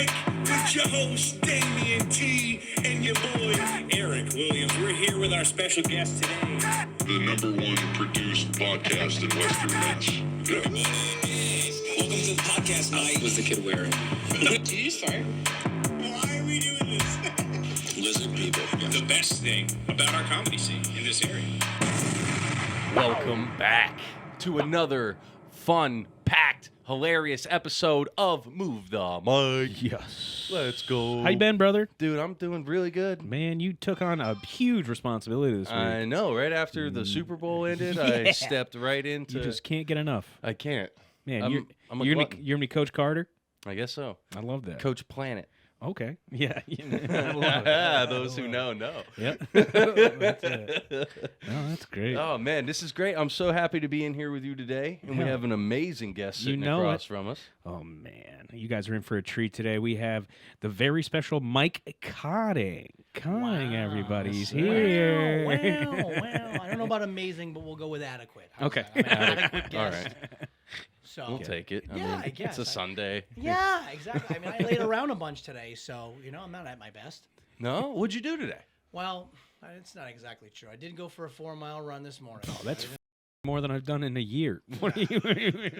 mic with your host, Damian T, and your boy, Eric Williams. We're here with our special guest today. The #1 produced podcast in Western Mass. Welcome to the podcast, Mike. Was the kid wearing? Did you start? Why are we doing this? Lizard people. The best thing about our comedy scene in this area. Welcome back to another fun, packed, hilarious episode of Move the Mic. Yes. Let's go. How you been, brother? Dude, I'm doing really good. Man, you took on a huge responsibility this week. I know. Right after the Super Bowl ended, I Yeah. stepped right into... You just can't get enough. I can't. Man, I'm a you're glutton. gonna be Coach Carter? I guess so. I love that. Coach Planet. Okay. Yeah. I love it. Those who know. Yep. That's it. Oh, that's great. Oh, man, this is great. I'm so happy to be in here with you today. And we Yeah. have an amazing guest sitting know across it. from us. Oh, man. You guys are in for a treat today. We have the very special Mike Cotting. Everybody. He's here. Well, I don't know about amazing, but we'll go with adequate. How's Okay. that? I'm an adequate All guest. right. So, We'll take it. Yeah, I guess. It's a Sunday. Yeah, exactly. I mean, I laid around a bunch today, so, I'm not at my best. No? What'd you do today? Well, it's not exactly true. I did go for a 4-mile run this morning. Oh, that's more than I've done in a year. What are you? I mean,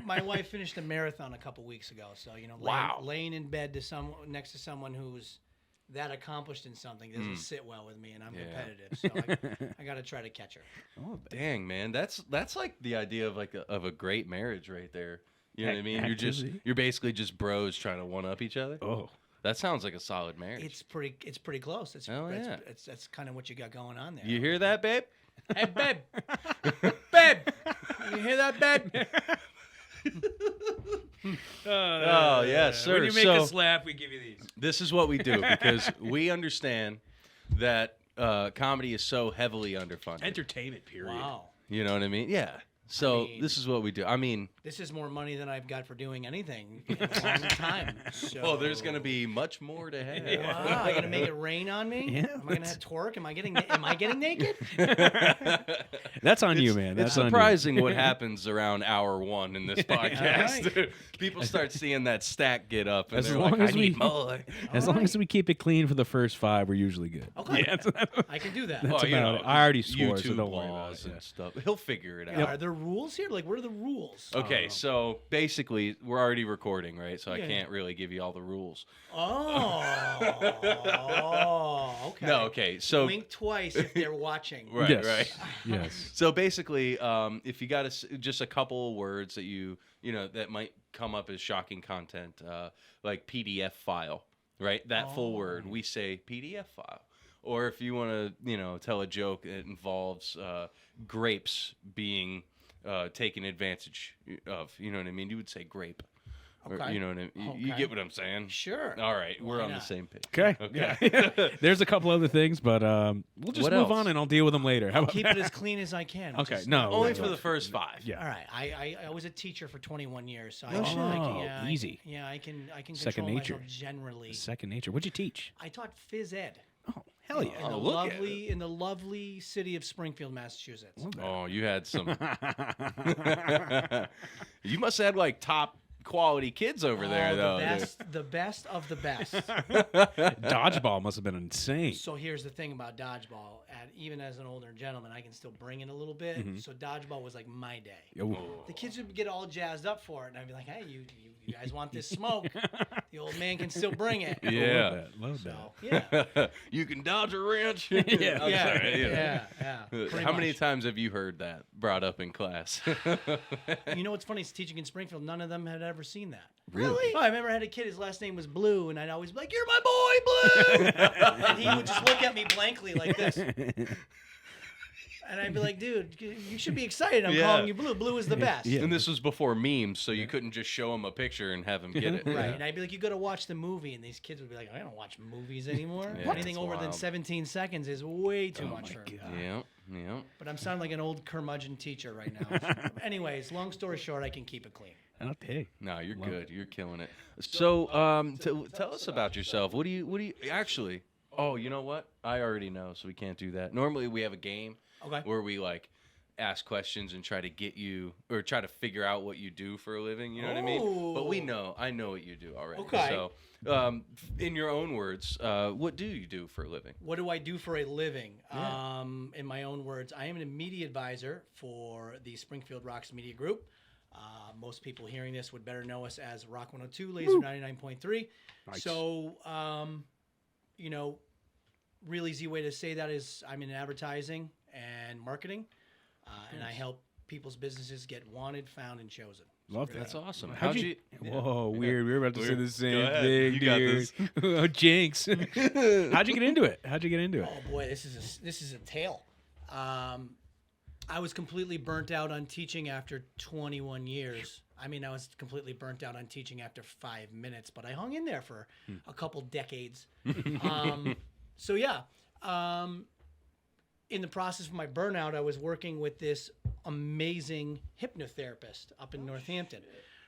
my wife finished a marathon a couple weeks ago, so, Wow. laying in bed next to someone who's that accomplished in something doesn't sit well with me, and I'm competitive, so I got to try to catch her. Oh, Dang, man, that's like the idea of of a great marriage right there. You know what I mean? Activity? You're basically just bros trying to one up each other. oh. That sounds like a solid marriage. It's pretty close. Hell yeah. That's kind of what you got going on there. You hear that, babe? Hey, babe. Babe. You hear that, babe? Oh, yes, sir. When you make So- us laugh, we give you these. This is what we do because we understand that comedy is so heavily underfunded. Entertainment, period. Wow. You know what I mean? Yeah. So mean- this is what we do. I mean, This is more money than I've got for doing anything in a long time. So. well, there's going to be much more to have. Wow, you're gonna make it rain on me? Yeah, Am I gonna have twerk? Am I getting naked? That's on you, man. That's It's on you. surprising what happens around hour one in this podcast. right. People start seeing that stack get up, and As they're long like, as I need we- more. As long as we keep it clean for the first 5, we're usually good. Okay. Yeah, I can do that. That's Oh, you about know, it. I already swore, so YouTube don't worry about laws it. and stuff. He'll figure it out. Yeah, are there rules here? Like, what are the rules? Okay, so basically, we're already recording, right? So I Yeah. can't really give you all the rules. Oh, okay. No, okay. So Wink twice if they're watching. right, Yes. right. Yes. So basically, if you got just a couple words that that might come up as shocking content, like PDF file, right? That full word, we say PDF file. Or if you want to, tell a joke that involves grapes being taken advantage of, you know what I mean? You would say grape. Or, Okay. you know what I mean? You Okay. get what I'm saying? Sure. All right, we're Why on the not? same page. Okay. Okay. Yeah. There's a couple other things, but we'll just What move else? on and I'll deal with them later. How about Keep that? it as clean as I can. which Okay, is no, not Only good. for the first 5. Yeah. All right. I was a teacher for 21 years, so No I shit. can, Oh, easy. I can Second control nature. myself generally. Second nature. What'd you teach? I taught phys ed. Oh, hell yeah. In the look at in the lovely city of Springfield, Massachusetts. Oh, you had some. You must have had like top quality kids over there, Oh, though. the best of the best. Dodgeball must have been insane. So here's the thing about dodgeball. Even as an older gentleman, I can still bring it a little bit. So dodgeball was like my day. Oh. The kids would get all jazzed up for it, and I'd be like, "Hey, you guys want this smoke? The old man can still bring it." Yeah. Love So that. yeah, You can dodge a wrench. Yeah. I'm yeah, sorry, yeah. Pretty How many much. times have you heard that brought up in class? You know what's funny? Is teaching in Springfield, none of them had ever seen that. Really? Oh, I remember I had a kid. His last name was Blue, and I'd always be like, "You're my boy, Blue," and he would just look at me blankly like this. And I'd be like, dude, you should be excited. I'm Yeah. calling you Blue. Blue is the best. Yeah. And this was before memes, so you couldn't just show him a picture and have him get it. Right. And I'd be like, you got to watch the movie. And these kids would be like, I don't watch movies anymore. Yeah, Anything that's over than wild. 17 seconds is way too much for me. Yeah. Yeah. But I'm sounding like an old curmudgeon teacher right now. Anyways, long story short, I can keep it clean. Okay. No, you're good. You're killing it. So, tell us about yourself. What do you actually? Oh, you know what? I already know, so we can't do that. Normally, we have a game Okay. where we like ask questions and try to get you or try to figure out what you do for a living. You know what I mean? But I know what you do already. Okay. So, in your own words, what do you do for a living? What do I do for a living? Yeah. In my own words, I am an media advisor for the Springfield Rocks Media Group. Most people hearing this would better know us as Rock 102, Laser 99.3. Nice. So, really easy way to say that is I'm in advertising and marketing, and I help people's businesses get wanted, found, and chosen. Love That's that. awesome. How'd you? Whoa, weird. We were about to say Weird. the same Go ahead. thing, You got dude. Oh, jinx. How'd you get into it? Oh boy, this is a tale. I was completely burnt out on teaching after 21 years. I mean, I was completely burnt out on teaching after 5 minutes, but I hung in there for a couple decades. So yeah, in the process of my burnout, I was working with this amazing hypnotherapist up in Northampton.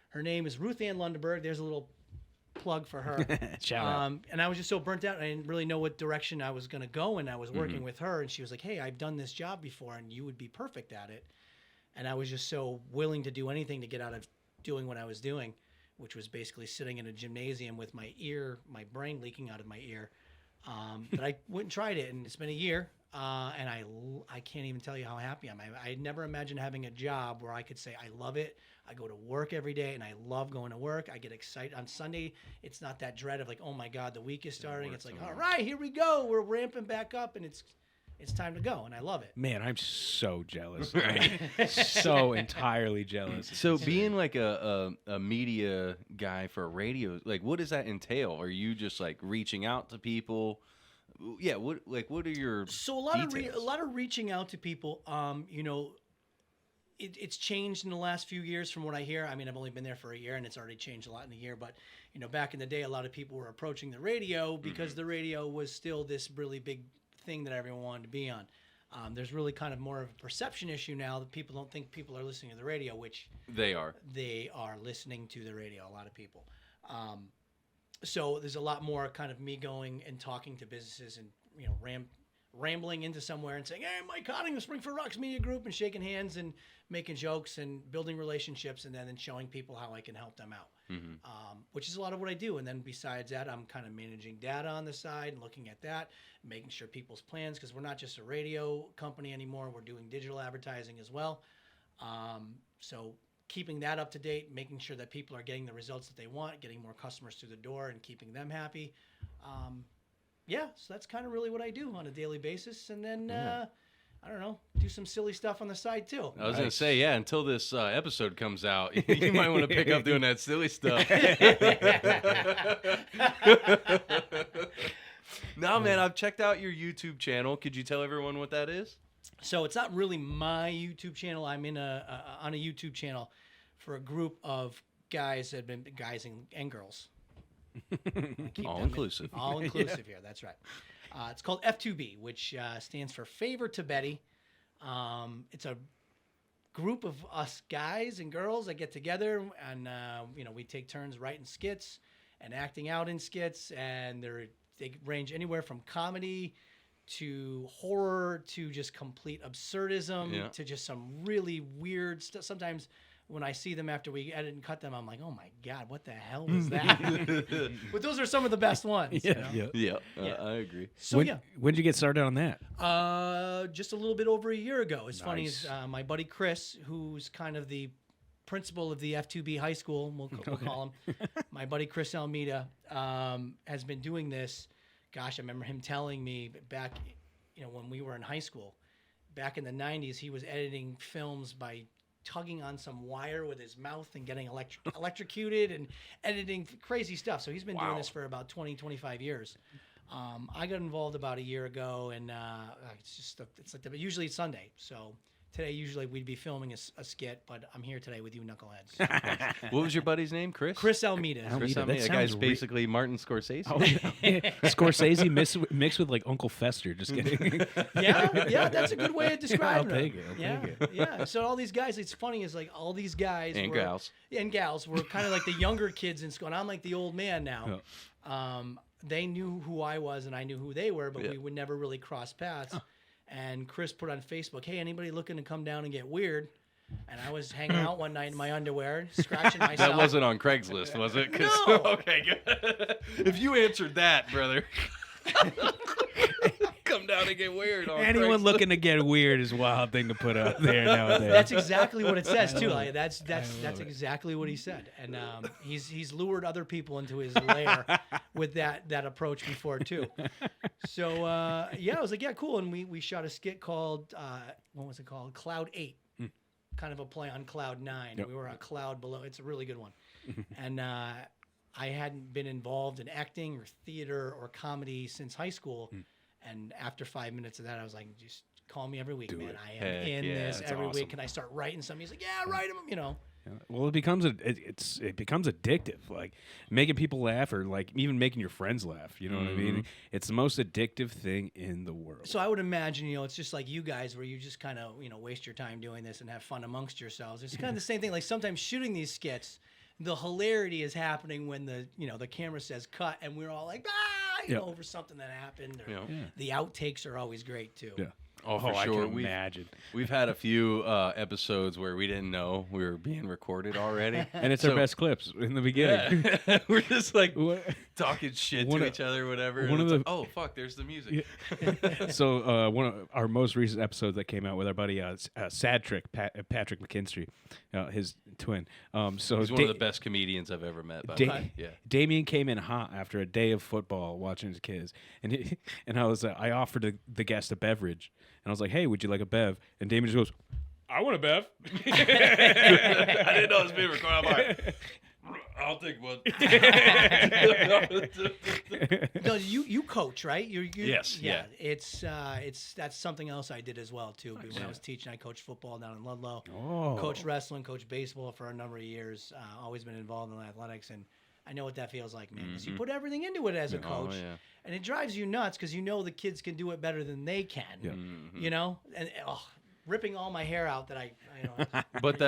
Her name is Ruth Ann Lundeberg. There's a little plug for her. Shout out. And I was just so burnt out. I didn't really know what direction I was going to go. And I was working with her, and she was like, "Hey, I've done this job before, and you would be perfect at it." And I was just so willing to do anything to get out of doing what I was doing, which was basically sitting in a gymnasium with my brain leaking out of my ear. But I went and tried it, and it's been a year. And I can't even tell you how happy I am. I never imagined having a job where I could say I love it. I go to work every day, and I love going to work. I get excited on Sunday. It's not that dread of like, oh my God, the week is starting. It's like, all right, here we go. We're ramping back up, and it's time to go, and I love it. Man, I'm so jealous. I'm so entirely jealous. So being like a media guy for radio, like what does that entail? Are you just like reaching out to people? Yeah, what are your So a lot details? of reaching out to people. It's changed in the last few years from what I hear. I mean, I've only been there for a year, and it's already changed a lot in a year. But back in the day, a lot of people were approaching the radio because the radio was still this really big thing that everyone wanted to be on. There's really kind of more of a perception issue now that people don't think people are listening to the radio, which They are. they are listening to the radio. A lot of people. So there's a lot more kind of me going and talking to businesses and rambling into somewhere and saying, "Hey, Mike Hotting, the Springfield Rocks Media Group," and shaking hands and making jokes and building relationships, and then showing people how I can help them out, which is a lot of what I do. And then besides that, I'm kind of managing data on the side and looking at that, making sure people's plans, because we're not just a radio company anymore. We're doing digital advertising as well. So keeping that up to date, making sure that people are getting the results that they want, getting more customers through the door and keeping them happy. So that's kind of really what I do on a daily basis. And then, I don't know, do some silly stuff on the side too. I was gonna say, yeah. Until this episode comes out, you might want to pick up doing that silly stuff. No, man, I've checked out your YouTube channel. Could you tell everyone what that is? So it's not really my YouTube channel. I'm in on a YouTube channel for a group of guys and girls. All inclusive. All inclusive here. That's right. It's called F2B, which stands for Favor to Betty. It's a group of us guys and girls that get together, and we take turns writing skits and acting out in skits, and they range anywhere from comedy to horror to just complete absurdism to just some really weird stuff. Sometimes when I see them after we edit and cut them, I'm like, oh my God, what the hell is that? But those are some of the best ones. Yeah, I agree. So When did you get started on that? just a little bit over a year ago. As funny as my buddy Chris, who's kind of the principal of the F2B high school, we'll call him, my buddy Chris Almeida, has been doing this. Gosh, I remember him telling me back, when we were in high school, back in the 90s, he was editing films by tugging on some wire with his mouth and getting electrocuted and editing crazy stuff. So he's been doing this for about 20, 25 years. I got involved about a year ago, and it's like usually it's Sunday. So today, usually we'd be filming a skit, but I'm here today with you knuckleheads. What was your buddy's name? Chris? Chris Almeida. Chris Almeida. That guy's basically Martin Scorsese. Oh, Scorsese mixed with like Uncle Fester. Just kidding. Yeah, that's a good way of describing I'll it. take it. Yeah. So all these guys, it's funny, is like all these guys And gals were kind of like the younger kids in school, and I'm like the old man now. They knew who I was, and I knew who they were, but we would never really cross paths. And Chris put on Facebook, "Hey, anybody looking to come down and get weird?" And I was hanging out one night in my underwear, scratching myself. That wasn't on Craigslist, was it? No. Okay, good. If you answered that, brother. Come down and get weird on Anyone Craigslist. looking to get weird is a wild thing to put out there nowadays. That's exactly what it says too. Like that's exactly what he said. And he's lured other people into his lair with that approach before too. So I was like, yeah, cool. And we shot a skit called what was it called? Cloud 8. Kind of a play on Cloud 9. Yep. We were a cloud below. It's a really good one. And I hadn't been involved in acting or theater or comedy since high school. And after 5 minutes of that, I was like, just call me every week, Do man. it. I am Heck in yeah, this that's every awesome. week. Can I start writing something? He's like, yeah, write them, Yeah. Well, it becomes it becomes addictive, like making people laugh or like even making your friends laugh. You know what I mean? It's the most addictive thing in the world. So I would imagine, it's just like you guys where you just kind of, waste your time doing this and have fun amongst yourselves. It's kind of the same thing. Like sometimes shooting these skits, the hilarity is happening when the camera says cut and we're all like, over something that happened. Or the outtakes are always great too. Yeah. Oh, for I sure. can imagine. We've had a few episodes where we didn't know we were being recorded already. And it's our best clips in the beginning. Yeah. We're just like What- talking shit One to of- each other, whatever. one And of it's the- like, oh, fuck, there's the music. So one of our most recent episodes that came out with our buddy Sad Trick Patrick McKinstry, his twin. So He's one of the best comedians I've ever met. By the way. Yeah. Damien came in hot after a day of football watching his kids, and I offered the guest a beverage, and I was like, "Hey, would you like a bev?" And Damien just goes, "I want a bev." I didn't know it was being recorded. I'm like, I'll take one. No, you coach, right? Yes, yeah. It's that's something else I did as well too. When I was teaching, I coached football down in Ludlow. Oh. Coached wrestling, coached baseball for a number of years. Always been involved in athletics, and I know what that feels like, man. Because you put everything into it as a coach, yeah. and it drives you nuts because the kids can do it better than they can. Yeah. And ripping all my hair out that I But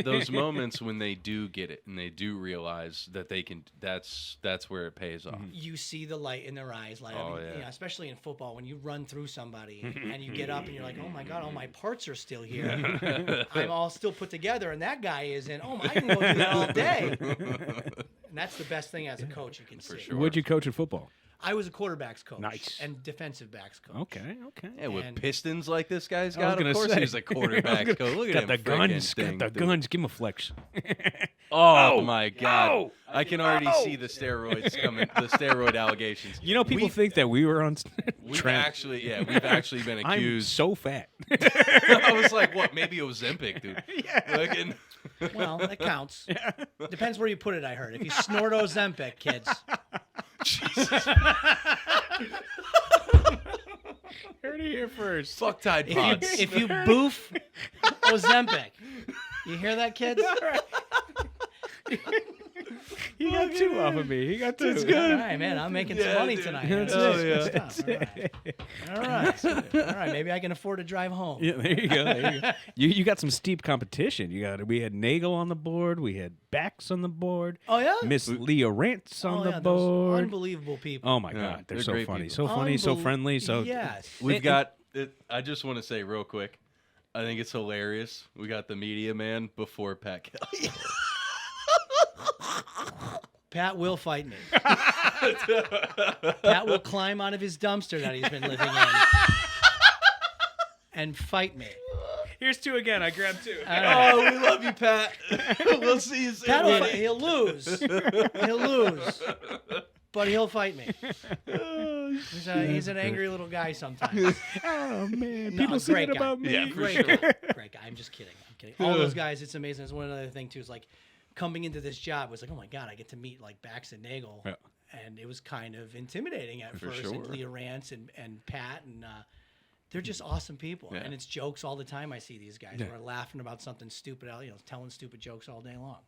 those moments when they do get it and they do realize that they can, that's where it pays off. you see the light in their eyes, like Oh, yeah. especially in football when you run through somebody and you get up and you're like, oh my god, all my parts are still here. I'm all still put together, and that guy is in. Oh my, I can go do that all day. And that's the best thing as a coach you can see. sure. What'd you coach in football? I was a quarterbacks coach, Nice. and defensive backs coach. Okay. Yeah, with And- pistons like this guy's I was got, gonna of course say. he's a quarterback coach. Look at Got him the freaking guns. thing, Got the dude. guns. Give him a flex. Oh my god! Oh! I can already see the steroids coming. The steroid allegations. You know, people We've- think that we were on We've trend. we've actually been I'm accused. so fat. I was like, what? Maybe Ozempic, dude. Fucking- Well, that counts. Depends where you put it. I heard if you snort Ozempic, kids. Heard it here first. Fuck Tide Pods. If you boof Ozempic, you hear that, kids? He got two off of me. He got two. All right, man. I'm making some money dude. tonight. That's That's it. good stuff. All right. All right. Maybe I can afford to drive home. Yeah, there you go. There you go. You got some steep competition. We had Nagel on the board. We had Bax on the board. Oh yeah. Miss Leah Rantz on the those board. unbelievable people. Oh my Yeah, God, they're they're so great funny, people. so funny, so Unbel- friendly. So yes. We've got. I just want to say real quick. I think it's hilarious. We got the media man before Pat Kelly. Pat will fight me. Pat will climb out of his dumpster that he's been living in and fight me. here's two again. I grabbed two. Oh, we love you, Pat. We'll see you soon. Pat will fight. He'll lose. He'll lose. But he'll fight me. He's an angry little guy sometimes. Oh man, No, people say great that guy. about me. Yeah, for Great sure. guy. Great guy. I'm just kidding. I'm kidding. All those guys, it's amazing. That's one other thing too. Is like coming into this job was like, oh my god, I get to meet like Bax and Nagel, Yeah. and it was kind of intimidating at For first. sure. And Leah Rantz and Pat, and they're just awesome people. Yeah. And it's jokes all the time. I see these guys Yeah. who are laughing about something stupid, telling stupid jokes all day long.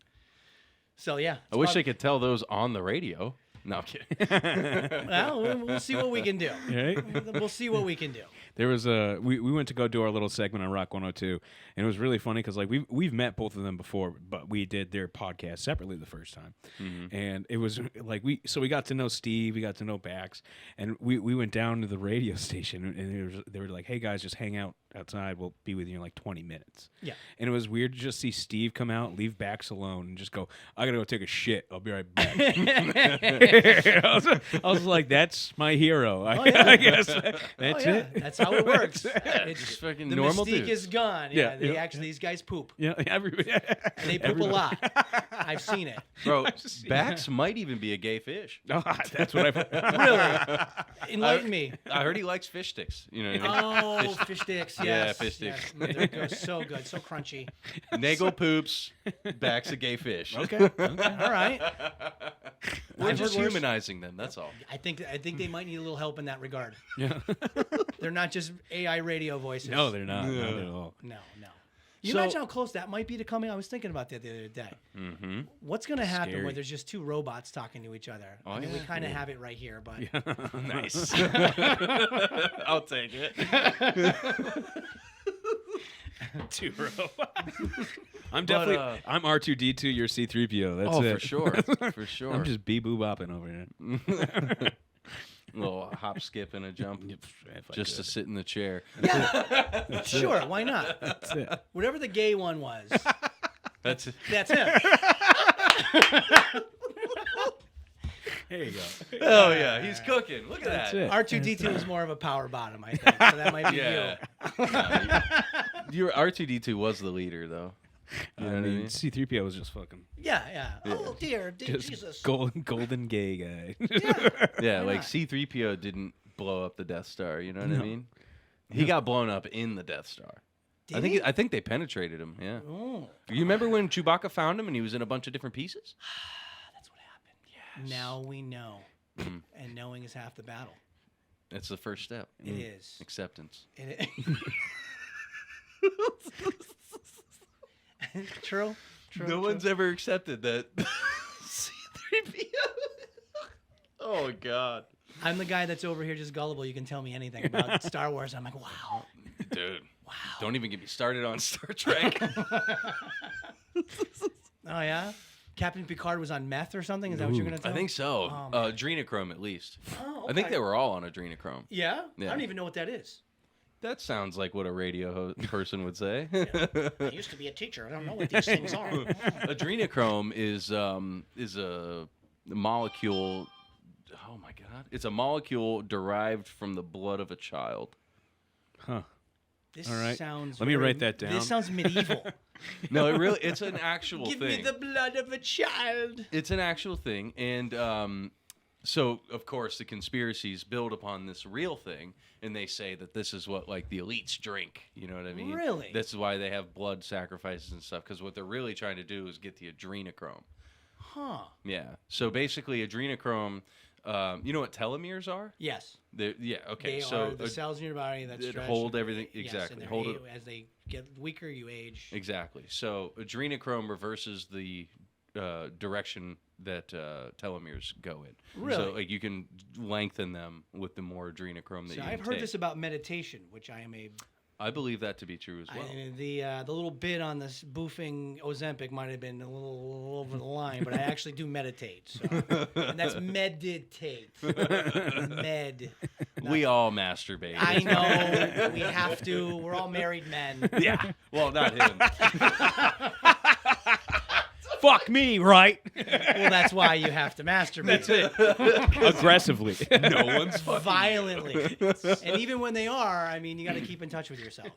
So yeah, I wish I could tell those on the radio. No, I'm kidding. Well, we'll see what we can do. Right? We'll see what we can do. There was we went to go do our little segment on Rock 102, and it was really funny because like we've met both of them before, but we did their podcast separately the first time, and it was like we got to know Steve, we got to know Bax, and we went down to the radio station, and they were like, hey guys, just hang out outside, we'll be with you in like 20 minutes. Yeah. And it was weird to just see Steve come out, leave Bax alone, and just go, I gotta go take a shit, I'll be right back. I was like, that's my hero. I guess that's it. That's how it works. It's Just fucking the normal mystique dudes. is gone. Yeah, They yeah. actually, these guys poop. Yeah, They poop a lot. I've seen it. Bro, Bax might even be a gay fish. Oh, that's what I. Really? Enlighten me. I heard he likes fish sticks. You know what I mean? Oh, fish sticks. Yes. Yeah, fish sticks. Yes. They're good. So good. So crunchy. Nagel poops, Bax a gay fish. Okay. All right. We're I've just heard worse. humanizing them. That's all. I think they might need a little help in that regard. Yeah. They're not just AI radio voices. No, they're not. Not at all. No. You So- imagine how close that might be to coming? I was thinking about that the other day. Mm-hmm. What's going to happen Scary. where there's just two robots talking to each other? Oh, I mean, we yeah. kind of have it right here, but Nice. I'll take it. Two I'm definitely. I'm R2D2. You're C3PO. That's Oh, it. for sure. For sure. I'm just bee boo bopping over here. little hop, skip, and a jump If I just to could. sit in the chair. sure, why not? That's it. Whatever the gay one was, That's it. that's him. There you go. Oh, yeah. He's cooking. Look at That's that. it. R2D2 is more of a power bottom, I think. So that might be Yeah. Your R2D2 was the leader, though. You know I what I mean, mean? C3PO was just fucking you. Yeah. Oh dear, just Jesus. golden gay guy. Yeah, Why like not? C3PO didn't blow up the Death Star. You know what I No. mean? He got blown up in the Death Star. Did he? I think they penetrated him. Yeah. Oh, You remember when Chewbacca found him and he was in a bunch of different pieces? that's what happened. Now we know, and knowing is half the battle. That's the first step. It is. Acceptance. It True. No one's ever accepted that. C3PO. Oh God, I'm the guy that's over here just gullible. You can tell me anything about Star Wars. I'm like, wow. dude. Wow. Don't even get me started on Star Trek. Oh yeah. Captain Picard was on meth or something. Is that what you're gonna tell I think me? so. Oh, man. Adrenochrome, at least. Oh, I think okay. they were all on adrenochrome. Yeah? Yeah. I don't even know what that is. That sounds like what a radio person would say. I used to be a teacher. I don't know what these things are. Adrenochrome is a molecule. Oh my God! It's a molecule derived from the blood of a child. Huh. This All right. sounds. Let me very- write that down. This sounds medieval. No, it's an actual Give thing. me the blood of a child. It's an actual thing, and so of course the conspiracies build upon this real thing, and they say that this is what like the elites drink. You know what I mean? Really? This is why they have blood sacrifices and stuff, because what they're really trying to do is get the adrenochrome. Huh. Yeah. So basically, adrenochrome. You know what telomeres are? Yes. Yeah. Okay. They so are the cells in your body that that stretch hold and- everything- yes, exactly, and hold they're it- as they get weaker, you age. exactly. So adrenochrome reverses the direction that telomeres go in. Really? So like you can lengthen them with the more adrenochrome that So you I've intake. heard this about meditation, which I am a. I believe that to be true as well. The little bit on this boofing Ozempic might have been a little over the line, but I actually do meditate. So. And that's meditate. Med. We all masturbate. I know we have to. We're all married men. Yeah. Well, not him. Fuck me, right? Well, that's why you have to masturbate. That's it. Aggressively. No one's fucking. Violently. And even when they are, I mean, you got to keep in touch with yourself.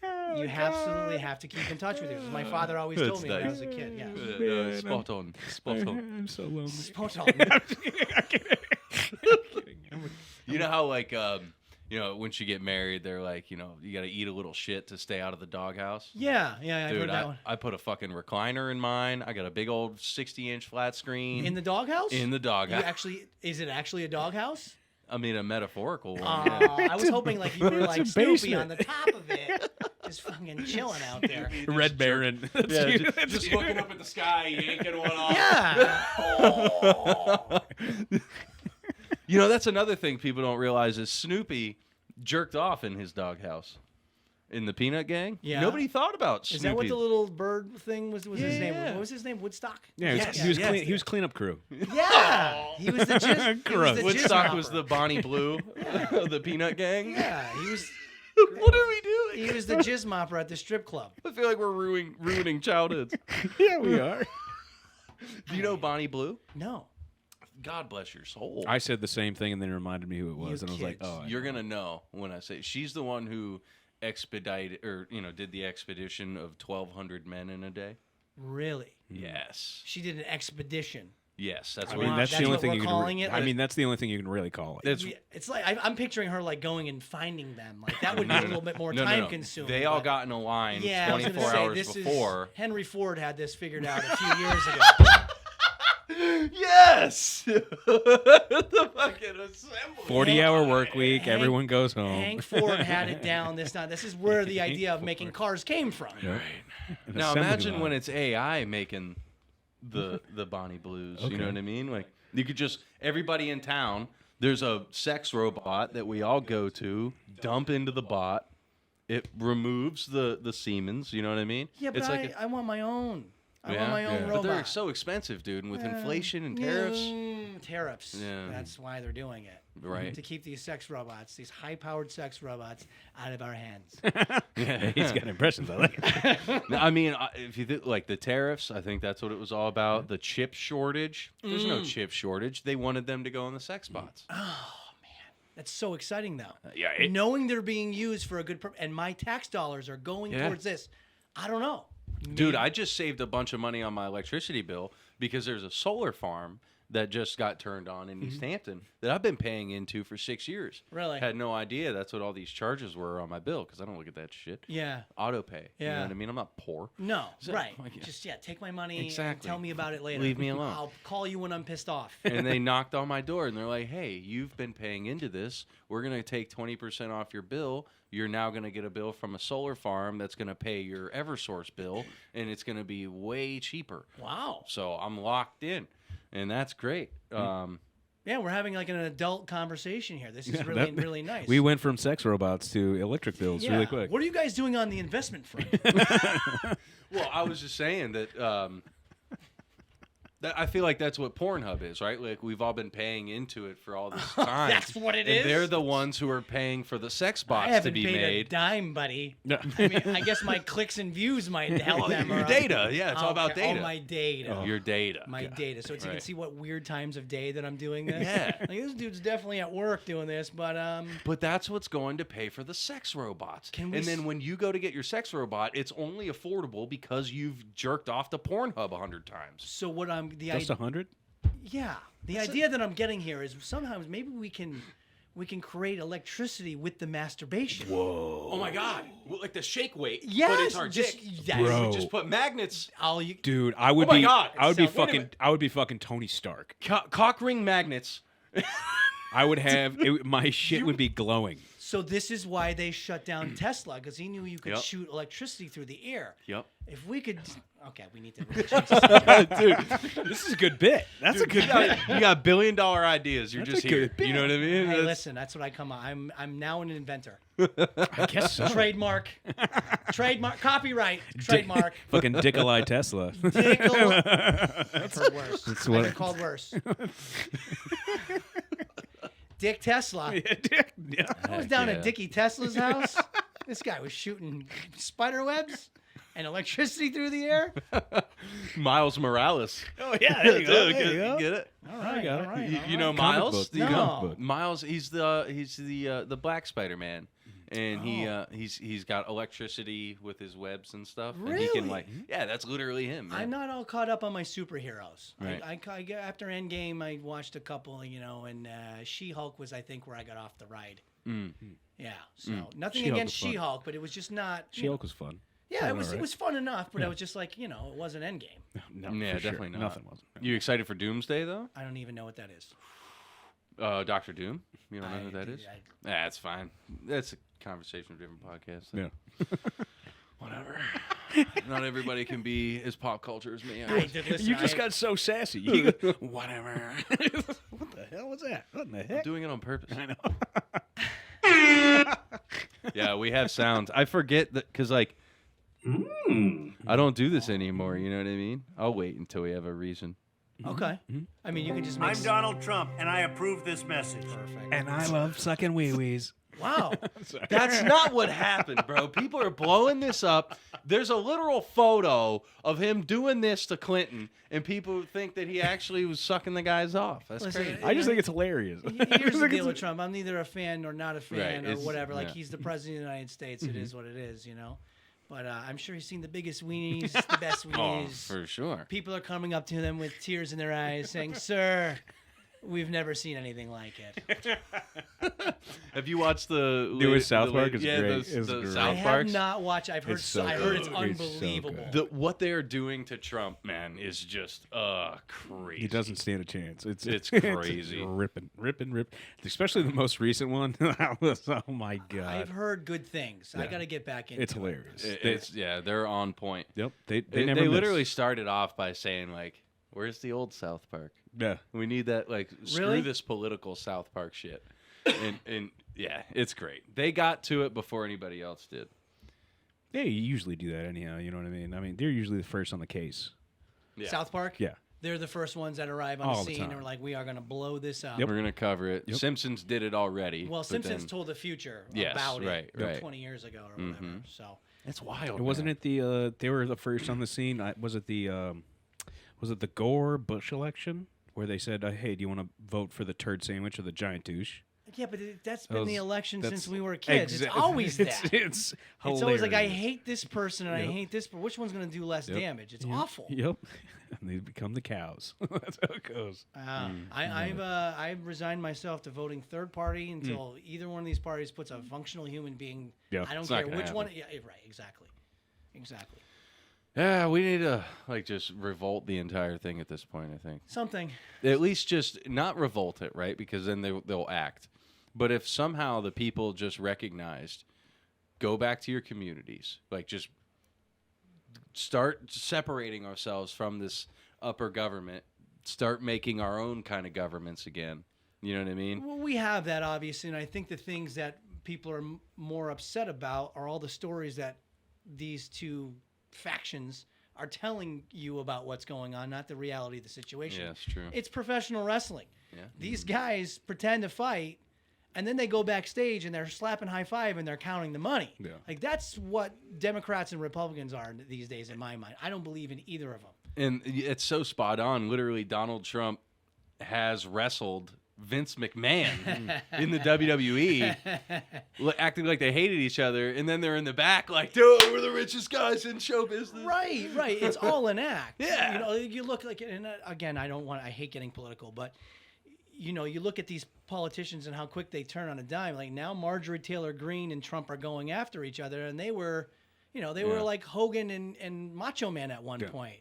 You absolutely have to keep in touch with yourself. My father always told That's me when I nice. was a kid. Yeah. Man, spot on. Spot on. I'm so lonely. Spot on. You know how like once you get married, they're like, you got to eat a little shit to stay out of the doghouse. Yeah, I've Dude, heard that one. I put a fucking recliner in mine. I got a big old 60-inch flat screen In the doghouse? in the You doghouse. is it actually a doghouse? I mean, a metaphorical one. I was hoping like you were like it's a Snoopy basement. on the top of it. just fucking chilling out there. Red Baron. Yeah, just looking up at the sky, yanking one off. Yeah. You know, that's another thing people don't realize is Snoopy jerked off in his doghouse. In the Peanut Gang? Yeah. Nobody thought about Snoopy. Is that what the little bird thing was his name? Yeah. What was his name? Woodstock? Yeah, he was cleanup crew. Yeah. He was the jizz. Gross. Woodstock jizz was mopper. the Bonnie Blue of the Peanut Gang? Yeah, he was. What are we doing? He was the jizz mopper at the strip club. I feel like we're ruining childhoods. Yeah, we are. Do you know Bonnie Blue? No. God bless your soul. I said the same thing, and then it reminded me who it was, You and I was like, kids. oh. You're gonna know when I say she's the one who expedited or did the expedition of 1,200 men in a day. Really? Yes. She did an expedition. Yes, that's I what mean, that's that's the only what thing we're you can. calling it? I mean, that's the only thing you can really call it. It's Yeah, it's like I'm picturing her like going and finding them. Like that would be a little bit more time consuming. They all but- got in a line Yeah, I was 24 gonna say, hours this before. Is, Henry Ford had this figured out a few years ago. Yes. The fucking assembly. 40-hour work week. Hank- Everyone goes home. Hank Ford had it down. This is where the idea of making cars came from. Yep. An Now assembly imagine line. when it's AI making the Bonnie Blues. You know Okay. what I mean? Like you could just everybody in town. There's a sex robot that we all go to. Dump into the bot. It removes the semens. You know what I mean? Yeah, but it's I want my own. I yeah, want my own yeah. robot. But they're so expensive, dude. And with inflation and tariffs, Tariffs. Yeah. That's why they're doing it. Right. To keep these sex robots, these high-powered sex robots, out of our hands. He's got impressions. I like it. No, I mean, if you think like the tariffs, I think that's what it was all about. The chip shortage. There's no chip shortage. They wanted them to go in the sex bots. That's so exciting, though. Yeah, Knowing they're being used for a good purpose, and my tax dollars are going Yeah. towards this. I don't know. Dude, I just saved a bunch of money on my electricity bill because there's a solar farm that just got turned on in East Hampton that I've been paying into for 6 years. Really? Had no idea that's what all these charges were on my bill because I don't look at that shit. Yeah. Auto pay. You know Yeah. what I mean? I'm not poor. No, So, right. like, yeah. Just, take my money and Exactly. tell me about it later. Leave me alone. I'll call you when I'm pissed off. And they knocked on my door and they're like, hey, you've been paying into this. We're going to take 20% off your bill. You're now going to get a bill from a solar farm that's going to pay your Eversource bill, and it's going to be way cheaper. Wow. So I'm locked in, and that's great. Yeah, we're having like an adult conversation here. This is really, really nice. We went from sex robots to electric bills Yeah. really quick. What are you guys doing on the investment front? Well, I was just saying that I feel like that's what Pornhub is, right? Like we've all been paying into it for all this time. That's what it and is? They're the ones who are paying for the sex I bots to haven't be paid a made. dime, buddy. No. I mean, I guess my clicks and views might help them. Your or- data, yeah, it's all about Okay. data. Oh, my data. Your data. My data. So you can Right. see what weird times of day that I'm doing this. Yeah. Like, this dude's definitely at work doing this, but But that's what's going to pay for the sex robots. Can we and then s- when you go to get your sex robot, it's only affordable because you've jerked off to Pornhub 100 times. so what I'm the Just idea. 100? Yeah, the idea that I'm getting here is sometimes maybe we can create electricity with the masturbation. Oh my God! Well, like the shake weight, but Yes, it's our just- dick. yes. Bro. We just put magnets, All you Dude, I would Oh my be. God. I would be So- wait a fucking. minute. I would be fucking Tony Stark. cock ring magnets. I would have. My shit would be glowing. So this is why they shut down Tesla, because he knew you could Yep. shoot electricity through the air. Yep. If we could, okay, we need to really change this. Dude, this is a good bit. That's a good bit. You got $1 billion ideas. You're That's just a here. good You know what I mean? Hey, That's- listen, that's what I come on. I'm now an inventor. I guess so. Trademark, copyright, trademark. Fucking Dickolai Tesla. I've heard worse. That's I've what- been called worse. Dick Tesla. Yeah. I was down yeah. at Dickie Tesla's house. This guy was shooting spider webs and electricity through the air. Miles Morales. Oh yeah, there you go. Dude, There you go. get it? All right, got all it. right. You, all you know right. Comic Miles? book. Do you No. know Comic book. Miles? He's the Black Spider-Man, and Oh. he's got electricity with his webs and stuff. And he can Really? like, yeah, that's literally him. Man. I'm not all caught up on my superheroes. Right. I after Endgame, I watched a couple, and She-Hulk was, I think, where I got off the ride. Mm. Yeah, so nothing She-Hulk against was fun. She-Hulk, but it was just not. She-Hulk was fun. Yeah, it was alright. it was fun enough, but Yeah. it was just like it wasn't Endgame. No, Yeah, for sure. definitely not. Nothing was. You excited for Doomsday though? I don't even know what that is. Doctor Doom. You don't know who that is? I- That's fine. That's conversation of different podcasts. Yeah. Whatever. Not everybody can be as pop culture as me. I did listen, You just I- got so sassy. You go, whatever. What the hell was that? What in the I'm heck? doing it on purpose. I know. Yeah, we have sounds. I forget that because, like, I don't do this anymore. You know what I mean? I'll wait until we have a reason. Okay. I mean, you can just make. I'm Donald Trump, and I approve this message. Perfect. And I love sucking wee-wees. Wow. That's not what happened, bro. People are blowing this up. There's a literal photo of him doing this to Clinton, and people think that he actually was sucking the guys off. That's Listen, crazy. I just think it's hilarious. Here's the deal with Trump. I'm neither a fan nor not a fan Right, or it's- whatever. Like, yeah. he's the president of the United States. It is what it is, you know? But I'm sure he's seen the biggest weenies, the best Oh, weenies. for sure. People are coming up to them with tears in their eyes saying, "Sir, we've never seen anything like it." Have you watched the Newest South Park? It's yeah, great. the It's great. I South have Parks? not watched. I've heard. It's so I heard it's good. It's so unbelievable. good. What they are doing to Trump, man, is just crazy. He doesn't stand a chance. It's crazy. ripping. Especially the most recent one. That was, oh my god, I've heard good things. I Yeah. got to get back into it's it. hilarious. It's yeah, they're on point. Yep, they They never miss. literally started off by saying like, "Where's the old South Park? Yeah, We need that like screw Really? this political South Park shit." and yeah, it's great. They got to it before anybody else did. they usually do that anyhow. You know what I mean? I mean, they're usually the first on the case. Yeah. South Park. Yeah, They're the first ones that arrive on All the the scene and time. are like, "We are going to blow this up." Yep. We're gonna cover it. Yep. Simpsons did it already. Well, but Simpsons then- told the future Yes, about right, it right. 20 years ago or whatever. So It's wild. wasn't man. it the they were the first on the scene? Was it the Gore Bush election where they said, "Hey, do you want to vote for the turd sandwich or the giant douche?" yeah, but that's been the Those- election that's since we were kids. It's exa- always it's, that. It's It's always like, I hilarious. hate this person and I Yep. hate this, but which one's going to do less Yep. damage? It's Yep. awful. Yep. And they become the cows. That's how it goes. I've resigned myself to voting third party until either one of these parties puts a functional human being. Yeah, I don't it's not care gonna which one. happen. Yeah, right. Exactly. Yeah, we need to like just revolt the entire thing at this point. I think Something. at least just not revolt it, right? Because then they'll act. But if somehow the people just recognized, go back to your communities, like just start separating ourselves from this upper government, start making our own kind of governments again. You know what I mean? Well, we have that obviously, and I think the things that people are more upset about are all the stories that these two factions are telling you about what's going on, not the reality of the situation. Yeah, it's true. It's professional wrestling. Yeah. These guys pretend to fight, and then they go backstage and they're slapping high five and they're counting the money. Yeah. Like, that's what Democrats and Republicans are these days in my mind. I don't believe in either of them. And it's so spot on. Literally, Donald Trump has wrestled Vince McMahon in the WWE, acting like they hated each other, and then they're in the back like, dude, we're the richest guys in show business. Right. It's all an act. Yeah. You know, you look like, and again, I hate getting political, but you know, you look at these politicians and how quick they turn on a dime. Like, now Marjorie Taylor Greene and Trump are going after each other, and they were, you know, they were Yeah. like Hogan and Macho Man at one point,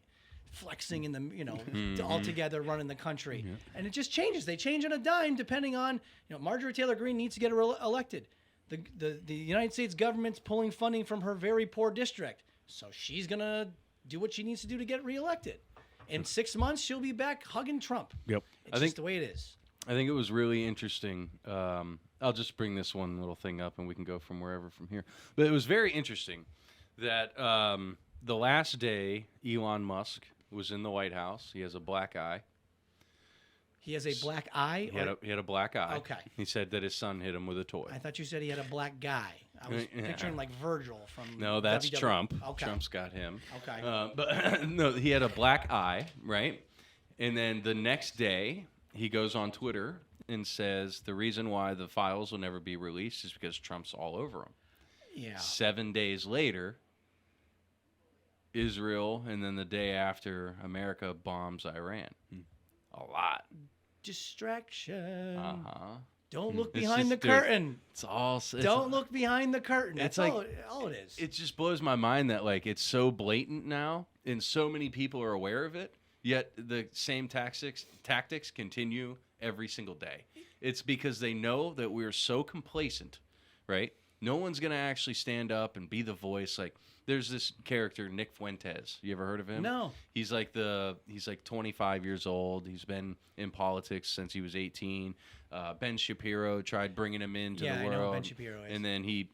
flexing in the, you know, all together running the country. And it just changes. They change on a dime depending on, you know, Marjorie Taylor Greene needs to get elected. The United States government's pulling funding from her very poor district, so she's gonna do what she needs to do to get reelected. In 6 months, she'll be back hugging Trump. Yep. It's I just think- the way it is. I think it was really interesting. I'll just bring this one little thing up, and we can go from wherever from here. But it was very interesting that the last day Elon Musk was in the White House, he has a black eye. He has a black eye. He had a black eye. Okay. He said that his son hit him with a toy. I thought you said he had a black guy. I was Yeah. picturing like Virgil from. No, that's WWE. Trump. Okay. Trump's got him. Okay. But no, he had a black eye, right? And then the next day, he goes on Twitter and says the reason why the files will never be released is because Trump's all over them. Yeah. 7 days later, Israel, and then the day after, America bombs Iran. A lot. Distraction. Uh-huh. Don't look It's behind just- the dude, curtain. It's all... It's, Don't look behind the curtain. It's That's like- all it is. It just blows my mind that, like, it's so blatant now, and so many people are aware of it, yet the same tactics continue every single day. It's because they know that we're so complacent, right? no one's gonna actually stand up and be the voice. Like, there's this character Nick Fuentes. You ever heard of him? No. He's like 25 years old. He's been in politics since he was 18. Ben Shapiro tried bringing him into Yeah, the I world, know who Ben Shapiro is. and then he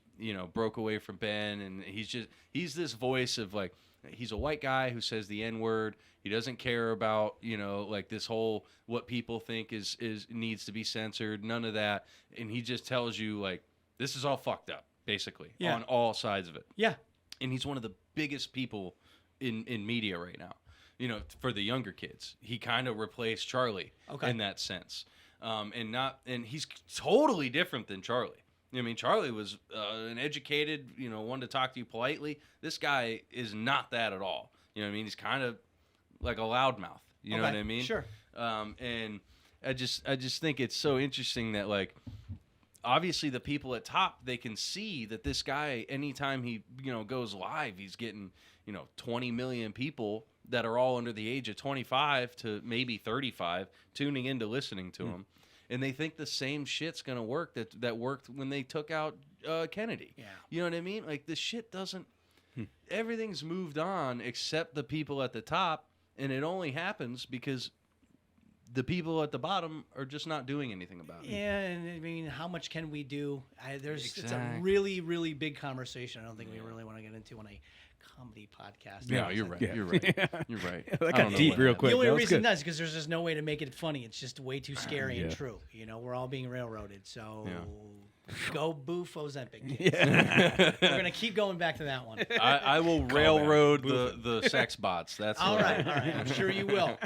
broke away from Ben, and he's this voice of like, he's a white guy who says the N-word. He doesn't care about, like this whole what people think is needs to be censored, none of that. And he just tells you like, this is all fucked up, basically, Yeah. on all sides of it. Yeah. And he's one of the biggest people in media right now, for the younger kids. He kind of replaced Charlie in that sense. And he's totally different than Charlie. I mean, Charlie was an educated, one to talk to you politely. This guy is not that at all. You know what I mean? He's kind of like a loudmouth. You know what I mean? Sure. And I just think it's so interesting that, like, obviously the people at top, they can see that this guy, anytime he, goes live, he's getting, 20 million people that are all under the age of 25 to maybe 35 tuning in to listening to him. And they think the same shit's going to work that worked when they took out Kennedy. Yeah. You know what I mean? Like, the shit doesn't... Everything's moved on except the people at the top, and it only happens because the people at the bottom are just not doing anything about it. Yeah, and I mean, how much can we do? It's a Exactly. really, really big conversation. I don't think we really want to get into on a comedy podcast. No, you're right. Yeah. You're right. You're right. That I got don't know deep what real happened. quick. The only That was reason good. that's because there's just no way to make it funny. It's just way too scary and Yeah. true. We're all being railroaded. So Yeah. go boof Ozempic. Kids. We're gonna keep going back to that one. I will railroad the sex bots. That's All what right. I'm sure you will.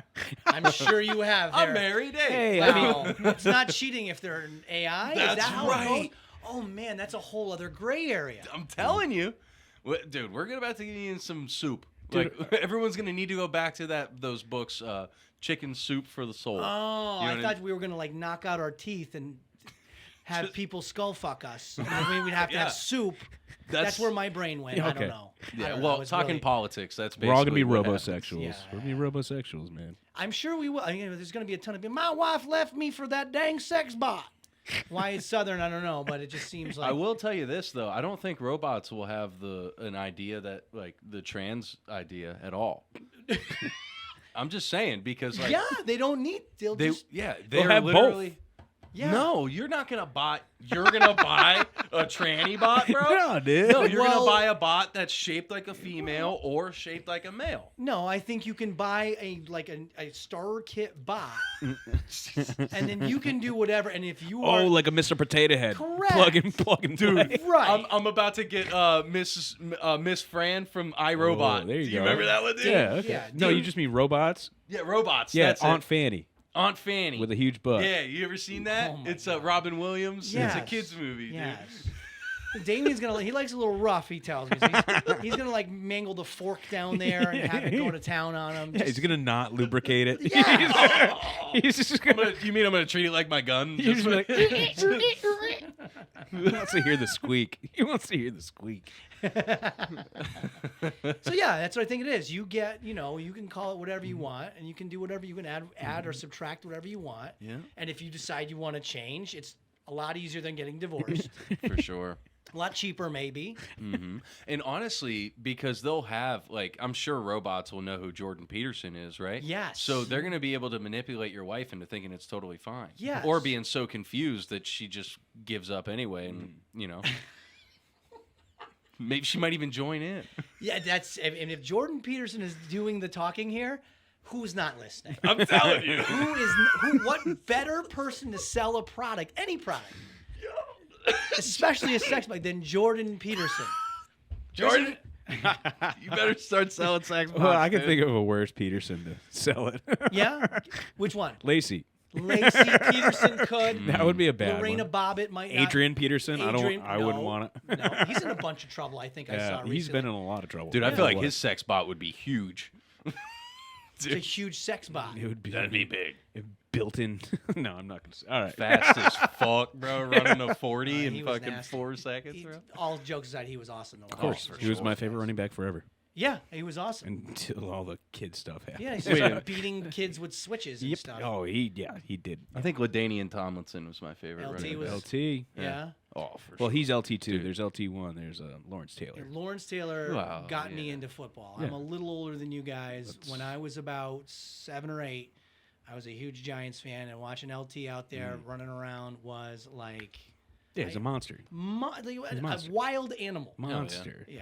I'm sure you have. I'm there. married. Hey, Wow. It's not cheating if they're an AI. Is That's that how it right. goes? Oh man, that's a whole other gray area. I'm telling you, dude, we're about to get in some soup. Like, everyone's gonna need to go back to those books, Chicken Soup for the Soul. Oh, You know I what thought we were gonna like knock out our teeth and have people skull fuck us. I mean, we'd have to Yeah. have soup. That's where my brain went. I Okay. don't know. I Yeah, don't know. well, It was talking really- politics, that's basically We're all gonna be what happens. robosexuals. Yeah. We're gonna be robosexuals, man. I'm sure we will. There's gonna be a ton of people. My wife left me for that dang sex bot. Why it's Southern, I don't know, but it just seems like I will tell you this though, I don't think robots will have an idea that, like, the trans idea at all. I'm just saying, because like yeah, they don't need. They'll they're have both. literally. yeah. No, you're not gonna buy. You're gonna buy a tranny bot, bro. No, dude. No, you're Well- gonna buy a bot that's shaped like a female or shaped like a male. No, I think you can buy a starter kit bot, and then you can do whatever. And if you are like a Mr. Potato Head. Correct. Plug and play. right, I'm about to get Miss Fran from iRobot. Oh, there you Do go. you remember that one, dude? Yeah. Okay. Yeah, no, dude. you just mean robots. Yeah, robots. Yeah, that's Aunt it. Fanny Aunt Fanny with a huge butt. Yeah, you ever seen that? Oh my It's God. Robin Williams. Yes. It's a kids movie, yes. dude. Damien's gonna. He likes a little rough. He tells me he's gonna like mangle the fork down there and have it go to town on him. Yeah, he's gonna not lubricate it. Yeah. He's just gonna. You mean I'm gonna treat it like my gun? He's just like, he wants to hear the squeak. He wants to hear the squeak. So yeah, that's what I think it is. You get, you can call it whatever you want, and you can do whatever you can add or subtract whatever you want. Yeah. And if you decide you want to change, it's a lot easier than getting divorced. For sure. A lot cheaper, maybe. And honestly, because they'll have, like, I'm sure robots will know who Jordan Peterson is, right? Yes. So they're going to be able to manipulate your wife into thinking it's totally fine. Yes. Or being so confused that she just gives up anyway and, maybe she might even join in. Yeah, and if Jordan Peterson is doing the talking here, who's not listening? I'm telling you. What better person to sell a product, any product, especially a sex bike, than Jordan Peterson? Jordan, you better start selling sex bots. Well, I can dude. think of a worse Peterson to sell it. Yeah? Which one? Lacey. Lacey Peterson could. That would be a bad Lorena one. Bobbitt might not. Adrian Peterson. Adrian- I wouldn't no, want it. No, he's in a bunch of trouble, I think I saw Yeah, recently. he's been in a lot of trouble. Dude, I Yeah. feel like What? his sex bot would be huge. It's a huge sex bot. It would be. That'd be big. Built in. No, I'm not gonna say. All right. Fast as fuck, bro. Running a 40 He in was fucking nasty. 4 seconds, bro. All jokes aside, he was awesome. Though. Of course, he was my favorite running back forever Yeah, he was awesome. until all the kid stuff happened. Yeah, he started beating kids with switches and Yep. stuff. Oh, he did. I think LaDainian Tomlinson was my favorite LT running was- back. LT. Yeah. Oh, for Well, sure. he's LT2. Dude. There's LT1. There's Lawrence Taylor. And Lawrence Taylor Wow, got me yeah. into football. Yeah. I'm a little older than you guys. When I was about 7 or 8, I was a huge Giants fan, and watching LT out there running around was like Yeah, he's a monster. a monster. wild animal. Monster. Yeah.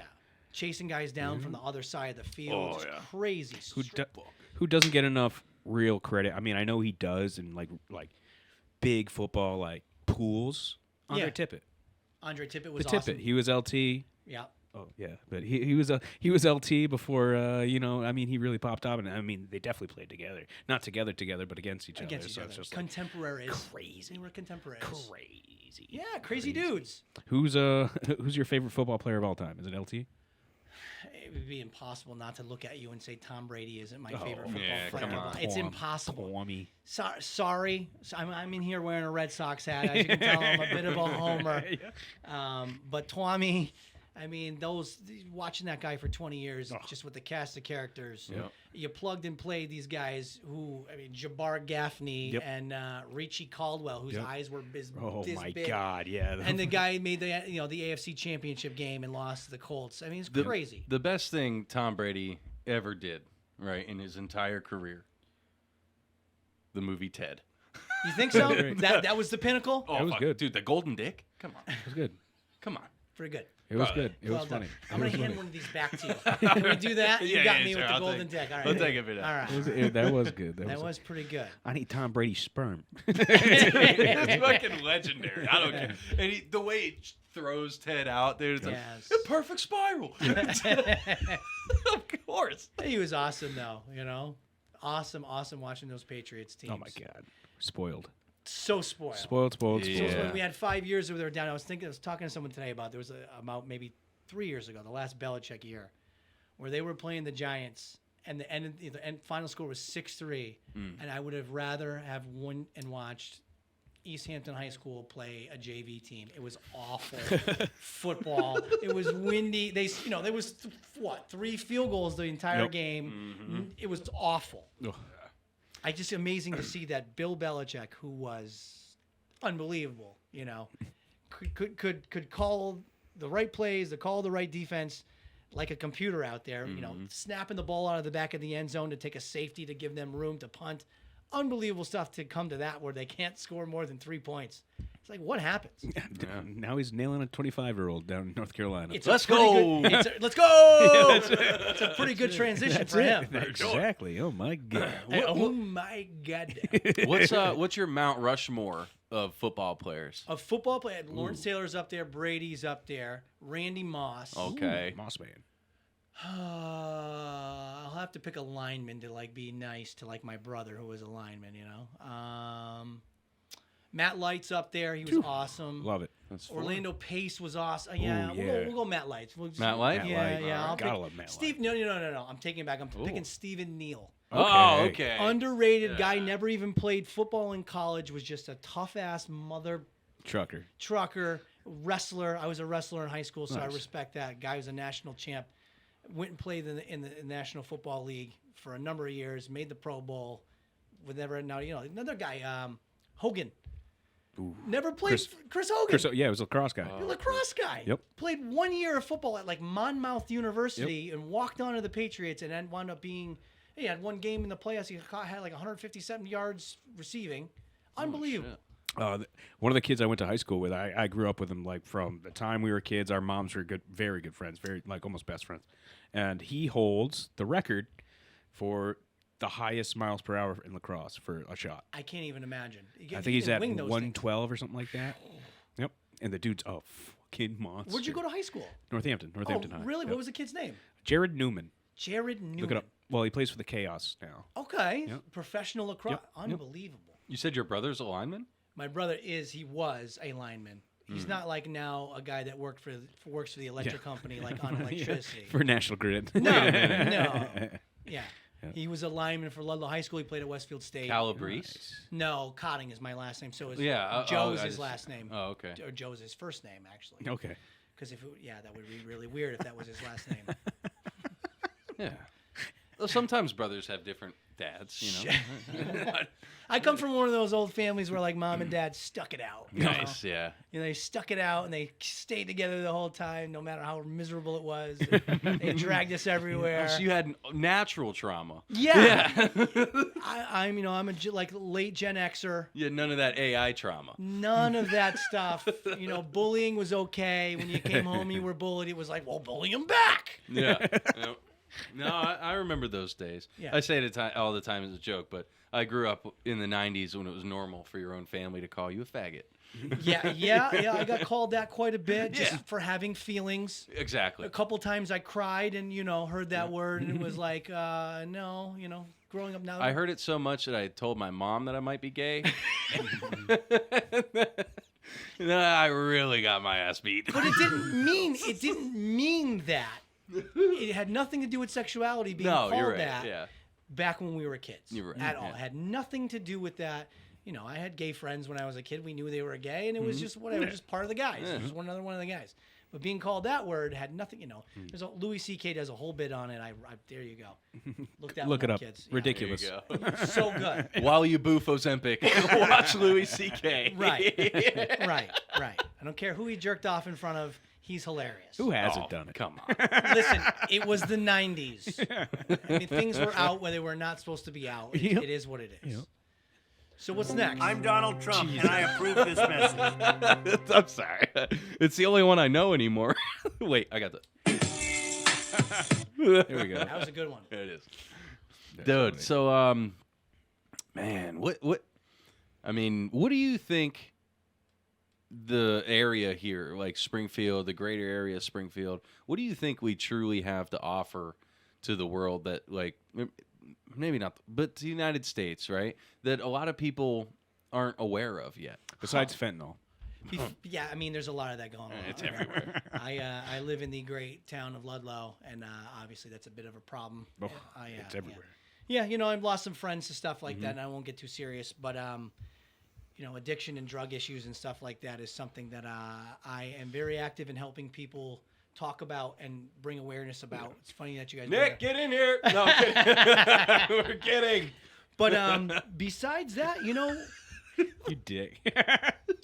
Chasing guys down from the other side of the field. Oh, Just yeah. crazy. Who doesn't get enough real credit? I mean, I know he does in like big football like pools. Andre Yeah. Tippett. Andre Tippett was The awesome. Tippett. He was LT. Yeah. Oh yeah, but he was LT before. I mean, he really popped up, and I mean, they definitely played together. Not together, but against each Against other. each So other. it's just like Contemporaries. crazy. They were contemporaries. crazy. Yeah, crazy dudes. Who's who's your favorite football player of all time? Is it LT? It would be impossible not to look at you and say Tom Brady isn't my favorite football yeah, player. come on. It's impossible. Tommy. Sorry, I'm in here wearing a Red Sox hat. As you can tell, I'm a bit of a homer. But Twommy, I mean, watching that guy for 20 years, just with the cast of characters, you plugged and played these guys who, I mean, Jabbar Gaffney and Richie Caldwell, whose eyes were this My big. God, yeah. And the guy made the AFC Championship game and lost to the Colts. I mean, it's crazy. The best thing Tom Brady ever did, right, in his entire career, the movie Ted. You think so? that was the pinnacle? Oh, was fuck, good. dude. The Golden Dick. Come on, It was good. come on. Pretty good. It was good. It Well was done. funny. I'm It going was to hand funny. one of these back to you. Can we do that? You got me sure, with the I'll golden take- dick. All right. I'll take it for that. All right. That was good. That was pretty good. I need Tom Brady's sperm. It's fucking legendary. I don't care. And the way he throws Ted out there, it's like Yes. a perfect spiral. Of course. He was awesome, though. Awesome watching those Patriots teams. Oh my God, spoiled. So spoiled. Spoiled. Yeah. We had 5 years where they were down. I was talking to someone today about there was about maybe 3 years ago, the last Belichick year, where they were playing the Giants, and the end final score was 6-3, and I would have rather have won and watched East Hampton High School play a JV team. It was awful football. It was windy. There was 3 field goals the entire game. It was awful. I just amazing to see that Bill Belichick, who was unbelievable, could call the right plays, to call the right defense, like a computer out there. Snapping the ball out of the back of the end zone to take a safety to give them room to punt. Unbelievable stuff to come to that where they can't score more than 3 points. It's like, what happens? Now he's nailing a 25-year-old down in North Carolina. Let's go! Let's go! It's a pretty good transition for him. Exactly. Oh my God. Oh my God! What's your Mount Rushmore of football players? A football player. Lawrence Taylor's up there. Brady's up there. Randy Moss. Okay. Moss man. I'll have to pick a lineman to be nice to my brother who was a lineman. Matt Light's up there. He was awesome. Love it. Orlando Pace was awesome. Yeah, Ooh, yeah. We'll go Matt Light. Matt Light? Matt Yeah, Light. yeah. All I'll right. Gotta pick love Matt Steve. Light. No. I'm taking it back. I'm picking Stephen Neal. Oh, okay. Underrated guy. Never even played football in college. Was just a tough ass trucker, wrestler. I was a wrestler in high school, so I respect that. Guy was a national champ. Went and played in the National Football League for a number of years. Made the Pro Bowl. Another guy, Hogan. Never played. Chris Hogan. Yeah, it was a lacrosse guy. The lacrosse guy. Yep. Played 1 year of football at Monmouth University and walked on to the Patriots and then wound up being. He had one game in the playoffs. He had 157 yards receiving. Unbelievable. One of the kids I went to high school with, I grew up with him from the time we were kids. Our moms were very good friends, very almost best friends. And he holds the record for the highest miles per hour in lacrosse for a shot. I can't even imagine. I think he's at 112 or something like that. Yep. And the dude's a fucking monster. Where'd you go to high school? Northampton High. Really? Yep. What was the kid's name? Jared Newman. Jared Newman. Look it up. Well, he plays for the Chaos now. Okay. Yep. Professional lacrosse. Yep. Unbelievable. You said your brother's a lineman? My brother was a lineman. He's not like now a guy that works for the electric company on electricity. For National Grid. No. Yeah. He was a lineman for Ludlow High School. He played at Westfield State. Calabrese? No, Cotting is my last name. So is Yeah. Joe's his last name. Oh, okay. Or Joe's his first name, actually. Okay. Because that would be really weird if that was his last name. Yeah. Well, sometimes brothers have different dads, you know. I come from one of those old families where like mom and dad stuck it out. you know? Nice, yeah. You know, they stuck it out and they stayed together the whole time, no matter how miserable it was. They dragged us everywhere. So you had natural trauma. Yeah. I'm a like late Gen Xer. You had none of that AI trauma. None of that stuff. You know, bullying was okay. When you came home, you were bullied. It was like, well, bully him back. Yeah. Yep. No, I remember those days. Yeah. I say it all the time as a joke, but I grew up in the 90s when it was normal for your own family to call you a faggot. Yeah. I got called that quite a bit just for having feelings. Exactly. A couple times I cried and, heard that word and it was like, no, growing up now. I heard it so much that I told my mom that I might be gay. And then I really got my ass beat. But it didn't mean that. It had nothing to do with sexuality being No, called you're right. that Yeah. back when we were kids. You're right. At all. Yeah. It had nothing to do with that. I had gay friends when I was a kid. We knew they were gay, and it was just whatever, just part of the guys. Yeah. It was another one of the guys. But being called that word had nothing, There's Louis C.K. does a whole bit on it. I there you go. Look it up. Kids. Ridiculous. There you go. So good. While you boof Ozempic, watch Louis C.K. Right. Right. I don't care who he jerked off in front of. He's hilarious. Who hasn't done it? Come on. Listen, it was the 90s. I mean, things were out where they were not supposed to be out. It is what it is. Yep. So what's next? I'm Donald Trump, and I approve this message. I'm sorry. It's the only one I know anymore. Wait, I got that. There we go. That was a good one. There it is. That's Dude, funny. so man, what do you think the area here, like Springfield, the greater area of Springfield, what do you think we truly have to offer to the world that, like, maybe not, but to the United States, right? That a lot of people aren't aware of yet. Besides fentanyl. Yeah, I mean, there's a lot of that going on. It's everywhere. I live in the great town of Ludlow, and obviously that's a bit of a problem. Oh, it's everywhere. Yeah, I've lost some friends to stuff like that, and I won't get too serious, but addiction and drug issues and stuff like that is something that I am very active in helping people talk about and bring awareness about. It's funny that you guys Nick, get in here. No, I'm kidding. We're kidding. But besides that, You dick.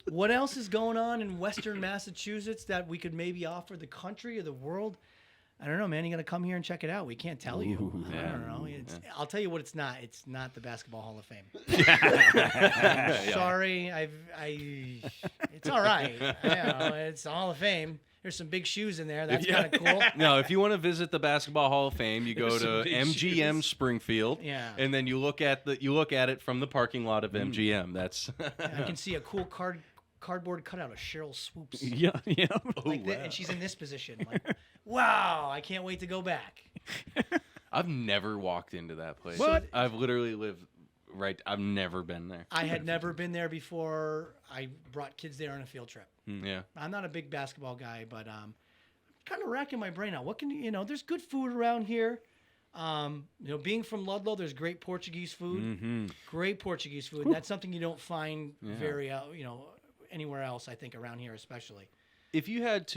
what else is going on in Western Massachusetts that we could maybe offer the country or the world? I don't know, man. You got to come here and check it out. We can't tell you. I don't know. I'll tell you what it's not. It's not the Basketball Hall of Fame. Sorry. It's all right. It's the Hall of Fame. There's some big shoes in there. That's kind of cool. No, if you want to visit the Basketball Hall of Fame, you go There's some to big MGM shoes. Springfield. Yeah. And then you look at it from the parking lot of MGM. That's I can see a cool cardboard cutout of Cheryl Swoops. Yeah. Like that, and she's in this position. Like, wow, I can't wait to go back. I've never walked into that place. What? I've literally lived I've never been there. I had never been there before. I brought kids there on a field trip. Yeah. I'm not a big basketball guy, but kind of racking my brain out. What can there's good food around here. Being from Ludlow, there's great Portuguese food. Mm-hmm. Great Portuguese food. And that's something you don't find very anywhere else, I think, around here especially. If you had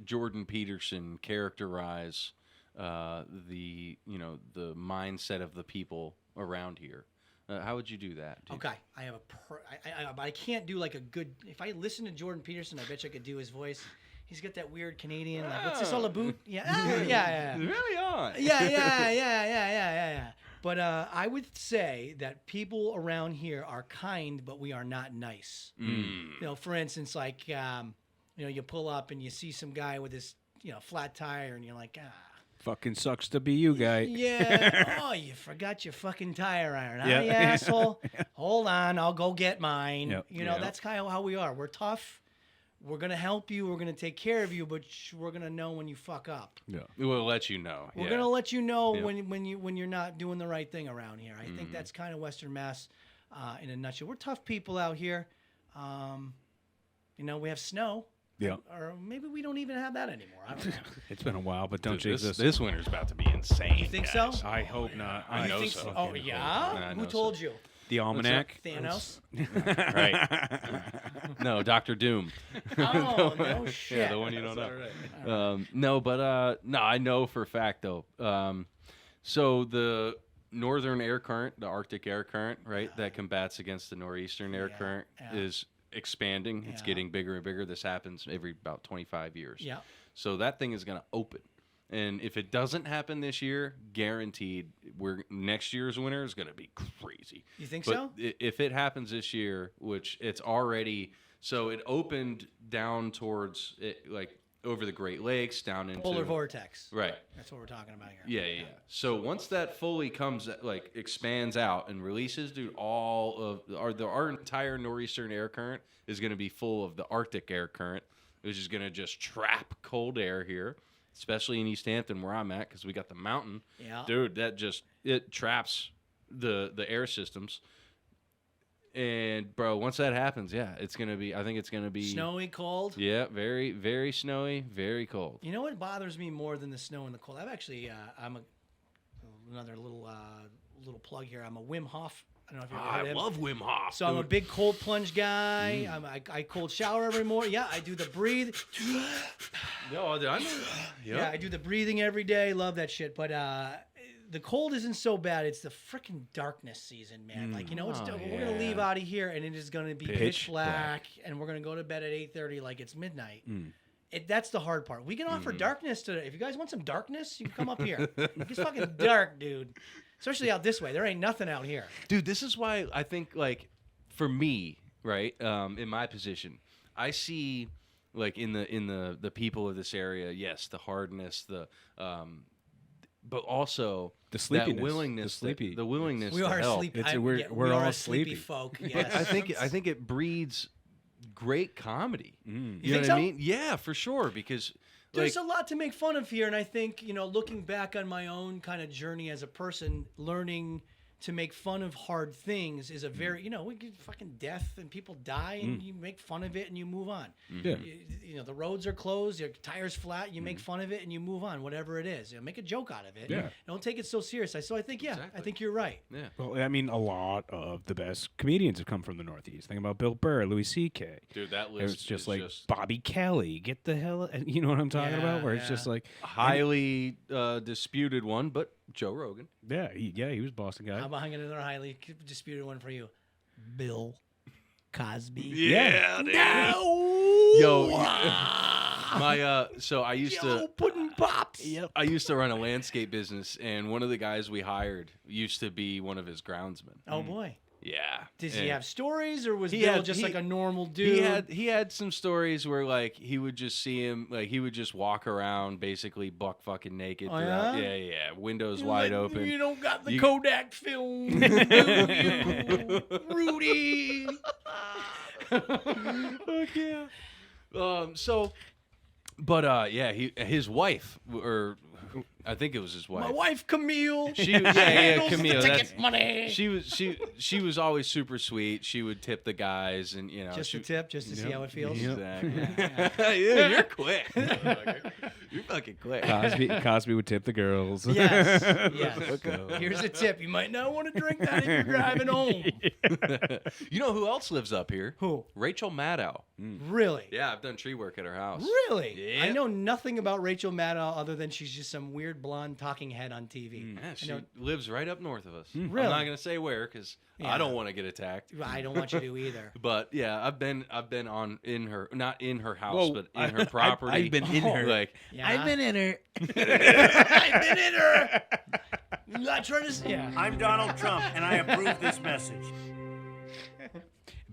Jordan Peterson characterize the mindset of the people around here, how would you do that? Okay, I have but I can't do like a good. If I listen to Jordan Peterson, I bet you I could do his voice. He's got that weird Canadian, like, what's this all about? Yeah. Really on. Yeah. But I would say that people around here are kind, but we are not nice. For instance, like, you pull up and you see some guy with his, flat tire, and you're like, Fucking sucks to be you, guy. yeah. Oh, you forgot your fucking tire iron, huh, you asshole? Hold on, I'll go get mine. Yep. That's kind of how we are. We're tough. We're gonna help you. We're gonna take care of you, but we're gonna know when you fuck up. Yeah. We'll let you know. We're gonna let you know when you're not doing the right thing around here. I think that's kind of Western Mass in a nutshell. We're tough people out here. We have snow. Yeah. Or maybe we don't even have that anymore. I don't know. It's been a while, but don't Dude, jinx this winter's about to be insane. You think guys. so? I hope not. I know think so. Oh yeah. I Who know told so. you? The almanac. Thanos. Right. No, Dr. Doom. Oh no shit. Yeah, the one you don't know. No, but I know for a fact though. So northern air current, the Arctic air current, right, that combats against the northeastern air Yeah, current yeah. is expanding. It's Yeah. getting bigger and bigger. This happens every about 25 years. Yeah. So that thing is going to open. And if it doesn't happen this year, guaranteed, next year's winter is going to be crazy. You think But so? if it happens this year, which it's already, so it opened down towards it, like over the Great Lakes, down into Polar vortex. right. That's what we're talking about here. Yeah. So once that fully comes, like expands out and releases, dude, all of our entire northeastern air current is going to be full of the Arctic air current, which is going to just trap cold air here, especially in East Hampton where I'm at, because we got the mountain. Yeah. Dude, that just it traps the air systems. And bro, once that happens, yeah, it's gonna be. I think it's gonna be Snowy, cold. Yeah, very, very snowy, very cold. You know what bothers me more than the snow and the cold? I've actually, another little plug here. I'm a Wim Hof. I don't know if you've ever heard of him. Wim Hof. So I'm a big cold plunge guy. I cold shower every morning. Yeah, I do the breathe. No, I know. Yeah, I do the breathing every day. Love that shit. But the cold isn't so bad. It's the freaking darkness season, man. Like, we're gonna leave out of here, and it is gonna be pitch Pitch black, and we're gonna go to bed at 8:30 like it's midnight. That's the hard part. We can offer darkness today. If you guys want some darkness, you can come up here. It's fucking dark, dude. Especially out this way. There ain't nothing out here. Dude, this is why I think, like, for me, right, in my position, I see, like, in the people of this area, yes, the hardness, but also The sleepiness, that willingness, the willingness We to are help. sleepy. We're we are all a sleepy sleepy. folk. But Yes. I think it breeds great comedy. You know think what so? I mean? Yeah, for sure. Because There's a lot to make fun of here, and I think, looking back on my own kind of journey as a person, learning to make fun of hard things is a very, we get fucking death and people die, and you make fun of it and you move on. Yeah. The roads are closed, your tire's flat, you make fun of it and you move on, whatever it is. Make a joke out of it. Yeah. Don't take it so seriously. So I think, I Exactly. think you're right. yeah. Well, I mean, a lot of the best comedians have come from the Northeast. Think about Bill Burr, Louis C.K. Dude, that It list was just is like just Bobby Kelly. Get the hell, you know what I'm talking about? Where it's Yeah. just like, highly disputed one, but Joe Rogan. yeah, he was a Boston guy. I'm hanging another highly disputed one for you. Bill Cosby. Yeah, dude. No! Yo, my so I used to Pudding Pops. I used to run a landscape business, and one of the guys we hired used to be one of his groundsmen. Oh, boy. Yeah. Does he And have stories, or was He Bill had- just he- like a normal dude? He had some stories where like he would just see him, like he would just walk around basically buck fucking naked Oh, throughout. yeah? Yeah, windows You're wide like, open. You don't got the You- Kodak film, do you, Rudy? Fuck yeah. His wife, or I think it was his wife. My wife Camille. Camille. Ticket That's, money. she was always super sweet. She would tip the guys, and Just she, a tip, just to see how it feels. Exactly. Dude, you're quick. You're fucking quick. Cosby would tip the girls. Yes. Look out. Here's a tip. You might not want to drink that if you're driving home. You know who else lives up here? Who? Rachel Maddow. Really? Yeah, I've done tree work at her house. Really? Yeah. I know nothing about Rachel Maddow other than she's just some weird blonde talking head on TV. Yeah, she know- lives right up north of us. Really? I'm not gonna say where because Yeah. I don't want to get attacked. I don't want you to either. But yeah, I've been not in her house, Whoa, but in her property. I've been in her. Like Yeah. I've been in her. I've been in her. I'm not trying to. Yeah. I'm Donald Trump, and I approve this message.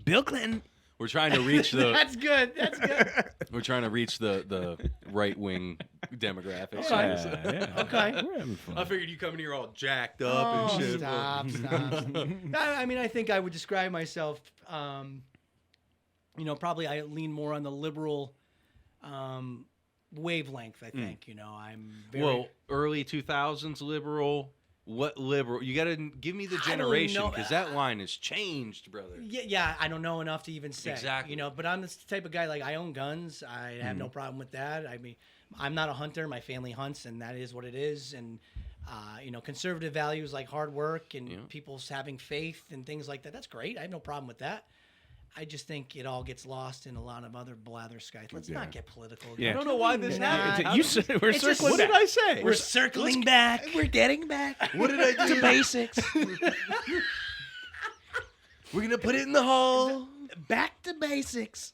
Bill Clinton. we're trying to reach the That's good. That's good. we're trying to reach the right wing demographics. Okay. Okay. We're having fun. I figured you coming here all jacked up and shit. Stop. I mean, I think I would describe myself, probably I lean more on the liberal wavelength, I think. I'm very... Well, early 2000s liberal. What liberal? You got to give me the I don't generation know. because that line has changed, brother. Yeah, I don't know enough to even say. Exactly. But I'm the type of guy, like, I own guns. I have no problem with that. I mean, I'm not a hunter. My family hunts, and that is what it is. And, conservative values like hard work and people's having faith and things like that, that's great. I have no problem with that. I just think it all gets lost in a lot of other blatherskite. Let's not get political. Yeah. I don't know why this happened. We're It's just- circling What did back. I say? We're circling back. We're getting back. What did I do? to basics. We're gonna put it in the hole. Back to basics.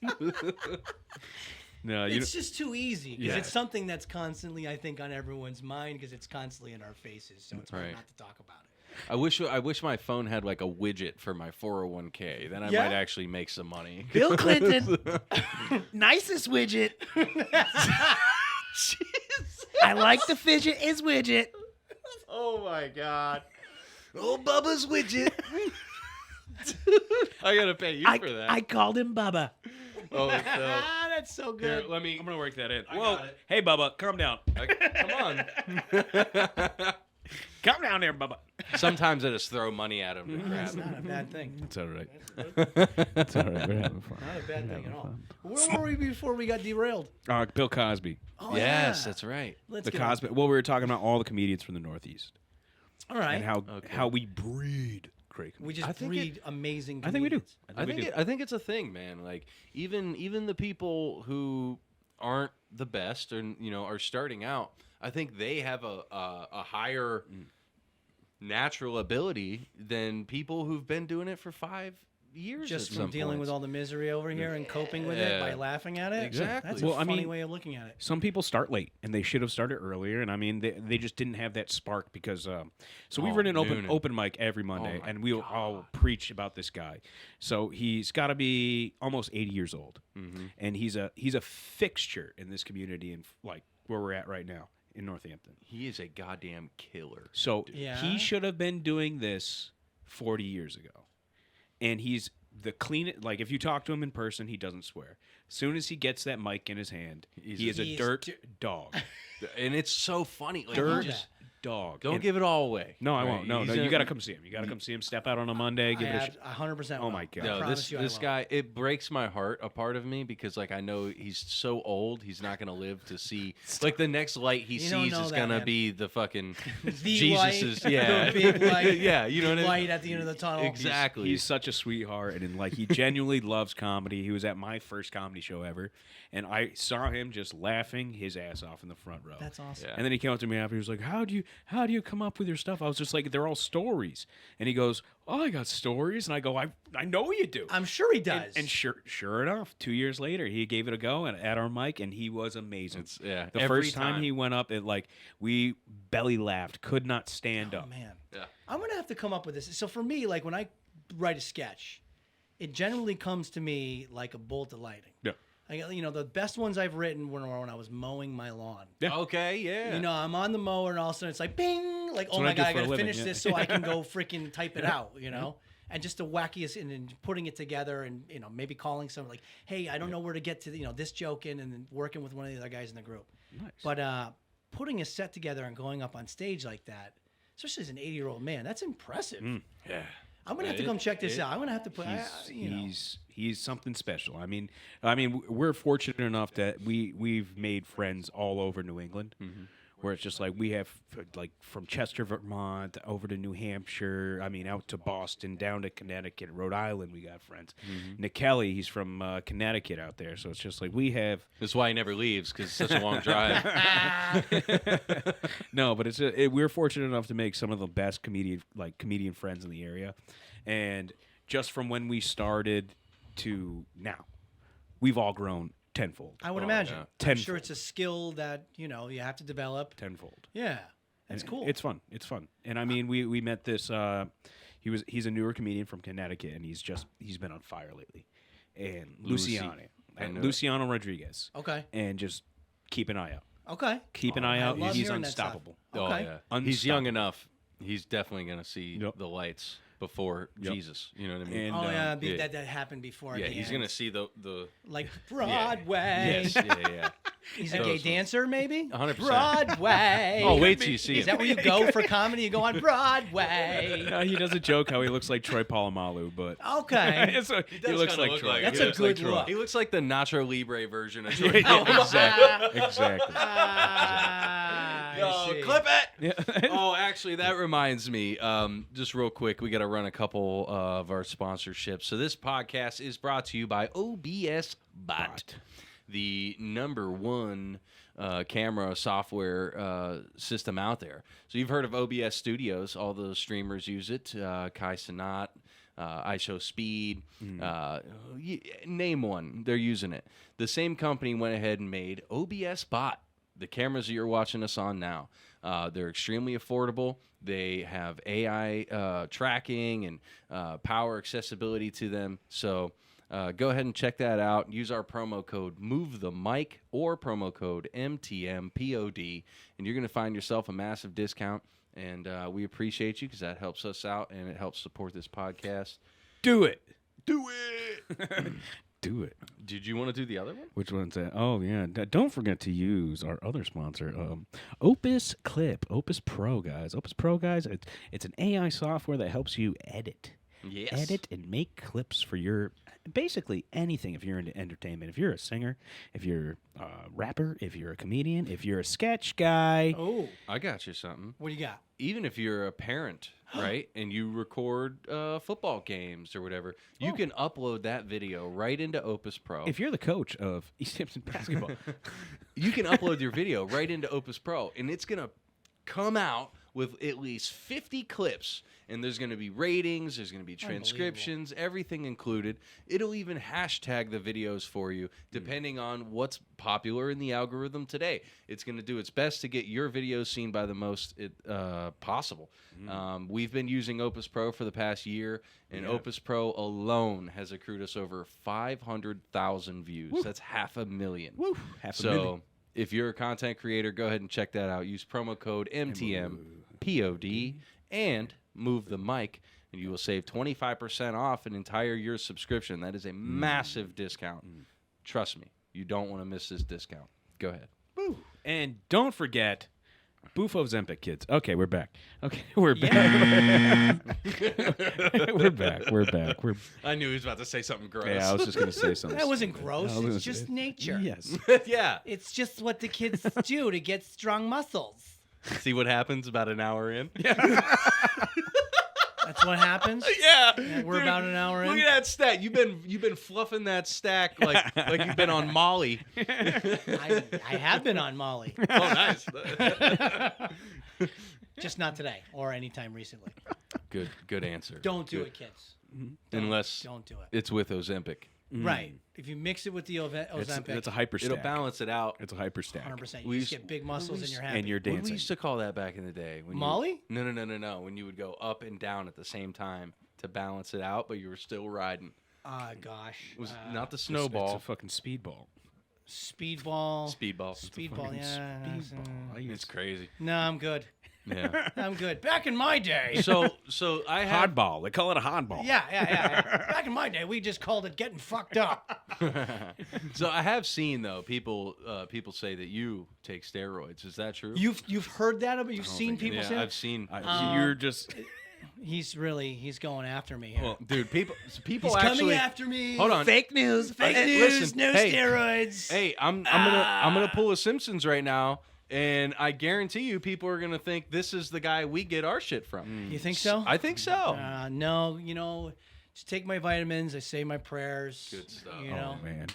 No, you It's just too easy because Yeah. it's something that's constantly, I think, on everyone's mind because it's constantly in our faces. So it's hard Right. not to talk about it. I wish my phone had like a widget for my 401k. Then I Yeah? might actually make some money. Bill Clinton, nicest widget. I like to fidget his widget. Oh my god. Oh, Bubba's widget. I gotta pay you for that. I called him Bubba. Oh, so, Ah, that's so here, good. let me. I'm gonna work that in. I Whoa, got it. hey Bubba, calm down. Come on. Calm down there, Bubba. Sometimes I just throw money at him to That's grab. not a bad thing. It's all right. It's all right. We're having fun. Not a bad thing at all. Where were we before we got derailed? Bill Cosby. Oh, Yes, yeah. that's right. Let's The get Cosby. Well, we were talking about all the comedians from the Northeast All right. and how Okay. how we breed great. we Comedians. just breed amazing I think we do. comedians. I think it's a thing, man. Like even the people who aren't the best and are starting out, I think they have a higher natural ability than people who've been doing it for 5 years. Just at from some dealing with points. all the misery over here and coping with it by Yeah. laughing at it. Exactly. That's a Well, I funny mean- way of looking at it. Some people start late, and they should have started earlier. And I mean, they just didn't have that spark because. So we've Oh, run an Noonan. open mic every Monday, my and we'll all preach about this guy. So he's got to be almost 80 years old, and he's a fixture in this community, and like where we're at right now in Northampton. He is a goddamn killer. So Yeah. he should have been doing this 40 years ago, and he's the cleanest. Like if you talk to him in person, he doesn't swear. As soon as he gets that mic in his hand, he is a He's dirt dog. And it's so funny. Like, Dirt that. dog. don't And- give it all away. No, I Right? won't. No, He's no. You a- got to come see him. You got to come see him. Step out on a Monday. Give it a. 100%. Oh will. my God. I No, promise this you I this will. guy, it breaks my heart, a part of me, because like I know he's so old, he's not gonna live to see like the next light he You don't sees know is that, gonna man. be the fucking The Jesus's light, yeah, the big light, yeah, you know what I mean? light at the end of the tunnel. Exactly. He's such a sweetheart, and like he genuinely loves comedy. He was at my first comedy show ever, and I saw him just laughing his ass off in the front row. That's awesome. Yeah. And then he came up to me after. He was like, "How do you come up with your stuff?" I was just like, "They're all stories." And he goes, "Oh, I got stories." And I go, "I know you do." I'm sure he does. And sure enough, 2 years later, he gave it a go at our mic, and he was amazing. yeah, The every first time he went up, it like we belly laughed, could not stand oh up. man, Yeah. I'm gonna have to come up with this. So for me, like when I write a sketch, it generally comes to me like a bolt of lightning. Yeah. The best ones I've written were when I was mowing my lawn. Yeah. Okay, yeah. I'm on the mower and all of a sudden it's like bing, like, oh what my I do God, I for a gotta living, finish yeah. this so I can go freaking type it out, And just the wackiest and then putting it together and maybe calling someone like, hey, I don't know where to get to this joke in, and then working with one of the other guys in the group. Nice. But putting a set together and going up on stage like that, especially as an 80-year-old man, that's impressive. yeah. I'm gonna have to come check this out. I'm gonna have to put. He's something special. I mean, we're fortunate enough that we've made friends all over New England, where it's just like we have like from Chester, Vermont, over to New Hampshire. I mean, out to Boston, down to Connecticut, Rhode Island. We got friends. Nick Kelly, he's from Connecticut out there, so it's just like we have. That's why he never leaves because it's such a long drive. No, but we're fortunate enough to make some of the best comedian friends in the area, and just from when we started to now, we've all grown tenfold. I would Oh, imagine. yeah. I'm sure it's a skill that you have to develop. Tenfold. Yeah, that's And cool. It's fun. It's fun. And I mean, we met this. He's a newer comedian from Connecticut, and he's been on fire lately. And Luciano Rodriguez. Okay. And just keep an eye out. Okay. Keep an eye out. love He's hearing that stuff. unstoppable. Oh Okay. yeah. He's young Unstoppable. enough. He's definitely gonna see Yep. the lights before Yep. Jesus. You know what I mean? And, Oh yeah, yeah. that happened before. Yeah, at the he's end. gonna see the like Broadway. Yes, yeah. He's a gay dancer, maybe? 100%. Broadway. Oh, wait till you see Is it. that where you go for comedy? You go on Broadway. He does a joke how he looks like Troy Polamalu, but Okay. he looks like Troy. That's He a looks like good Troy. look. He looks like the Nacho Libre version of Troy. Exactly. I see. Clip it. Yeah. Oh, actually, that reminds me. Just real quick, we got to run a couple of our sponsorships. So this podcast is brought to you by OBS Bot, the #1 camera software system out there. So you've heard of OBS Studios. All the streamers use it. Kai Cenat, iShowSpeed, name one. They're using it. The same company went ahead and made OBS Bot, the cameras that you're watching us on now. They're extremely affordable. They have AI tracking and power accessibility to them. So go ahead and check that out. Use our promo code MOVETHEMIC or promo code MTMPOD, and you're going to find yourself a massive discount. And we appreciate you because that helps us out and it helps support this podcast. Do it. Do it. Do it. Did you want to do the other one? Which one's that? Oh, yeah. Don't forget to use our other sponsor, Opus Clip. Opus Pro, guys. Opus Pro, guys, it's an AI software that helps you edit. Yes. Edit and make clips for your basically anything. If you're into entertainment, if you're a singer, if you're a rapper, if you're a comedian, if you're a sketch guy. Oh, I got you something. what do you got? Even if you're a parent, right, and you record football games or whatever, you can upload that video right into Opus Pro. If you're the coach of East Hampton basketball, You can upload your video right into Opus Pro, and it's going to come out with at least 50 clips, and there's going to be ratings, there's going to be transcriptions, everything included. It'll even hashtag the videos for you, depending on what's popular in the algorithm today. It's going to do its best to get your videos seen by the most possible. We've been using Opus Pro for the past year, and Opus Pro alone has accrued us over 500,000 views. That's 500,000. woo, half a million. So if you're a content creator, go ahead and check that out. Use promo code MTMPOD and move the mic, and you will save 25% off an entire year's subscription. That is a massive discount. Trust me, you don't want to miss this discount. Go ahead. And don't forget, Bufo Ozempic, kids. Okay, we're back. Okay, we're back. We're back. We're back. I knew he was about to say something gross. Yeah, I was just gonna say something. That wasn't gross. I was gonna It's just say- nature. Yes. Yeah. It's just what the kids do to get strong muscles. See what happens about an hour in? That's what happens. Yeah. We're about an hour in. Look at that stack. You've been fluffing that stack like you've been on Molly. I have been on Molly. Oh, nice. Just not today or anytime recently. Good answer. Don't do Good. it, kids. Unless Don't do it. it's with Ozempic. Right. If you mix it with the Ozempic, It's a hyper stack. It'll balance it out. It's a hyper stack. 100%. You We just used- get big muscles and you're happy. And you're What did we dancing. used to call that back in the day? When Molly? No. When you would go up and down at the same time to balance it out, but you were still riding. Gosh. It was not the It's snowball. a fucking speedball. Speedball. Speedball. Speedball, Fucking yeah. speedball. It's crazy. No, I'm good. Yeah. I'm good. Back in my day. so I have Hardball. They call it a hardball. Yeah. Back in my day, we just called it getting fucked up. So I have seen though people say that you take steroids. Is that true? You've heard that? You've seen people yeah, say that? I've seen. You're just. He's going after me here. Well, dude, people He's actually coming after me. Hold on. Fake news. Fake Hey, news. listen, no hey. steroids. Hey, I'm gonna pull a Simpsons right now, and I guarantee you, people are gonna think this is the guy we get our shit from. You think so? I think so. No, just take my vitamins. I say my prayers. Good stuff. You know, Oh man.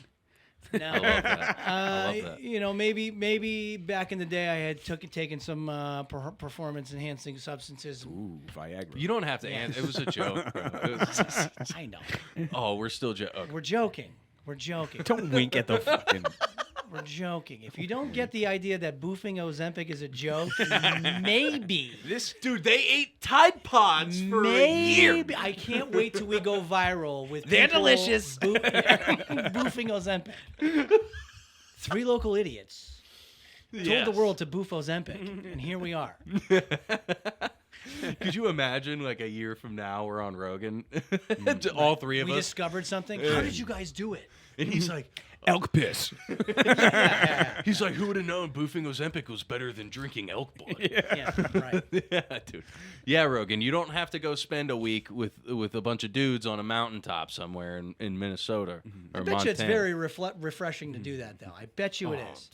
no. I love that. I love that. You know, maybe back in the day I had taken some performance enhancing substances. Ooh, Viagra. You don't have to answer. It was a joke, bro. It was- I know. oh, we're still joking. We're joking. We're joking. Don't wink at the fucking. We're joking. If you don't get the idea that boofing Ozempic is a joke, maybe. This dude, they ate Tide Pods for a year. Maybe. I can't wait till we go viral with They're people delicious. boofing Ozempic. 3 local idiots told the world to boof Ozempic, and here we are. Could you imagine like a year from now we're on Rogan, to all three of We us, discovered something. How did you guys do it? and he's like, Elk piss. he's like, who would have known boofing Ozempic was better than drinking elk blood? Yeah, right. Yeah, dude. Yeah, Rogan, you don't have to go spend a week with a bunch of dudes on a mountaintop somewhere in Minnesota or I bet Montana. you it's very refreshing to do that, though. I bet you it is.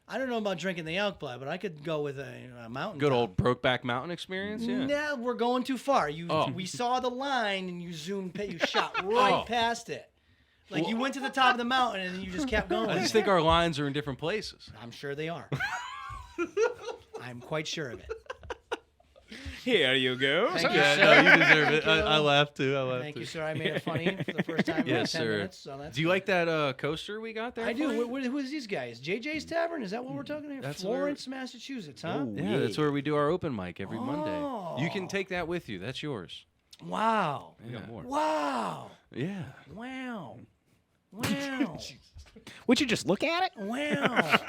I don't know about drinking the elk blood, but I could go with a mountain. Good top. old Brokeback Mountain experience. Yeah. Nah, we're going too far. Oh. We saw the line and you you shot right past it. Like you went to the top of the mountain and you just kept going. I just think our lines are in different places. I'm sure they are. I'm quite sure of it. Here you go. Thank you, Yeah, sir. no, you deserve it. Thank you. I laughed too. Thank you, sir. I made it funny for the first time in Yes, 10 sir. minutes. So that's Do you like that coaster we got there? I do. for you? Who is these guys? JJ's Tavern? Is that what we're talking about? That's Florence, Massachusetts, huh? Yeah, that's where we do our open mic every Monday. You can Oh. take that with you. That's yours. Wow. We got more. Wow. Yeah. Wow. Wow. Would you just look at it? Wow.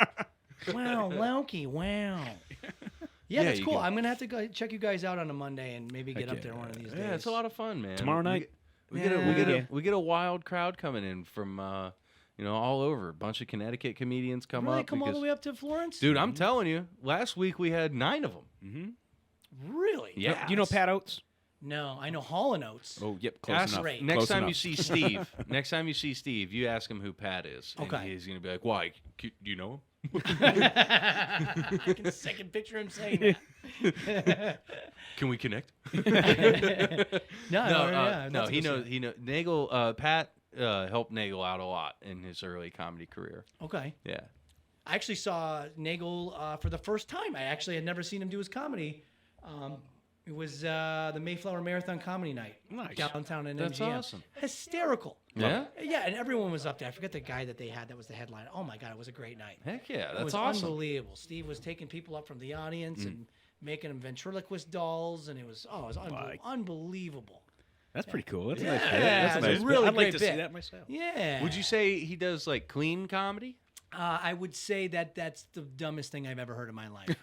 Wow, Lowkey, wow. Yeah, Yeah, that's you cool. can- I'm gonna have to go check you guys out on a Monday and maybe get Heck up there one of these days. Yeah, it's a lot of fun, man. Tomorrow night? We Yeah. get a wild crowd coming in from all over. A bunch of Connecticut comedians come Really up. come all because- the way up to Florence? Dude, I'm telling you, last week we had 9 of them. Really? Yeah. Do you know Pat Oates? No, I know Hall and Oates. Oh, yep, close Ask, enough. Great. next Close time enough. you see Steve, you ask him who Pat is. And Okay. he's gonna be like, "Why? Do you know him?" I can picture him saying that. Can we connect? No, yeah, no, that's he good knows. stuff. He knows. Nagel, Pat helped Nagel out a lot in his early comedy career. Okay. Yeah. I actually saw Nagel for the first time. I actually had never seen him do his comedy. It was the Mayflower Marathon Comedy Night Nice. downtown in That's MGM. awesome. Hysterical. Yeah? Yeah, and everyone was up there. I forget the guy that they had that was the headline. Oh my God, it was a great night. Heck yeah, It that's was awesome. unbelievable. Steve was taking people up from the audience and making them ventriloquist dolls, and it was unbelievable. That's pretty cool. That's a Yeah, nice bit. That's a it's a nice bit. really I'd like great to bit. see that myself. Yeah. Would you say he does like clean comedy? I would say that's the dumbest thing I've ever heard in my life.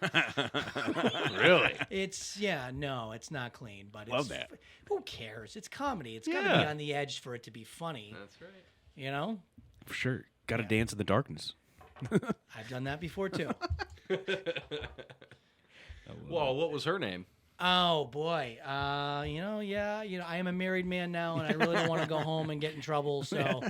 Really? It's no, it's not clean, but Love it's, that. Who cares? It's comedy. It's got to be Yeah. on the edge for it to be funny. That's right. You know, For sure. Got to dance in the darkness. I've done that before too. Well, what was her name? Oh boy, I am a married man now, and I really don't want to go home and get in trouble. So,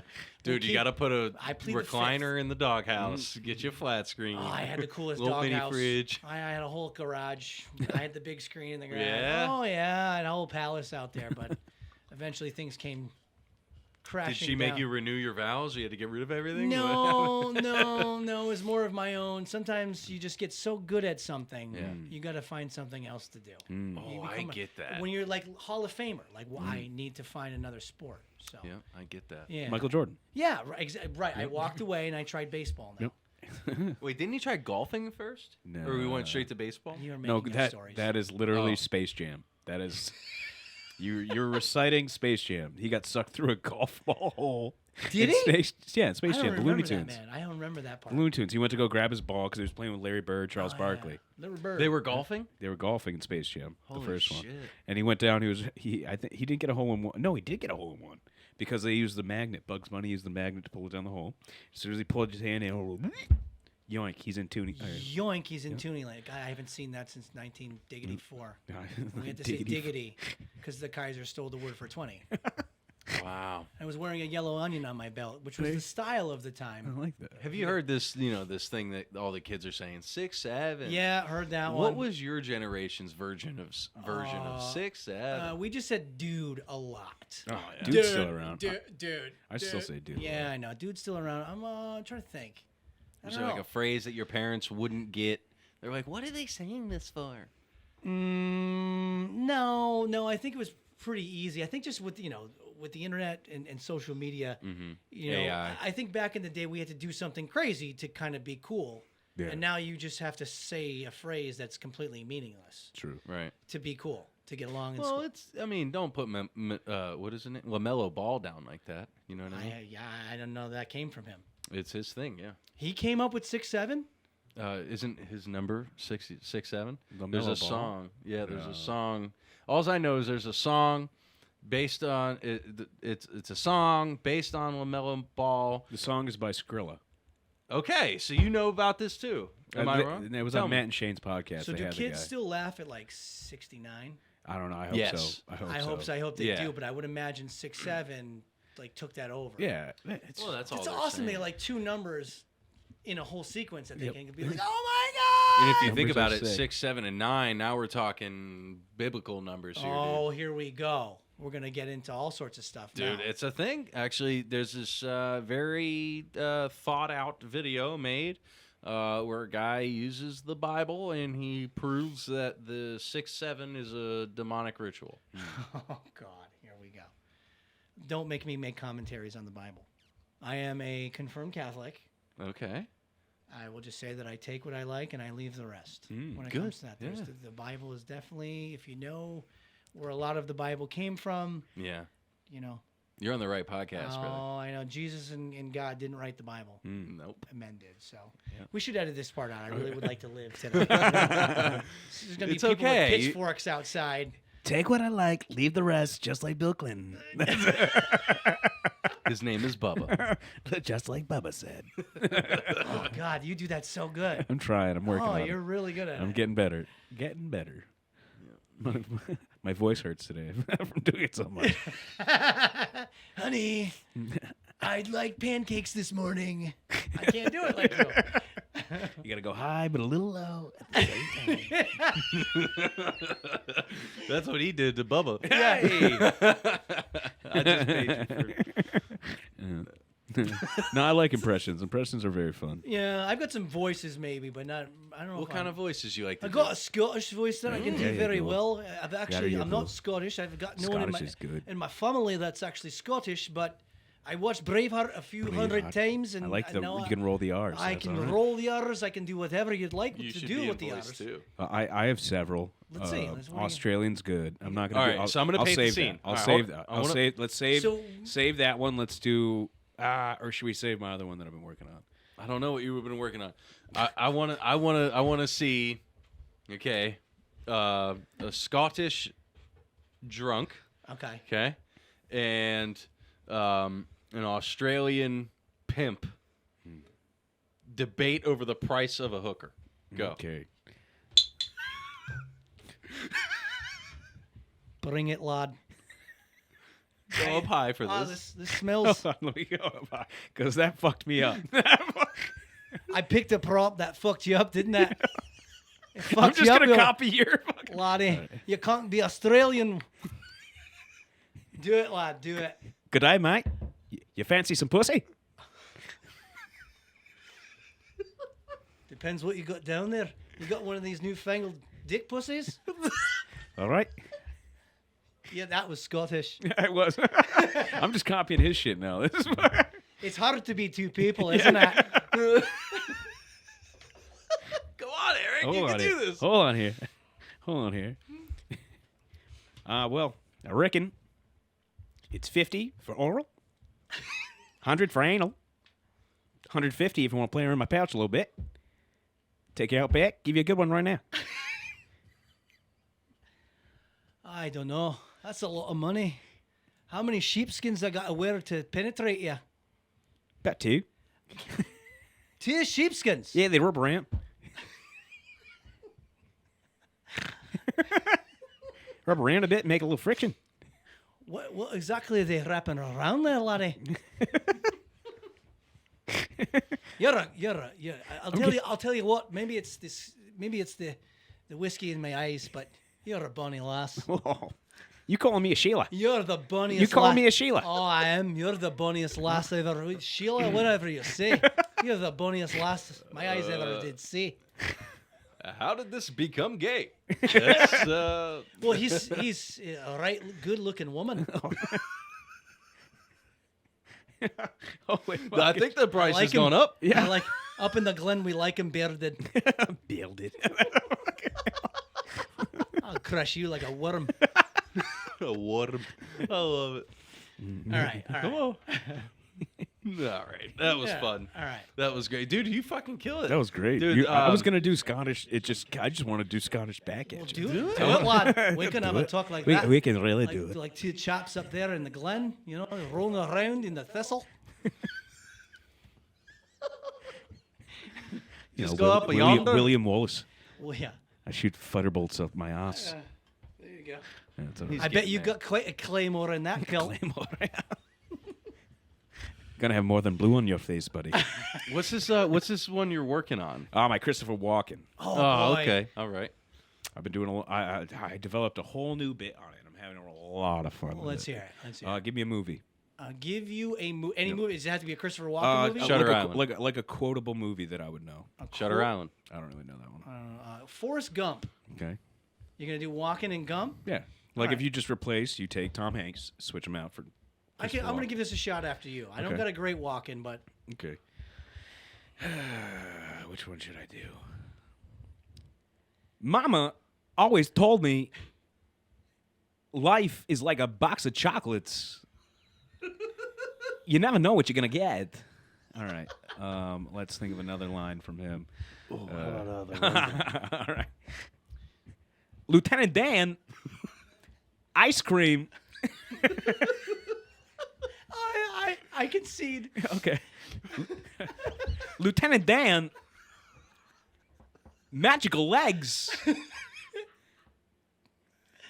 Dude, you got to put a I plead the recliner in the doghouse. Get you a flat screen. Oh, I had the coolest Little mini doghouse. fridge. I had a whole garage. I had the big screen in the garage. Yeah? Oh yeah, I had a whole palace out there. But eventually things came crashing. Did she make down. you renew your vows? You had to get rid of everything? No, no. It's more of my own. Sometimes you just get so good at something, Yeah. you got to find something else to do. Oh, You I become get that. When you're like Hall of Famer, like, well, I need to find another sport. So Yeah, I get that. yeah, Michael Jordan. Yeah, right. I walked away and I tried baseball now. Wait, didn't he try golfing first? No. Or we went straight to baseball? You're No, making up that stories. that is literally Oh. Space Jam. That is you're reciting Space Jam. He got sucked through a golf ball hole. Did in he? Space I Space don't Jam, the remember Looney that, Tunes. man. I don't remember that part. The Looney Tunes. He went to go grab his ball because he was playing with Larry Bird, Charles Oh, Barkley. Yeah. Little bird. They were golfing? They were golfing in Space Jam, Holy the first one. shit. And he went down. I think he didn't get a hole in one. No, he did get a hole in one because they used the magnet. Bugs Bunny used the magnet to pull it down the hole. As soon as he pulled his hand in, yoink, he's in tuning. Yoink, he's in tuning land. I haven't seen that since 1984. We had to say diggity because the Kaiser stole the word for 20. Wow. I was wearing a yellow onion on my belt, which was the style of the I time. like that. Have you heard this, this thing that all the kids are saying, 6, 7? Yeah, heard that one. What was your generation's version of 6, 7? We just said dude a lot. Oh, dude's still around. Dude. I still say dude. Yeah, I know. Dude's still around. I'm trying to think. I Was don't there like know. a phrase that your parents wouldn't get? They're like, what are they saying this for? No. I think it was pretty easy. I think just with with the internet and social media, AI. I think back in the day we had to do something crazy to kind of be cool. Yeah. And now you just have to say a phrase that's completely meaningless True. Right. to be cool, to get along in Well, school. don't put, what is it? LaMelo Ball down like that. You know what I mean? I don't know that came from him. It's his thing, yeah. He came up with 6'7". Isn't his number 667? LaMelo There's a Ball? song. Yeah, there's a song. All I know is there's a song based on it's a song based on LaMelo Ball. The song is by Skrilla. Okay, so you know about this too. Am I wrong? It was Tell on me. Matt and Shane's podcast. So They do had the kids guy. still laugh at like 69? I don't know. I hope Yes. so. I hope so. I hope they Yeah. do, but I would imagine 6'7" like took that over. Yeah. It's, Well, that's all. It's they're awesome. saying. They like two numbers in a whole sequence that they Yep. can be like, oh And my if god! you think Numbers are about it, sick. 6, 7, and 9. Now we're talking biblical numbers here, Oh, here we go. We're gonna get into all sorts of stuff dude. now. It's a thing. Actually, there's this very thought out video made where a guy uses the Bible and he proves that the 6, 7 is a demonic ritual. Oh God, here we go. Don't make me make commentaries on the Bible. I am a confirmed Catholic. Okay. I will just say that I take what I like and I leave the rest. When it good. comes to that, Yeah. the Bible is definitely, if you know where a lot of the Bible came from, Yeah. you know. You're on the right podcast, brother. Oh, I know. Jesus and God didn't write the Bible. Nope. Men did. So we should edit this part out. I really would like to live today. There's gonna be It's people okay. with pitchforks outside. Take what I like, leave the rest, just like Bill Clinton. His name is Bubba. Just like Bubba said. Oh God, you do that so good. I'm trying. I'm working Oh, on you're it. really good at I'm it. getting better. Getting better. My voice hurts today from doing it so much. Honey, I'd like pancakes this morning. I can't do it like you. You gotta go high but a little low at the same time. That's what he did to Bubba. Yeah. I just paid you for. No, I like impressions. Impressions are very fun. Yeah, I've got some voices maybe, but not. I don't know. What if kind I'm- of voices you like to I do? got a Scottish voice that I can do Yeah, very you do. well. I've actually, you I'm do. not Scottish. I've got no one in Scottish is good. my family that's actually Scottish, but I watched Braveheart a few hundred Braveheart. times, and I like the. now You can roll the R's. I That's can all right. roll the R's. I can do whatever you'd like You to should do be with in the voice R's. too. I have several. Let's see. What do you- Australian's good. I'm not gonna. All do, right, so I'm gonna I'll paint the save scene. That. I'll All right, save hold- that. I I'll wanna- save. Let's save. So- Save that one. Let's do. Or should we save my other one that I've been working on? I don't know what you've been working on. I wanna see. Okay, a Scottish drunk. Okay. Okay, and an Australian pimp debate over the price of a hooker. Go. Okay. Bring it, lad. Go up high for Oh, this. this smells. Hold on, let me go because that fucked me up. I picked a prop that fucked you up, didn't it? It fucked I'm just you up, gonna you copy your. Fucking... laddie. You can't be Australian. Do it, lad. Do it. Good day, mate. You fancy some pussy? Depends what you got down there. You got one of these newfangled dick pussies? All right. Yeah, that was Scottish. I was. I'm just copying his shit now. This is It's hard to be two people, isn't it? Go on, Eric. Hold you on can here. do this. Hold on here. Hold on here. Well, I reckon it's 50 for oral, 100 for anal, 150 if you want to play around my pouch a little bit. Take you out back, give you a good one right now. I don't know. That's a lot of money. How many sheepskins I got to wear to penetrate you? About 2. 2 sheepskins? Yeah, they rub around. Rub around a bit, make a little friction. What exactly are they wrapping around there, laddie? I'll tell you what, maybe it's the whiskey in my eyes, but you're a bonny lass. Oh, you calling me a Sheila? You're the bunniest. You calling me a Sheila? Oh, I am. You're the bunniest lass I've ever. Sheila, whatever you say. You're the bunniest lass my eyes ever did see. How did this become gay? That's, Well, he's a right, good-looking woman. Oh, wait, I think the price like has gone him. up. I like up in the Glen. We like him bearded. build it. I'll crush you like a worm. A worm. I love it. All right. Oh. All right, that was fun. All right. That was great, dude. You fucking killed it. That was great. dude. I was gonna do Scottish. I just want to do Scottish back at you. Do it, lad. We can have a talk like that. We can really like, do it. Like two chaps up there in the glen, rolling around in the thistle. Just go up yonder. William Wallace. Well, yeah. I shoot thunderbolts up my ass. There you go. That's a I bet you got quite a claymore in that kill. claymore. Gonna have more than blue on your face, buddy. What's this one you're working on? My Christopher Walken. Oh, boy. Okay. All right. I've been doing I developed a whole new bit on it. I'm having a lot of fun. Well, let's hear it. Let's hear it. Give me a movie. Give you any movie. Does it have to be a Christopher Walken movie? Shutter Island. like a quotable movie that I would know. Shutter Island. I don't really know that one. Forrest Gump. Okay. You're gonna do Walken and Gump? Yeah. Like if right. you just replace, you take Tom Hanks, switch him out for. I'm gonna give this a shot after you. I don't Okay. got a great Walken, but Okay. Which one should I do? Mama always told me life is like a box of chocolates. You never know what you're gonna get. All right. Let's think of another line from him. All right. Lieutenant Dan, ice cream. I concede. Okay. Lieutenant Dan, magical legs.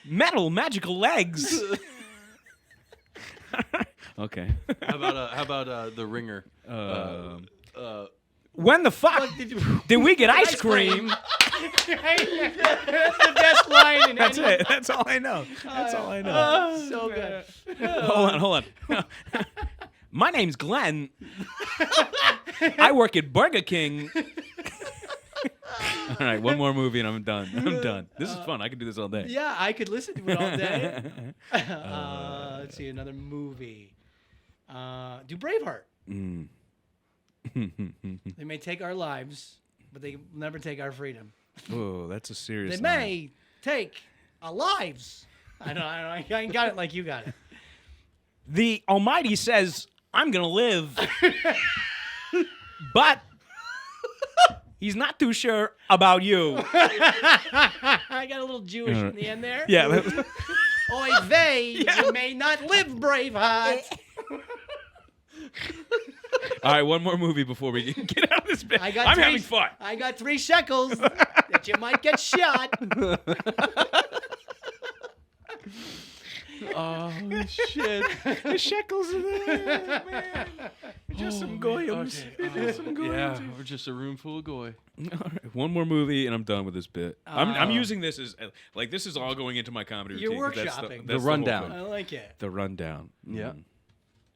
Metal magical legs. Okay. How about the Ringer? When the fuck did we get ice cream? That's the best line in That's any. it. That's all I know. That's all I know. So good. Hold on. My name's Glenn. I work at Burger King. All right, one more movie and I'm done. I'm done. This is fun. I could do this all day. Yeah, I could listen to it all day. Let's see another movie. Do Braveheart. They may take our lives, but they will never take our freedom. Oh, that's a serious. They may take our lives. I ain't got it like you got it. The Almighty says I'm gonna live, but he's not too sure about you. I got a little Jewish in the end there. Yeah. Oy vey, you may not live, Braveheart. All right, one more movie before we get out of this bit. I'm having fun. I got 3 shekels that you might get shot. Oh shit! The shekels are there, man. Just some goyams. Some goyams. Yeah, we're just a room full of goy. All right, one more movie and I'm done with this bit. I'm using this as like this is all going into my comedy You're routine. 'Cause workshopping. That's The rundown. I like it. The rundown. Yeah.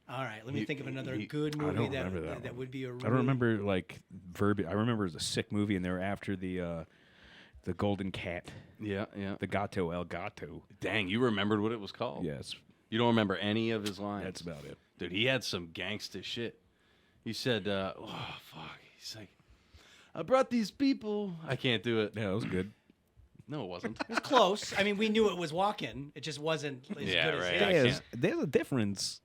All right, let me think of another you- good I movie don't remember that that one. would be a. I don't remember like verbiage. I remember it was a sick movie and they were after the golden cat, Yeah. the Gato El Gato. Dang, you remembered what it was called. Yes, You don't remember any of his lines. that's about it. Dude, he had some gangsta shit. He said, oh, fuck. He's like, I brought these people. I can't do it. Yeah, that was good. No, it wasn't. It was close. I mean, we knew it was Walken. It just wasn't as Yeah, good as right. his. There's a difference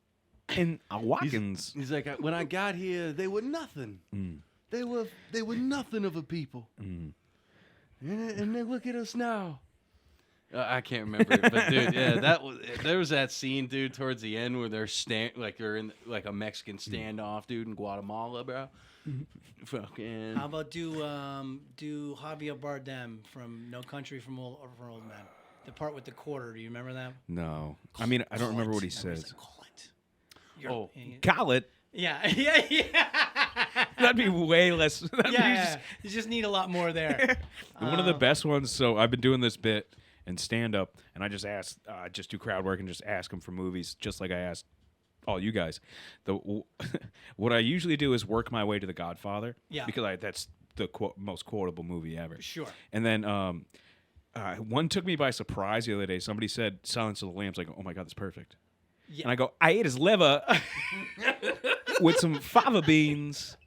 in Watkins. He's like, when I got here, they were nothing. They were nothing of a people. And then look at us now. I can't remember it, but dude, yeah, there was that scene, dude, towards the end where they're in like a Mexican standoff, dude, in Guatemala, bro. Fucking. How about do Javier Bardem from No Country for Old Men? The part with the quarter. Do you remember that? No, I mean I don't remember what he Remember, he's says. like, Call it. Oh. Call it. Yeah. That'd be way less. That'd be Yeah. You just need a lot more there. One of the best ones. So I've been doing this bit and stand up, and I just ask, just do crowd work and just ask them for movies, just like I asked all you guys. What I usually do is work my way to The Godfather. Yeah. Because that's the most quotable movie ever. Sure. And then one took me by surprise the other day. Somebody said Silence of the Lambs. Like, oh my God, that's perfect. Yeah. And I go, I ate his liver with some fava beans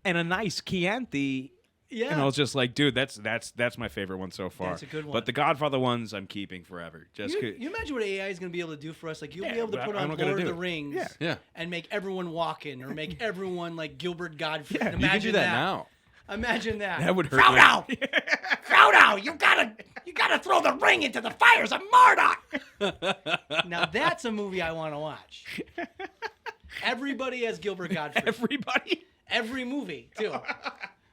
and a nice Chianti Yeah. And I was just like, dude, that's my favorite one so far. That's a good one. But the Godfather ones, I'm keeping forever. Just You imagine what AI is going to be able to do for us? Like, you'll be Yeah, able to but put I'm on not gonna Lord of do the it. Rings Yeah. and make everyone walk in or make everyone like Gilbert Godfrey. Yeah, Imagine you You can do that now. Imagine that. That would hurt Frodo! Frodo, you gotta throw the ring into the fires of Mordor! Now that's a movie I want to watch. Everybody as Gilbert Godfrey. everybody. Every movie, too.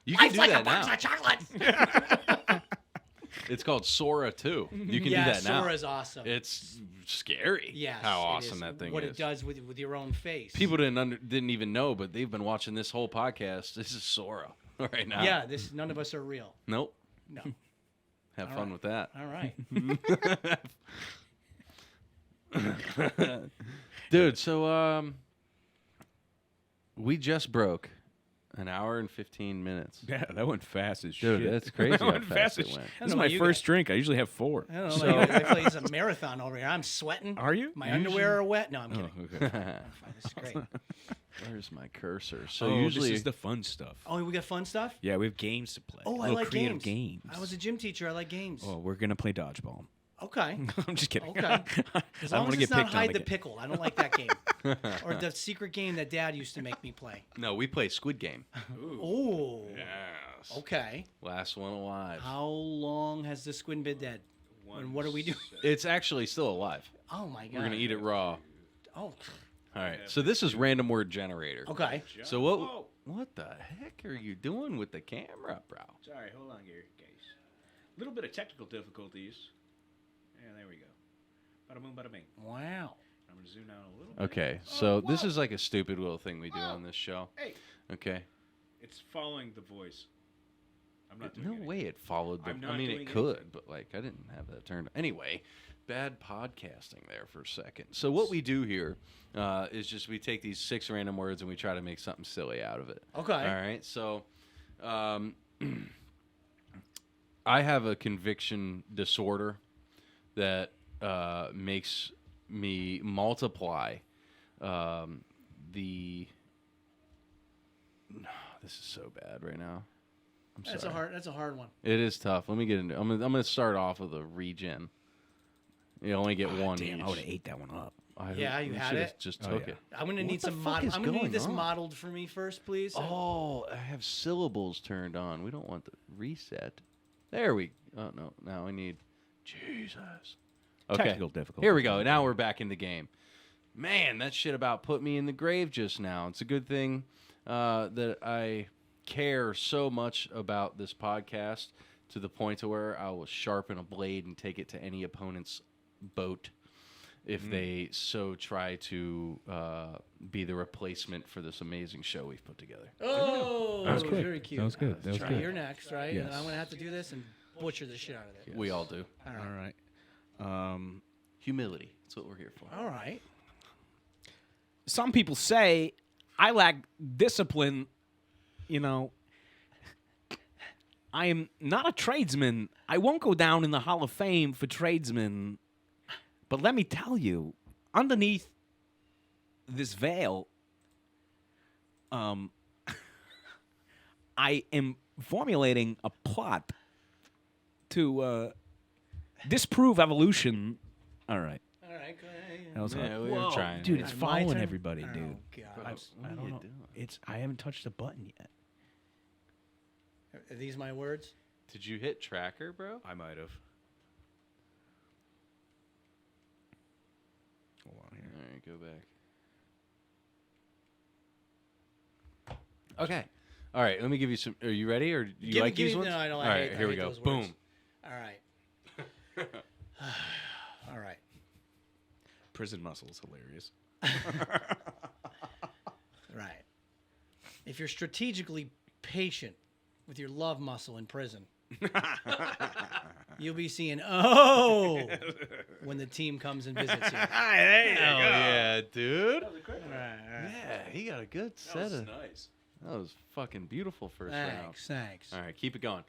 You can Life's do like that a box now. of chocolates. It's called Sora too. You can Yeah, do that now. Sora's awesome. It's scary. Yes, how it awesome is. that thing what is. it does with your own face. People didn't even know, but they've been watching this whole podcast. This is Sora right now. Yeah, none of us are real. Nope. No. Have fun with that. All right. Dude, so we just broke an hour and 15 minutes. Yeah, that went fast as Dude, shit. that's crazy That how went fast as it went. This I is don't my know, you first guys- drink. I usually have 4. I don't know. So- I feel like it's a marathon over here. I'm sweating. Are you? My underwear are wet. No, I'm Oh, kidding. okay. This is great. Where's my cursor? So So usually this is the fun stuff. Oh, we got fun stuff? Yeah, we have games to play. Oh, I Little like creative games. games. I was a gym teacher. I like games. Oh, we're gonna play dodgeball. Okay. I'm just kidding. Okay. I As don't long want as to it's get not picked on hide the again. pickle. I don't like that game. Or the secret game that Dad used to make me play. No, we play Squid Game. Oh. Yes. Okay. Last one alive. How long has the squid been dead? And what are we doing? It's actually still alive. Oh my god. We're gonna eat it raw. Oh. All right. So this is random word generator. Okay. So what the heck are you doing with the camera, bro? Sorry, hold on here, guys. A little bit of technical difficulties. Yeah, there we go. Bada boom, bada bing. Wow. I'm gonna zoom out a little bit. Okay. So this is like a stupid little thing we do on this show. Hey, Okay. it's following the voice. I'm not doing No anything. way it followed the. I'm I not mean, doing it could, anything. but like I didn't have that turned. Anyway, bad podcasting there for a second. So what we do here is just we take these 6 random words and we try to make something silly out of it. Okay. All right. So, I have a conviction disorder that makes me multiply the. This is so bad right now. I'm That's sorry. a hard one. It is tough. Let me get into. I'm gonna start off with a regen. You only get one Damn, each. I would have ate that one up. Yeah, you had should've it? Just Oh, took yeah. it. I'm gonna What need the some fuck is I'm gonna going need this on? modeled for me first, please. Oh, I have syllables turned on. We don't want the reset. There we. Oh no! Now I need. Jesus. Okay. Technical difficulties. Here we go. Now we're back in the game. Man, that shit about put me in the grave just now. It's a good thing that I care so much about this podcast to the point to where I will sharpen a blade and take it to any opponent's boat if they so try to be the replacement for this amazing show we've put together. Oh, That was quick. very cute. That was good. That was Try good. You're next, right? And Yes. I'm gonna have to do this and butcher the shit out of it. We all do. All All right. right. Humility. That's what we're here for. All right. Some people say I lack discipline. You know, I am not a tradesman. I won't go down in the Hall of Fame for tradesmen. But let me tell you, underneath this veil, I am formulating a plot to disprove evolution. All right. All right. Go ahead. That was Yeah, hard. we were Whoa, trying. dude. It's My following turn? everybody, Oh, dude. God. What I are don't you know. doing? I haven't touched the button yet. Are these my words? Did you hit tracker, bro? I might have. Hold on here. All right, go back. Okay. All right, let me give you some. Are you ready, or do you like these ones? No, I don't. All I right, hate, here I we hate go. those words. Boom. All right. All right. Prison muscles, hilarious. Right. If you're strategically patient with your love muscle in prison, you'll be seeing when the team comes and visits you. There you Hell yeah, dude. All right. Yeah, he got a good set of. nice. That was fucking beautiful first round. Thanks. All right, keep it going.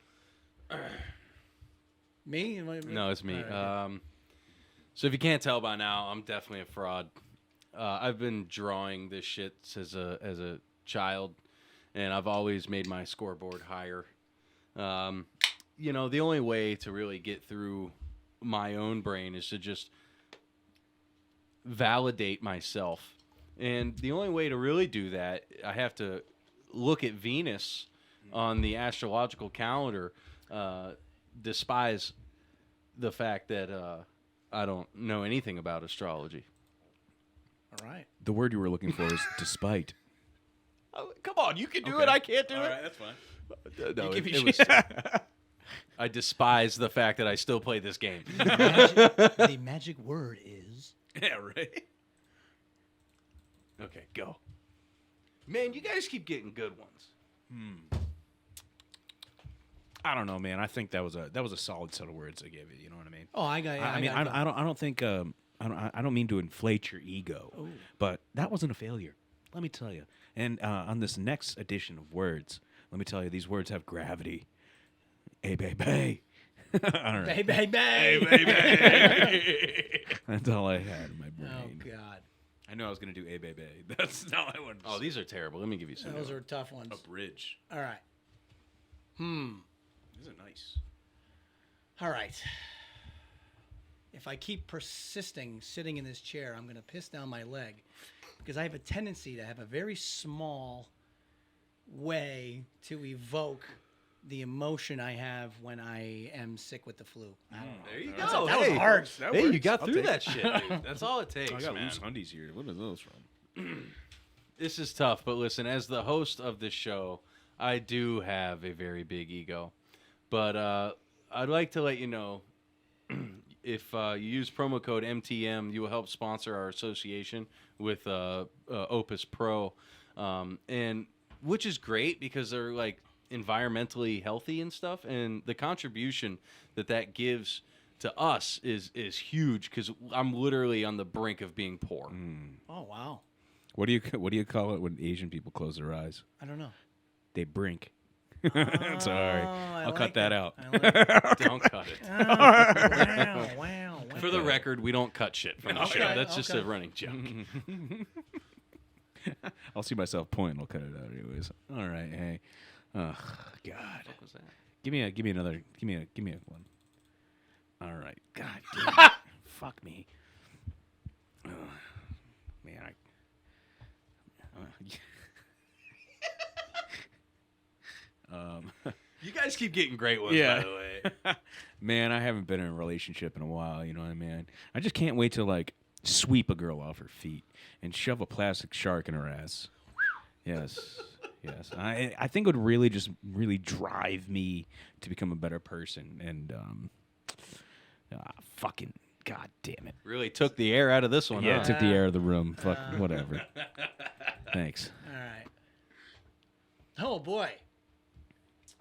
Me? No, it's me. All right, So if you can't tell by now, I'm definitely a fraud. I've been drawing this shit as a child, and I've always made my scoreboard higher The only way to really get through my own brain is to just validate myself. And the only way to really do that, I have to look at Venus on the astrological calendar, despise the fact that I don't know anything about astrology. All right. The word you were looking for is despite. Oh, come on, you can do Okay. it. I can't do All it. right, that's fine. No, give it me was. shit. I despise the fact that I still play this game. The magic word is. Yeah, right. Okay, go. Man, you guys keep getting good ones. I don't know, man. I think that was a solid set of words I gave you. You know what I mean? Oh, I got. I don't think. I don't mean to inflate your ego, but that wasn't a failure. Let me tell you. And on this next edition of words, let me tell you, these words have gravity. Hey, baby. I don't know. Bay, bay, bay. That's all I had in my Oh brain. God, I knew I was gonna do a baby. That's not I wanted. Oh, these are terrible. Let me give you some. those are tough ones. a bridge. All right. These are nice. All right. If I keep persisting sitting in this chair, I'm going to piss down my leg because I have a tendency to have a very small way to evoke the emotion I have when I am sick with the flu. I don't know. There you That go. was Hey, hard. That Hey, you works. got I'll through take that it. shit, dude. That's all it takes, I got man. loose undies here. What are those from? This is tough, but listen, as the host of this show, I do have a very big ego. But I'd like to let you know, if you use promo code MTM, you will help sponsor our association with Opus Pro, and which is great because they're like environmentally healthy and stuff, and the contribution that gives to us is huge because I'm literally on the brink of being poor. Oh, wow. What do you call it when Asian people close their eyes? I don't know. They brink. Sorry, I I'll like cut that it. out. I like it. Don't cut it. Wow. For the record, we don't cut shit from the Okay, show. That's just okay. a running joke. I'll see myself point. I'll cut it out anyways. All right. Hey. Oh God. What was that? Give me another. Give me a one. All right. God damn it. Fuck me. Man, You guys keep getting great ones, Yeah. by the way. man, I haven't been in a relationship in a while. You know what I mean? I just can't wait to like sweep a girl off her feet and shove a plastic shark in her ass. Yes. Yes. I think it would really drive me to become a better person. And fucking god damn it. Really took the air out of this one. Yeah, huh? it took the air of the room. Fuck, whatever. Thanks. All right. Oh, boy.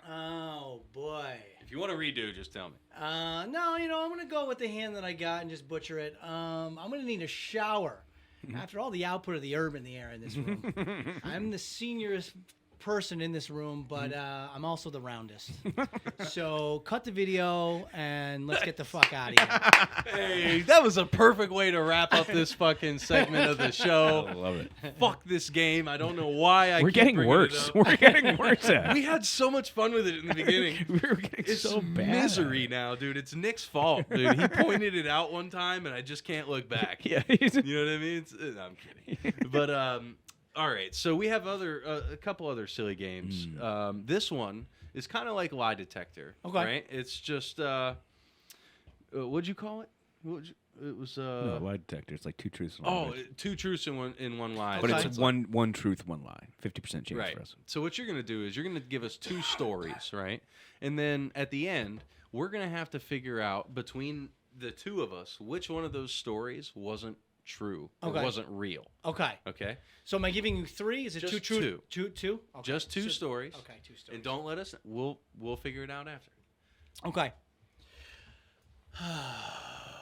Oh, boy. If you want to redo, just tell me. No, I'm going to go with the hand that I got and just butcher it. I'm going to need a shower. After all the output of the herb in the air in this room, I'm the seniorest person in this room, but I'm also the roundest. So cut the video and let's get the fuck out of here. Hey, that was a perfect way to wrap up this fucking segment of the show. I love it. Fuck this game. I don't know why We're keep getting bringing it worse. up. We're getting worse at it. We had so much fun with it in the beginning. We were getting It's so bad. misery now, dude. It's Nick's fault, dude. He pointed it out one time, and I just can't look back. Yeah. You know what I mean? No, I'm kidding. But all right. So we have a couple other silly games. This one is kind of like lie detector. Okay. Right? It's just what'd you call it? It was No, lie detector. It's like two truths and one lie. two truths in one lie. But Okay. it's one truth, one lie. 50% chance right. for us. So what you're gonna do is you're gonna give us two stories, right? And then at the end, we're gonna have to figure out between the two of us which one of those stories wasn't true or Okay. wasn't real. Okay. Okay. So am I giving you three? Is it Just two true? Two? Okay. Just two stories. Okay, two stories. And don't let us. We'll figure it out after. Okay.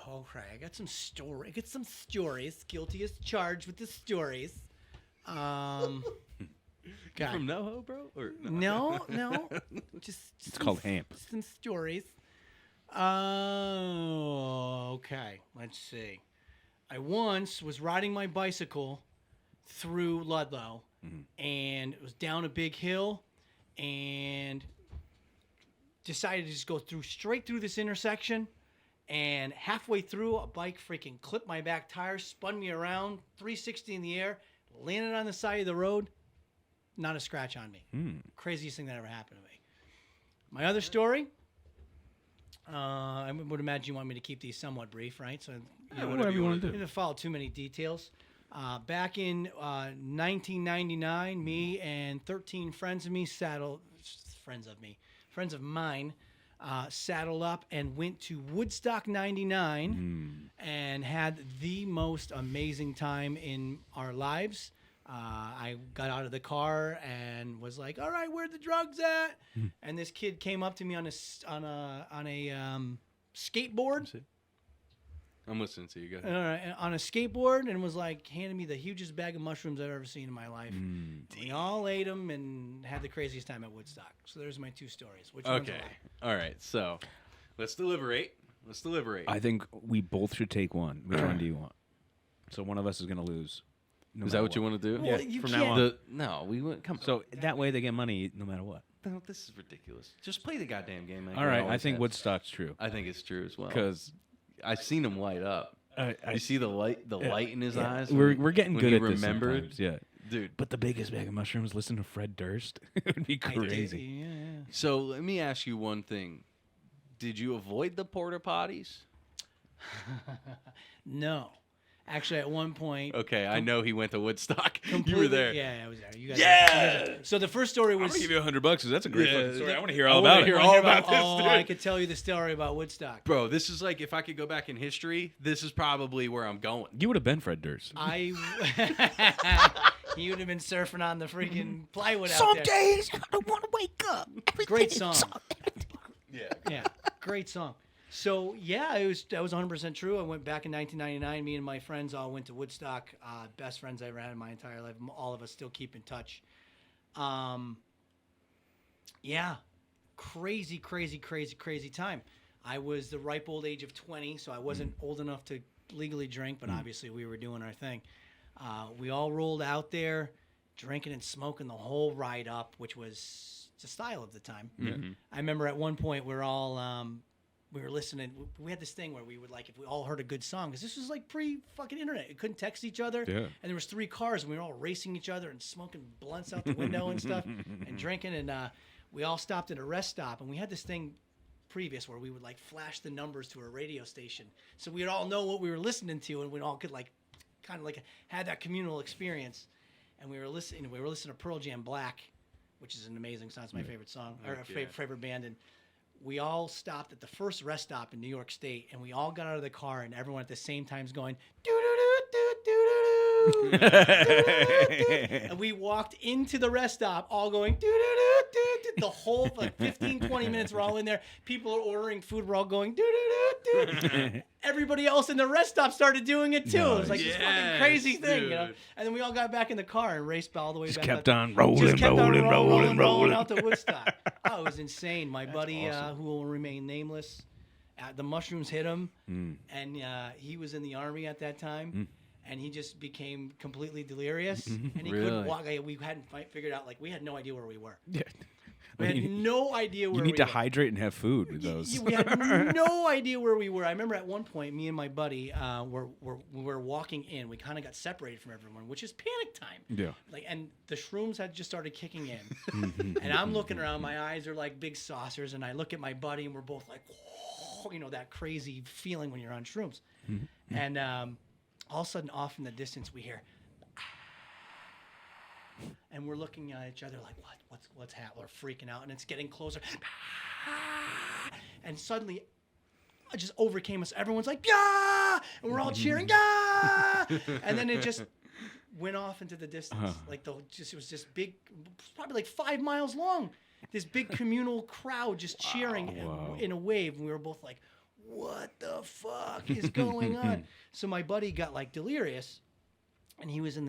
Okay, I got some story. I got some stories. Guilty as charged with the stories. God. From NoHo, bro? Or No. Just It's called Hamp. some stories. Okay. Let's see. I once was riding my bicycle through Ludlow, and it was down a big hill, and decided to just go straight through this intersection. And halfway through, a bike freaking clipped my back tire, spun me around, 360 in the air, landed on the side of the road. Not a scratch on me. Craziest thing that ever happened to me. My other story, I would imagine you want me to keep these somewhat brief, right? So whatever you want to I do. didn't follow too many details. Back in 1999, me and 13 friends of mine, saddled up and went to Woodstock 99 and had the most amazing time in our lives. I got out of the car and was like, "All right, where are the drugs at?" And this kid came up to me on a skateboard. I'm listening to you. Go ahead. All right, on a skateboard, and was like handing me the hugest bag of mushrooms I've ever seen in my life. We all ate them and had the craziest time at Woodstock. So there's my 2 stories. Which one's a Okay. lie? All right. So let's deliberate. I think we both should take one. Which one do you want? So one of us is going to lose. No Is that matter what you want to do? Well, you from can't. now on. No, we went. Come on. So that way they get money no matter what. No, this is ridiculous. Just play the goddamn game. Like All we right, I always think have. Woodstock's true. I think it's true as well. Because I've seen him light up. You see the light in his eyes. We're getting when good he at this remembered. sometimes, yeah. Dude. But the biggest bag of mushrooms, listen to Fred Durst. It would be crazy. Yeah. So let me ask you one thing. Did you avoid the porta potties? No. Actually, at one point. Okay, I know he went to Woodstock. You were completely- there. Yeah, I was there. You guys Yeah! So the first story was. you $100 because that's a great Yeah, fucking story. I want to hear I all wanna about hear it. all about this, Oh, dude. I could tell you the story about Woodstock. Bro, this is like if I could go back in history, this is probably where I'm going. You would have been Fred Durst. He would have been surfing on the freaking plywood out there. days I don't want to wake up. Great song. Yeah. Yeah, great song. So yeah, that was 100% true. I went back in 1999. Me and my friends all went to Woodstock. Best friends I ever had in my entire life. All of us still keep in touch. Yeah, crazy time. I was the ripe old age of 20, so I wasn't old enough to legally drink, but obviously we were doing our thing. We all rolled out there, drinking and smoking the whole ride up, which was the style of the time. I remember at one point we're all we were listening. We had this thing where we would like if we all heard a good song, because this was like pre-fucking internet. We couldn't text each other, Yeah. and there was 3 cars, and we were all racing each other and smoking blunts out the window and stuff, and drinking. And we all stopped at a rest stop, and we had this thing previous where we would like flash the numbers to a radio station, so we'd all know what we were listening to, and we all could like kind of like had that communal experience. And we were listening to Pearl Jam Black, which is an amazing song. It's my favorite song, or favorite band. And we all stopped at the first rest stop in New York State, and we all got out of the car, and everyone at the same time is going doo doo doo doo doo doo. And we walked into the rest stop, all going doo doo doo doo doo. The whole like 15, 20 minutes, we're all in there. People are ordering food. We're all going doo doo doo doo. Everybody else in the rest stop started doing it too. It was like this fucking Yes, crazy thing, you know. dude. And then we all got back in the car and raced all the way back. kept up. on rolling, Just kept on rolling out to Woodstock. Oh, it was insane. My buddy, who will remain nameless, the mushrooms hit him, and he was in the army at that time, and he just became completely delirious, and he couldn't Really? walk. We hadn't figured out, like, we had no idea where we were. Yeah. We had no idea where You we need to were. hydrate and have food with those. We had no idea where we were. I remember at one point, me and my buddy were walking in. We kind of got separated from everyone, which is panic time. Yeah. Like, and the shrooms had just started kicking in, and I'm looking around. My eyes are like big saucers, and I look at my buddy, and we're both like, whoa, you know, that crazy feeling when you're on shrooms. And all of a sudden, off in the distance, we hear. And we're looking at each other like, what's happening? We're freaking out, and it's getting closer. And suddenly, it just overcame us. Everyone's like, yeah! And we're all cheering, yeah! And then it just went off into the distance. Like, it was just big, probably like 5 miles long. This big communal crowd just cheering in a wave. And we were both like, what the fuck is going on? So my buddy got like delirious. And he was in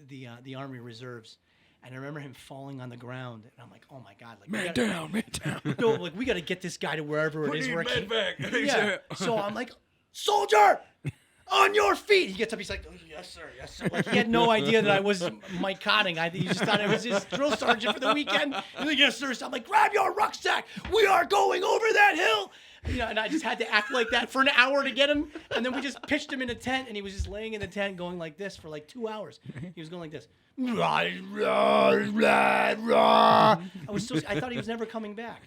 the Army Reserves, and I remember him falling on the ground, and I'm like, oh my god, like Man down. no, like we got to get this guy to wherever it is. Where back. yeah. So I'm like, soldier, on your feet. He gets up. He's like, oh, yes, sir. Yes, sir. Like, he had no idea that I was Mike Cotting. He just thought I was his drill sergeant for the weekend. He's like, yes, sir. So I'm like, grab your rucksack. We are going over that hill. And I just had to act like that for an hour to get him. And then we just pitched him in a tent, and he was just laying in the tent going like this for like 2 hours. He was going like this. I thought he was never coming back.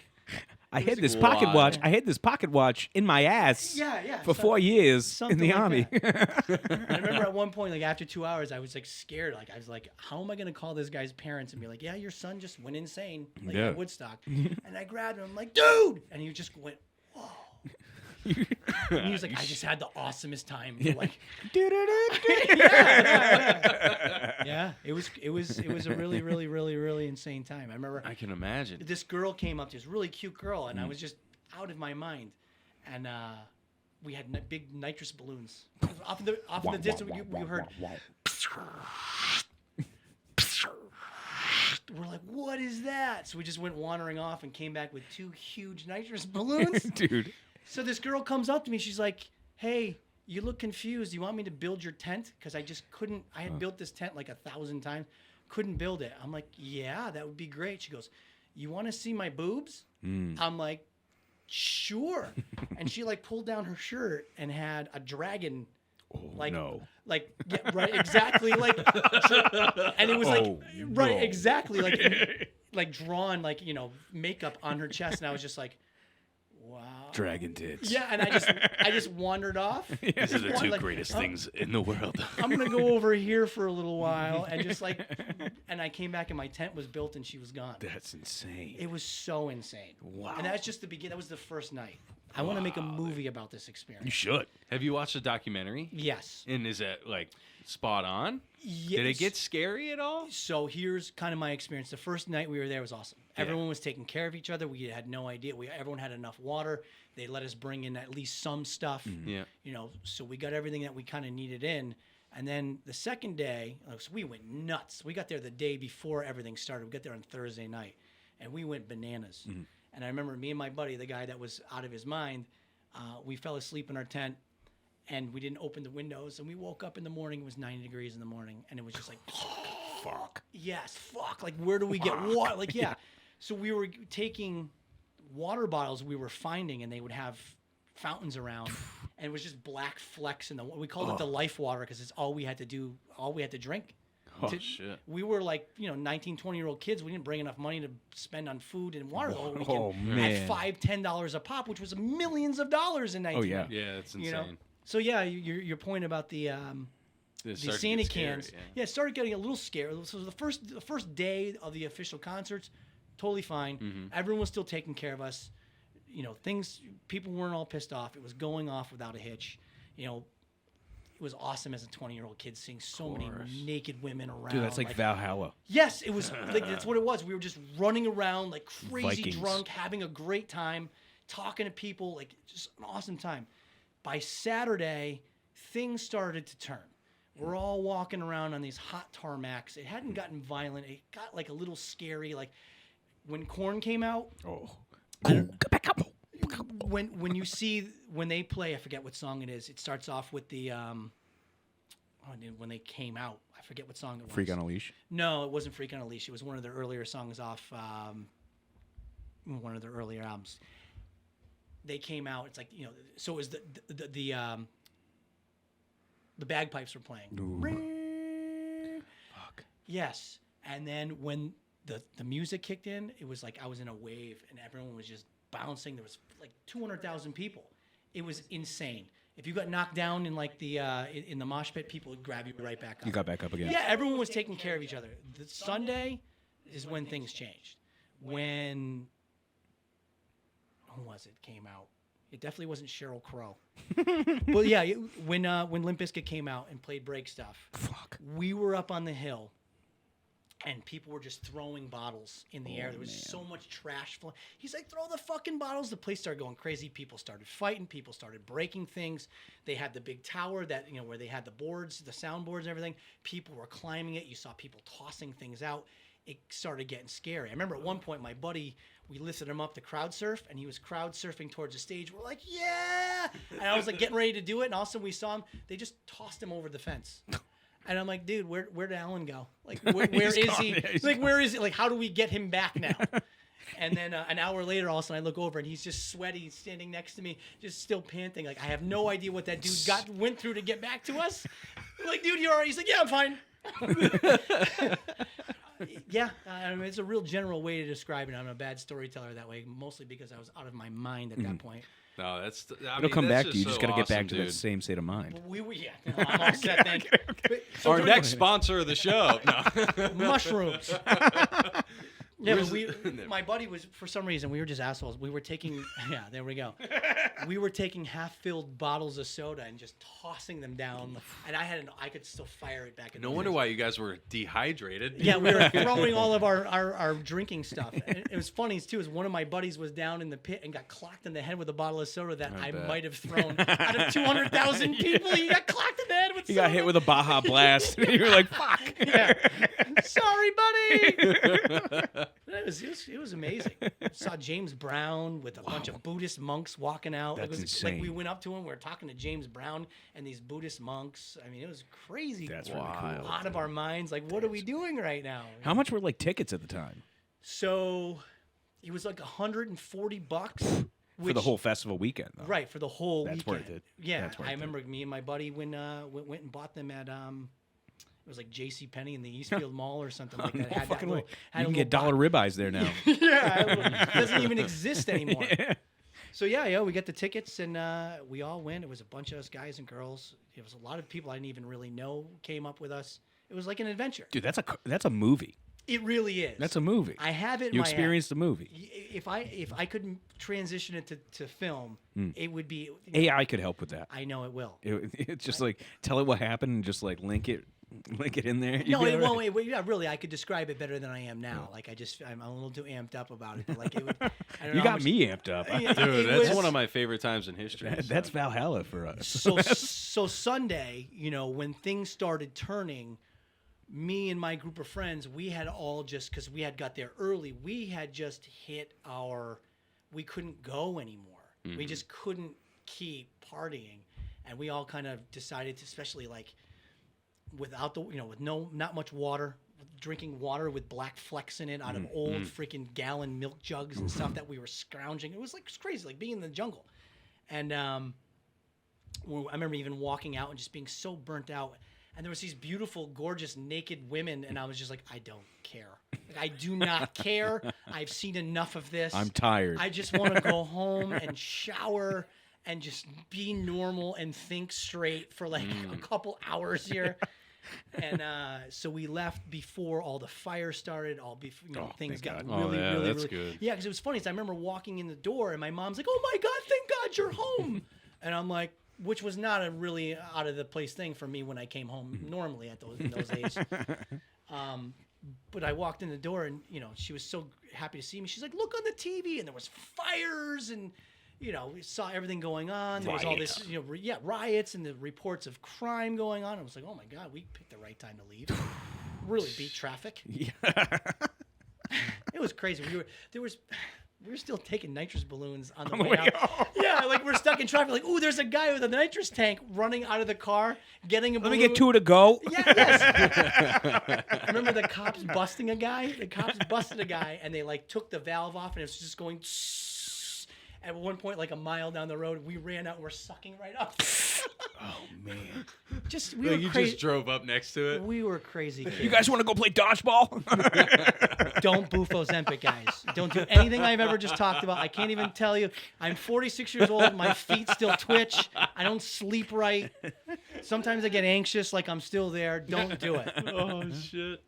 I had this pocket watch. I had this pocket watch in my ass. Yeah. For 4 years in Something the like army. that. I remember at one point, like after 2 hours, I was like scared. Like I was like, how am I gonna call this guy's parents and be like, yeah, your son just went insane, like Yeah. at Woodstock. And I grabbed him. I'm like, dude, and he just went, whoa. And he was like, I just had the awesomest time. Like, yeah. It was a really, really, really, really insane time. I remember I can imagine. this girl came up, this really cute girl, and I was just out of my mind. And we had big nitrous balloons. Off in the distance, we heard. We're like, what is that? So we just went wandering off and came back with 2 huge nitrous balloons. Dude. So this girl comes up to me. She's like, hey, you look confused. You want me to build your tent? Because I just couldn't. I had built this tent like 1,000 times. Couldn't build it. I'm like, yeah, that would be great. She goes, you want to see my boobs? I'm like, sure. And she like pulled down her shirt and had a dragon. Like, no. Like, yeah, right, exactly. Like, and it was like, right, no. exactly. Like drawn, like, makeup on her chest. And I was just like, wow. Dragon tits. Yeah, and I just wandered off. These are the two Like, greatest things in the world. I'm gonna go over here for a little while and just like, and I came back and my tent was built and she was gone. That's insane. It was so insane. Wow. And that's just the beginning. That was the first night. I want to make a movie about this experience. You should. Have you watched the documentary? Yes. And is it like spot on? Yes. Did it get scary at all? So here's kind of my experience. The first night we were there was awesome. Everyone was taking care of each other. We had no idea. Everyone had enough water. They let us bring in at least some stuff. Yeah. So we got everything that we kind of needed in. And then the second day, so we went nuts. We got there the day before everything started. We got there on Thursday night, and we went bananas. And I remember me and my buddy, the guy that was out of his mind, we fell asleep in our tent, and we didn't open the windows. And we woke up in the morning. It was 90 degrees in the morning, and it was just like, Fuck. yes, fuck. Like, where do we get water? Like, yeah. So we were taking water bottles we were finding, and they would have fountains around, and it was just black flecks in the. We called it the life water because it's all we had to do, all we had to drink. Oh, shit. We were like, 19, 20-year-old kids. We didn't bring enough money to spend on food and water the whole weekend. Oh, man. At $5-10 a pop, which was millions of dollars in 19. yeah. Yeah, it's insane. So yeah, your point about the Santa cans. Yeah, it started getting a little scary. So the first day of the official concerts, totally fine. Everyone was still taking care of us. People weren't all pissed off. It was going off without a hitch. It was awesome as a 20-year-old kid seeing so many naked women around. Dude, that's like Valhalla. Yes, it was like that's what it was. We were just running around like crazy Vikings. drunk, having a great time, talking to people, like just an awesome time. By Saturday, things started to turn. We're all walking around on these hot tarmacs. It hadn't gotten violent. It got like a little scary. Like when Korn came out. Oh. When you see when they play, I forget what song it is. It starts off with the when they came out. I forget what song it was. Freak on a Leash? No, it wasn't Freak on a Leash. It was one of their earlier songs off one of their earlier albums. They came out. It's like so it was the bagpipes were playing. Fuck. Yes, and then when the music kicked in, it was like I was in a wave, and everyone was just bouncing. There was like 200,000 people. It was insane. If you got knocked down in like the in the mosh pit, people would grab you right back up. You got back up again. Yeah, everyone was taking care of each other. The Sunday is when things changed. When who was it came out? It definitely wasn't Sheryl Crow. But yeah, when Limp Bizkit came out and played Break Stuff, Fuck. we were up on the hill. And people were just throwing bottles in the air. There was so much trash flying. He's like, throw the fucking bottles. The place started going crazy. People started fighting. People started breaking things. They had the big tower that, where they had the boards, the sound boards and everything. People were climbing it. You saw people tossing things out. it started getting scary. I remember at one point my buddy, we lifted him up to crowd surf, and he was crowd surfing towards the stage. We're like, yeah! And I was like getting ready to do it, and all of a sudden we saw him. They just tossed him over the fence. And I'm like, dude, where did Alan go? Like, where is he? Like, where is he? Like, how do we get him back now? And then an hour later, all of a sudden I look over, and he's just sweaty, standing next to me, just still panting. Like, I have no idea what that dude went through to get back to us. I'm like, dude, you all right? He's like, yeah, I'm fine. Yeah, I mean, it's a real general way to describe it. I'm a bad storyteller that way, mostly because I was out of my mind at that point. No, that's. It'll come back to you. You just got to get back to that same state of mind. Yeah, no, I'm all set. Thank you. So Our next sponsor of the show. No. mushrooms. Yeah, but my buddy was, for some reason, we were just assholes. We were taking, yeah, there we go. We were taking half-filled bottles of soda and just tossing them down. And I could still fire it back. No wonder why you guys were dehydrated. Yeah, we were throwing all of our drinking stuff. And it was funny, too, is one of my buddies was down in the pit and got clocked in the head with a bottle of soda that I might have thrown. Out of 200,000 people, he got clocked in the head with soda. You got hit with a Baja Blast. You were like, fuck. Yeah. Sorry, buddy. It was amazing. Saw James Brown with a bunch of Buddhist monks walking out. That's it was insane. Like we went up to him. We were talking to James Brown and these Buddhist monks. I mean, it was crazy. That's really cool. Out of our minds. Like, what are we doing right now? How much were like tickets at the time? So it was like $140 For the whole festival weekend, though. Right, for the whole That's weekend. worth it. Yeah, That's worth I remember me and my buddy went and bought them at it was like J.C. Penney in the Eastfield Mall or something like that. No fucking way. Had You a can get little dollar ribeyes there now. Yeah, it doesn't even exist anymore. So yeah, we get the tickets and we all went. It was a bunch of us guys and girls. It was a lot of people I didn't even really know came up with us. It was like an adventure. Dude, that's a movie. It really is. That's a movie. I have it. In You my head. experienced the movie. If I could transition it to film, it would be. AI could help with that. I know it will. It's just like tell it what happened and just like link it in there. No, it won't. Yeah, really, I could describe it better than I am now. Like I'm a little too amped up about it. But like it would. I don't You know got how much- me amped up. Dude, that's one of my favorite times in history. That's Valhalla for us. So Sunday, when things started turning, me and my group of friends, we had all just, because we had got there early, we had just hit we couldn't go anymore. We just couldn't keep partying, and we all kind of decided to, especially like without with not much water, drinking water with black flecks in it out of old freaking gallon milk jugs and stuff that we were scrounging. It was crazy, like being in the jungle. And I remember even walking out and just being so burnt out. And there was these beautiful, gorgeous, naked women, and I was just like, I don't care. Like, I do not care. I've seen enough of this. I'm tired. I just want to go home and shower and just be normal and think straight for like a couple hours here. And so we left before all the fire started. Things got really, that's really good. Yeah, because it was funny. I remember walking in the door, and my mom's like, "Oh my God, thank God you're home!" And I'm like, which was not a really out of the place thing for me when I came home normally in those days. But I walked in the door, and she was so happy to see me. She's like, "Look on the TV," and there was fires, and we saw everything going on. There was all this, riots and the reports of crime going on. I was like, "Oh my God, we picked the right time to leave." Really beat traffic. Yeah. It was crazy. We were still taking nitrous balloons on the way out. Yeah, like we're stuck in traffic. Like, ooh, there's a guy with a nitrous tank running out of the car, getting a balloon. Let me get two to go. Yeah, yes. I remember the cops busting a guy. The cops busted a guy, and they took the valve off, and it was just going. At one point, like a mile down the road, we ran out and we're sucking right up. Oh man! We were You crazy. just drove up next to it. We were crazy kids. You guys want to go play dodgeball? Don't boof Ozempic, guys. Don't do anything I've ever just talked about. I can't even tell you. I'm 46 years old. My feet still twitch. I don't sleep right. Sometimes I get anxious, like I'm still there. Don't do it. Oh shit!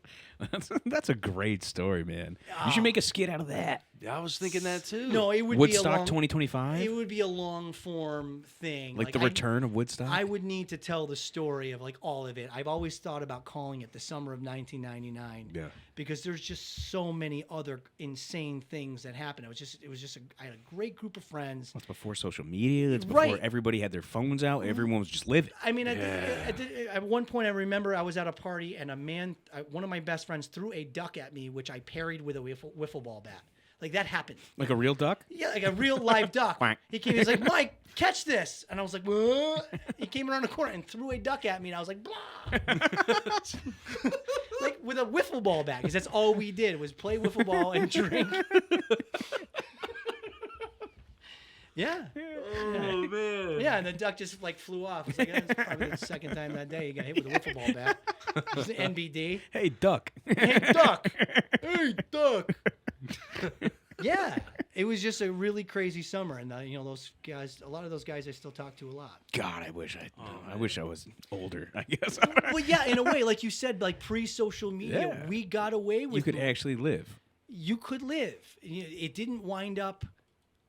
That's a great story, man. You should make a skit out of that. I was thinking that too. No, it would Woodstock be a long, 2025. It would be a long form thing, Like the return of Woodstock. I would need to tell the story of all of it. I've always thought about calling it the summer of 1999. Yeah. Because there's just so many other insane things that happened. I had a great group of friends. That's before social media. That's before Right. everybody had their phones out. Everyone was just living. I mean, at one point, I remember I was at a party and one of my best friends friends threw a duck at me, which I parried with a wiffle ball bat. Like that happened. Like a real duck? Yeah, like a real live duck. Quack. He came. He's like, Mike, catch this, and I was like, what? He came around the corner and threw a duck at me, and I was like, blah. Like with a wiffle ball bat, because that's all we did was play wiffle ball and drink. Yeah. Oh man. Yeah, and the duck just like flew off. It's like that's probably the second time that day he got hit with a wiffle ball bat. It was the NBD. Hey, duck. Hey, duck. Hey, duck. Yeah, it was just a really crazy summer, and those guys, a lot of those guys, I still talk to a lot. God, I wish I was older. I guess. Well, yeah, in a way, like you said, like pre-social media, Yeah. we got away with. You could actually live. You could live. It didn't wind up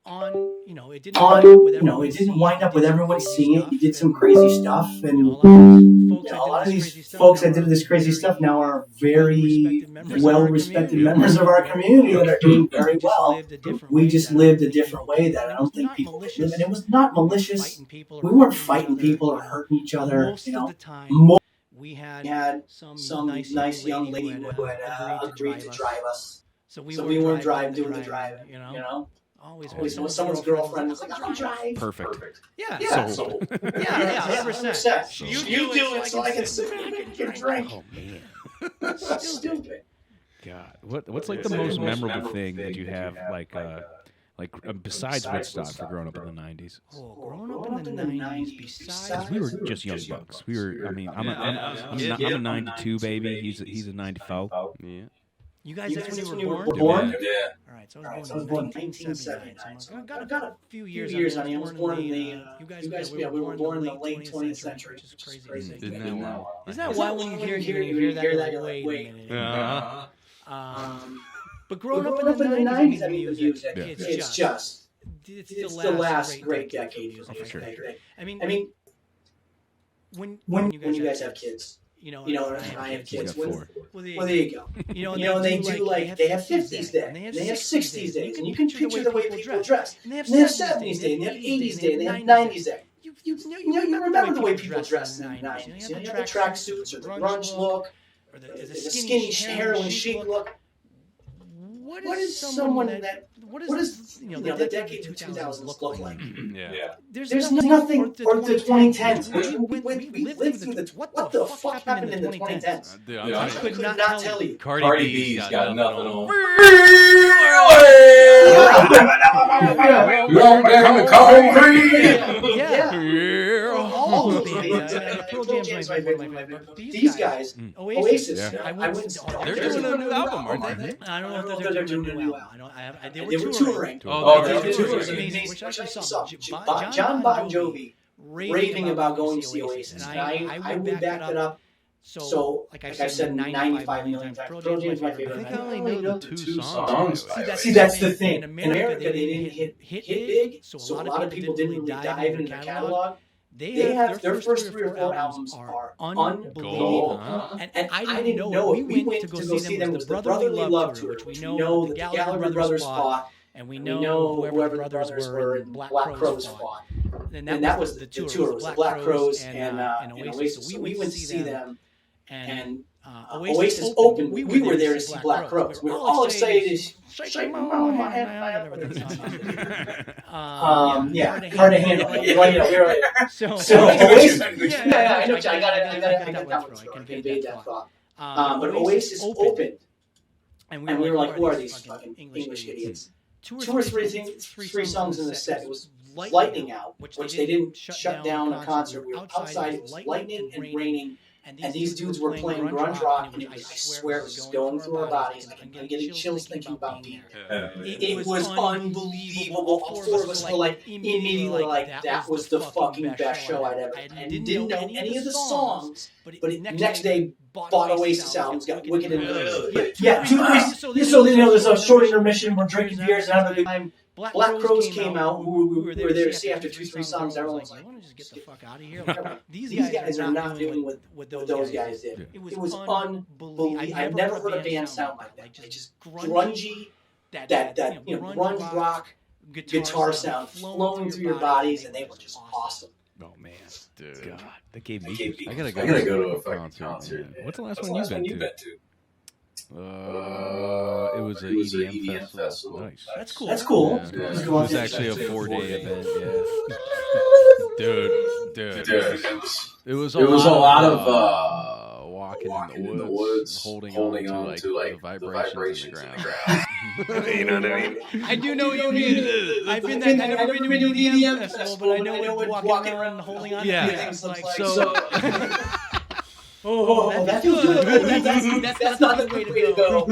on. It didn't. It didn't wind up with everyone seeing it. You did some crazy stuff, and a lot of these folks that did this crazy stuff now are very well-respected members of our community that are doing very well. We just lived a different way that I don't think people could live, and it was not malicious. We weren't fighting people or hurting each other. Most of the time, we had some nice young lady who had agreed to drive us. So we weren't doing the driving. Always when someone's girlfriend was like, "I'm gonna drive." Perfect. Yeah. Yeah. Sold. Yeah. 100%. You do it so I can sit back and drink. Oh man. That's stupid. God, what's like the most memorable thing that you have besides Woodstock for growing up in the '90s? Oh, growing up in the '90s, besides We were just young bucks. We were. I mean, I'm a '92 baby. He's a '94. Yeah. you guys, that's when you were We're born. born? All right, so I was born in 1979. So I got a few years on me. I was born in the. You guys, we were born in the late 20th century, which is crazy. Isn't that wild? Isn't that wild when you hear that? You're like, wait a minute. Uh-huh. But growing up in the 90s, I mean, the music, it's the last great decade of music. For sure. I mean, when you guys have kids, and I have kids. Well, there you go. And they have 50s day, and they have 60s days, and you can picture the way people dress. And they have 70s day, and they have 80s day, and they have 90s day. You remember the way people dressed in the 90s. You have the track suits or the grunge look, or the skinny heroin chic look. What is someone that? What does the decade of 2000s look like? Yeah. There's nothing or the 2010s. We lived through the what the fuck happened in the 2010s? I could not tell you. Cardi B's got nothing on. Long down the concrete. Yeah. All those bands. Pearl Jam's one of my favorites. These guys, Oasis. They're doing a new album, aren't they? I don't know if they're doing a new album. They were touring. It was amazing. Which actually saw John Bon Jovi raving about going to see Oasis. And I would back that up. So, like I said, 95 million times. Pearl Jam's my favorite. I think I only know the two songs. See, that's the thing. In America, they didn't hit big, so a lot of people didn't really dive into the catalog. They have their first 3 or 4 albums are unbelievable. And I didn't know it. We went to go see them. It was the Brotherly Love Tour, which we know the Gallagher brothers fought, and we know whoever the brothers were in Black Crowes fought. And that was the tour. It was the Black Crowes and Oasis. So we went to see them. And Oasis opened. We were there to see Black Crowes. We were all excited. Shake my hard to handle. So Oasis. I know. I got that one. I conveyed that thought. But Oasis opened, and we were like, "Who are these fucking English idiots?" 2 or 3 songs in the set. It was lightning out, which they didn't shut down a concert. We were outside. It was lightning and raining. And these dudes were playing grunge rock, and I swear it was just going through our bodies. I'm getting chills thinking about being there. It was unbelievable. All 4 of us were like, immediately like, that was the fucking best show I'd ever. And didn't know any of the songs, but next day bought Oasis albums, got Wicked and Good. Yeah, 2 weeks. So there's a short intermission. We're drinking beers and having a good time. Black Crowes came out. We were there to see after 2-3 songs. Everyone's like, just get the fuck out of here. Like, these guys are not doing what those guys did. It was unbelievable. I've never heard a band sound like that. Like just grungy, that grunge rock guitar sound flowing through your bodies, and they were just awesome. Oh man, Dude. God, that gave me. I gotta go to a fucking concert. Man. What's the last one you've been to? It was an EDM festival. Nice. That's cool. That's cool. Yeah. That's It cool. was actually a 4-day event. Yeah. Dude. It was a lot of walking in the woods, holding on to like the vibrations in the ground. You know what I mean? I do know what you mean. I've been there. I've never been to an EDM festival, but I know what walking around and holding on Yeah. to things like. So That feels good. That's not the way to go.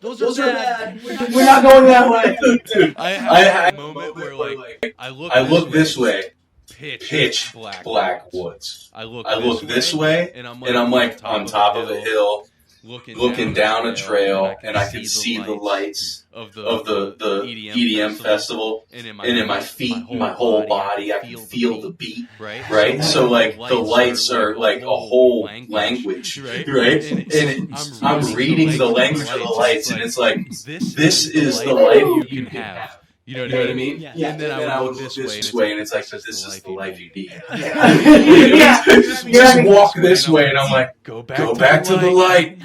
Those are bad. We're not going that way. dude, I had a moment where like I look this way, pitch black woods. I look this way, and I'm like on top of a hill, looking down a trail, and I can see the lights of the EDM festival, and in my feet, my whole body, I can feel the beat, right? So like the lights are like a whole language, right? And I'm reading the language of the lights, and it's like, this is the life you can have. You know what I mean? Yeah. And then I would look this way, and it's like, this is the life you need. Just walk this way, and I'm like, go back to the light.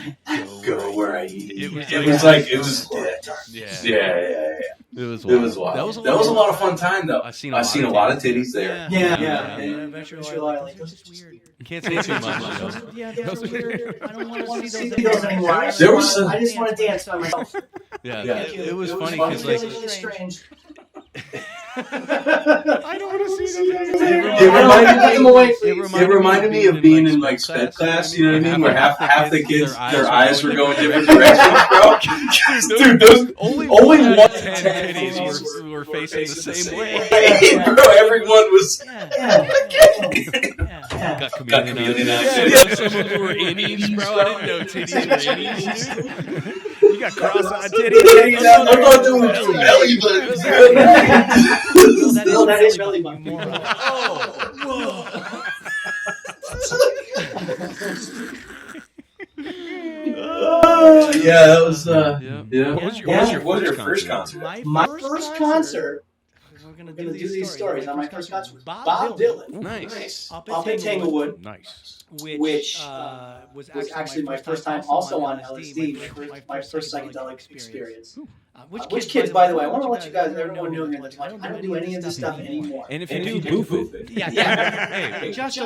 Go where I need. It was dead. Yeah. It was wild. That was a lot of fun time, though. I've seen a lot of titties there. Yeah. Eventually, like, this is weird. You can't say too much. Yeah, those are weird. I don't want to see those anymore. I just want to dance by myself. Yeah, it was funny because It's like. really strange. I don't want to see those anymore. It reminded me of being in like sped class, you know what I mean? Where half the kids, their eyes were going different directions, bro. Dude, those only 1 in 10 titties were facing the same way. Bro, everyone was. Got chameleon eyes. Some of them were innies, bro. I didn't know titties were innies, dude. You got cross-eyed titties. I thought they were belly buttons. That is belly button. Yeah, that was. What was your first concert? My first concert. We're gonna do these stories. On my first concert was Bob Dylan. Nice. Up in Tanglewood. Nice. Which was actually my first time also on LSD. My first psychedelic experience. Which kids, by the way, I want to let you guys, everyone know here, I don't do any of this stuff anymore. And if you do, boof it. Yeah. Hey, Just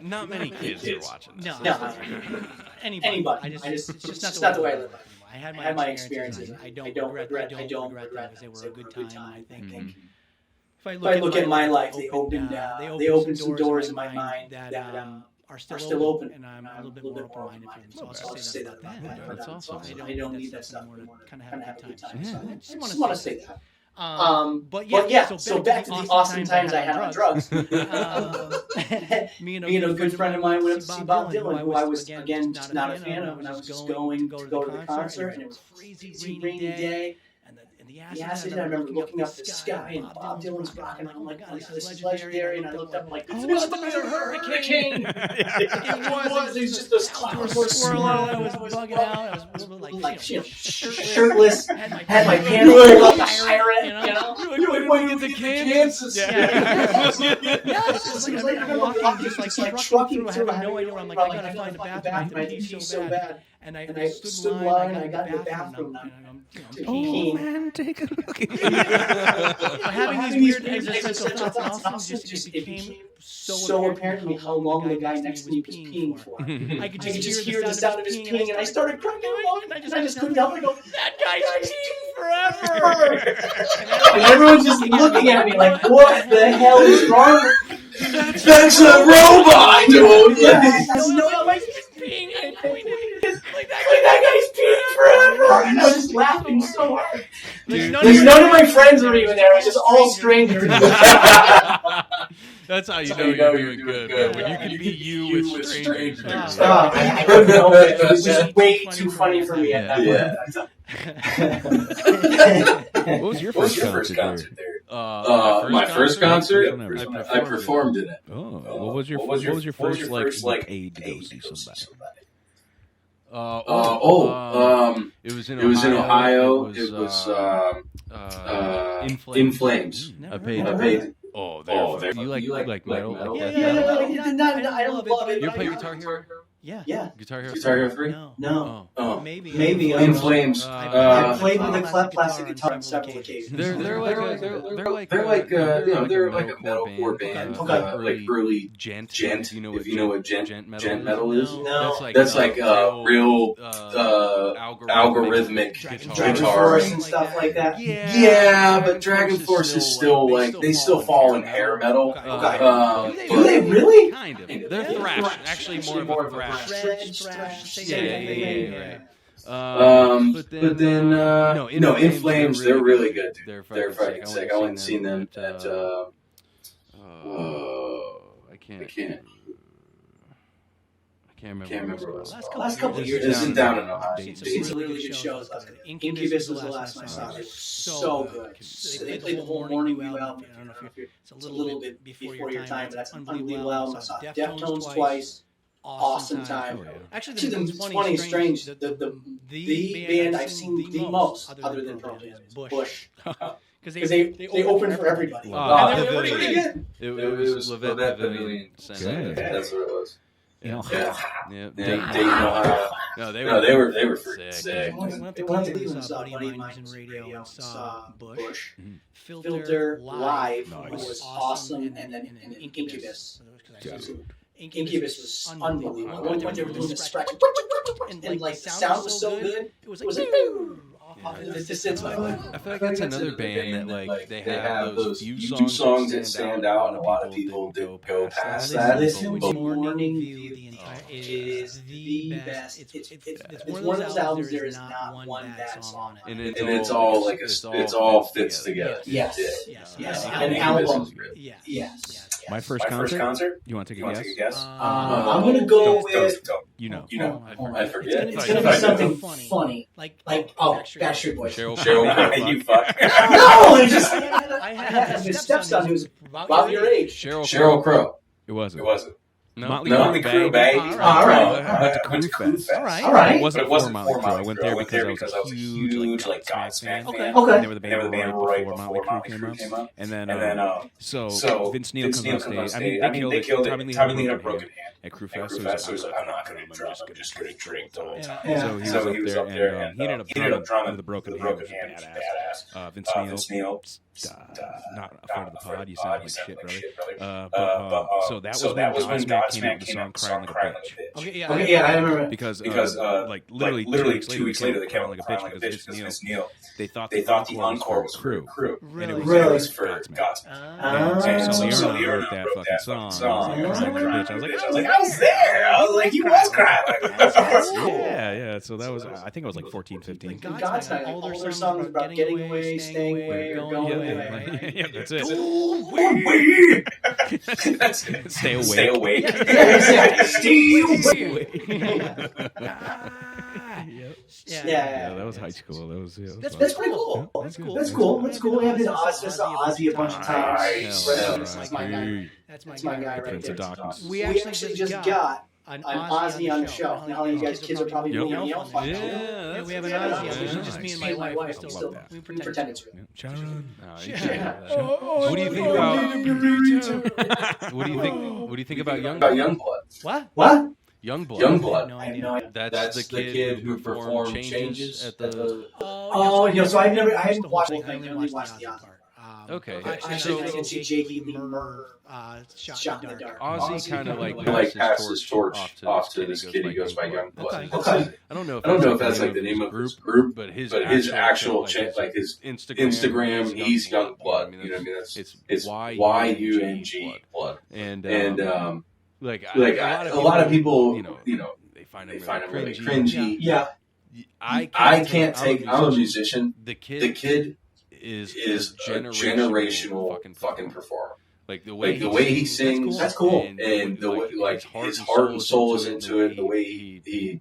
not many kids are watching this. No. Anybody. It's just not the way I live. I had my experiences. I don't regret them because they were a good time. I think. If I look at my life, they opened some doors in my mind that are still open, and I'm a little bit more open-minded for them. So I'll just say that. That's awesome. I don't need that stuff anymore to kind of have a good time. So I just want to say that. But so back to the awesome times I had on drugs. Me and a good friend of mine went up to see Bob Dylan, who I was, again, just not a fan of, and I was just going to go to the concert, and it was a crazy rainy day. The acid, I remember looking up the sky, and Bob Dylan's rocking. I'm like, oh, this is legendary. And I looked up, like, it's about to be a hurricane. It was just those clouds were swirling. I was bugging out. I was like shirtless. Had my pants pulled up, pirate. You know, like, when you get to Kansas. Yeah. It was like I'm walking, just like trucking through. I have no idea where I'm like, I gotta find a bathroom. I need to pee so bad. And I stood in line, and I got in the bathroom. Oh man, take a look at having these weird existential thoughts, also just it became so apparent to me how long the guy next to me was peeing for. I could just hear the sound of his peeing, and I started crying along, and I just couldn't help it. Go, that guy's peeing forever! And everyone's just looking at me like, what the hell is wrong? That's a robot, dude! No, he's peeing, and I pointed. Like, that guy's peeing forever! And I was just laughing so hard. None of my friends were even there. It was just all strangers. That's how you know you're doing good. When you can be you with strangers. I couldn't help it. It was just way too funny for me at that point. What was your first concert there? My first concert? I performed in it. Oh, what was your first like paid to go see somebody? It was in Ohio. It was In Flames. I paid. Oh, there. You like metal? Yeah, I don't love it. You play Guitar Hero? Yeah. Guitar Hero. Guitar Hero 3? No. No. Oh. Maybe. In Flames. I've Played with the classic guitar on several occasions. They're like a metalcore band. Like early gent. Gent. You know If you know what gent metal is. No. That's like real algorithmic guitars and stuff like that. Yeah, but Dragon Force is still like they still fall in hair metal. Do they really? Kind of. They're thrash. Actually, more of a thrash. Yeah. But then no, In Flames, they're really good. They're fucking sick. I went and seen them at. I can't remember. Last couple of years. This is down in Ohio. It's a really good show. Incubus was the last one I saw. It was so good. They played the whole Morning View album. I don't know if it's a little bit before your time, but that's an unbelievable album. I saw Deftones twice. Awesome time. Actually, the 20 is strange. The band I've seen the most, other than Pearl Jam, is Bush. Because they opened for everybody. And they were pretty good. It was Levette Pavilion. Yeah, that's what it was. You know, No, they were freaking sick. They went to Cleveland, saw buddy of mine in radio and saw Bush. Filter Live was awesome, and then Incubus. Incubus was unbelievable. When they were doing the scratch, and like the sound was so good, it was like. I feel like that's another band that like they have those few songs that stand out, and a lot of people didn't go past that. Listen to Morning View. Is the best. It's one of those albums. There is not one bad song on it, and it's all like it's all fits together. Yes. An album. Yes. My first concert. You want to take a guess? I'm gonna go with. You know. I forget. It's gonna be something funny. Like Backstreet Boys. Cheryl, you fuck. No, it's just I had his stepson who's about your age. Sheryl Crow. It wasn't. Motley Crue, baby. All right. I went to Crue Fest. All right. It wasn't for Motley Crue. I went there because I was a huge like Godsmack fan. Okay. And they were the band right before Motley Crue came up. And then so Vince Neil comes on stage. I mean, they killed it. Tommy Lee had a broken hand at Crue Fest. So he was like, I'm not going to drink. I'm just going to drink the whole time. So he was up there, and he ended up drumming with a broken hand, which was badass. Vince Neil, not a friend of the pod. You sound like shit, brother. But so that was when Godsmack came out with the song "Crying Like a Bitch." Okay, yeah, I remember. Because like literally 2 weeks later, they came out like a bitch because Vince Neil. They thought the encore was for Crue, and it was for Godsmack. So Leona wrote that fucking song. Crying like a bitch. I was like, I was there. I was like, he was crying like a bitch. Yeah. So that was, I think I was like 14, 15. Godsmack, all their songs about getting away, staying away, or going away. Yeah, that's it. Stay awake. Stay awake. Stay awake. Yeah, that was high school. That was that's pretty cool. That's cool. We have been Ozzy a bunch of times. That's my guy right there. We actually just got an Ozzy on the show. Now you guys kids are probably really young. Yeah, we have an Ozzy. It's just me and my wife. We pretend it's real. Sharon. What do you think about? What do you think about Youngblood? What? Youngblood. No idea. That's the kid who performed changes at the. So I haven't watched the whole thing. I only watched the Ozzy part. Okay. Actually, I didn't see J.K. Murder shot in the dark. Ozzy kind of like passed his torch off to this kid who goes by Youngblood. Okay. I don't know if that's like the name of his group, but his actual like his Instagram, he's Youngblood. You know what I mean? It's YUNG blood. And like a lot of people, you know, they find him really cringy. Yeah. I can't take. I'm a musician. The kid is a generational fucking performer. Like the way he sings, that's cool. And the way like his heart and soul is into it. The way he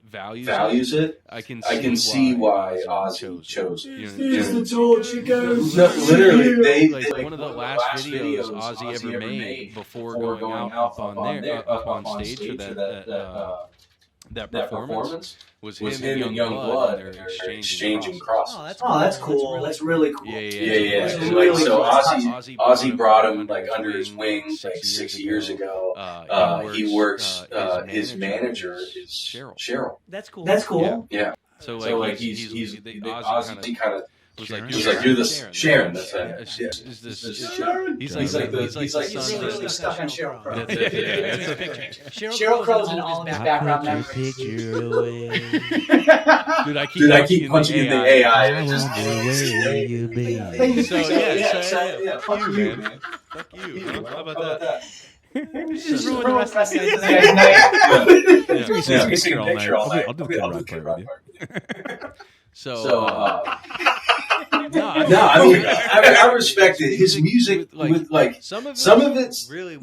values it. I can see why Ozzy chose. The torch you goes. No, literally, they one of the last videos Ozzy ever made before going out up on stage for that that performance was him and Young Blood, and they're exchanging crosses. Oh, that's cool. That's really cool. Yeah. It's And really like, so cool. Ozzy brought him like under his wing like 6 years ago. He works. His manager is Cheryl. That's cool. That's cool. Yeah. So like he's Ozzy kind of was like you're the Sharon. That's it. He's like really stuck on Cheryl Crow. That's it. Yeah. That's a picture. Cheryl Crow's in all of his background Your memories. picture away. Dude, I keep punching in the AI. I wonder where you been. So yeah, fuck you, man. Fuck you. How about that? Just ruin the rest of the Yeah. Picture all night. I'll do the kid rock part with you. So I respect it. His music with like some of it's really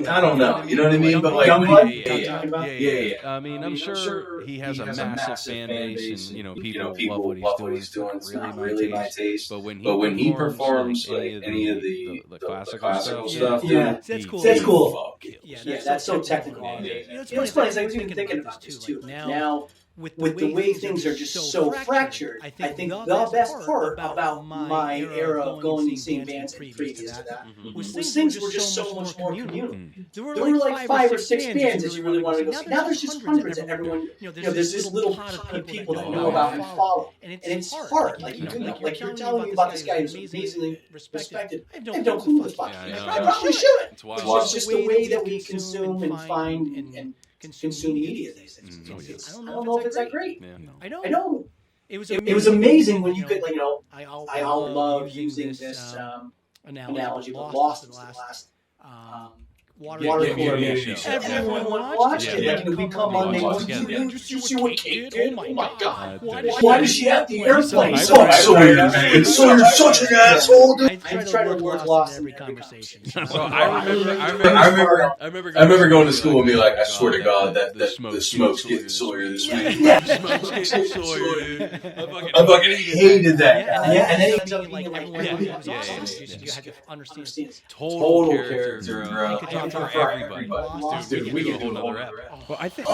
I don't know. You know what I mean? But like yeah. I mean, I'm sure he has a massive fan base, and people love what he's doing. It's not really my taste. But when he performs like any of the classical stuff, That's cool. That's cool. Yeah, That's so technical. It's funny. I was even thinking about this too. Now, with the way things are just so fractured, I think the best part about my era of going and seeing bands and previous to that was things were just so much more communal. There were like 5 or 6 bands that you really wanted to go see. Now there's just hundreds, and everyone, there's this little pot of people that know about and follow, and it's hard. Like you're telling me about this guy who's amazingly respected. I have no clue who the fuck he is. I probably should. It's just the way that we consume and find and consume media these days. I don't know if it's that great. Yeah. I know. I know. It was amazing when you could, I all love using this analogy, but Lost was the last water cooler movie. Everyone watched it. Yeah. Like, we come on, Did you see what Kate did? Oh my god! God. Why does she have the airplane? Sawyer, such an asshole. I try to word Lost in every conversation. So I remember going to school and be like, I swear to God that the smoke's getting Sawyer this week. Smoke's getting Sawyer, dude. I fucking hated that. Yeah, and then ends up being like everyone was awesome. You had to understand. Total character, bro. For everybody. Dude, we could do a whole nother app. Well, I think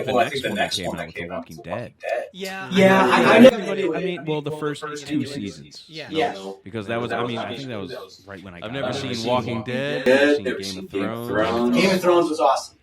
the next one that came out with The Walking Dead. Yeah. I know. I mean, well, the first 2 seasons. Yeah. Because that was, I think that was right when I got I've never it. seen Walking Dead. Never seen Game of Thrones. Game of Thrones was awesome.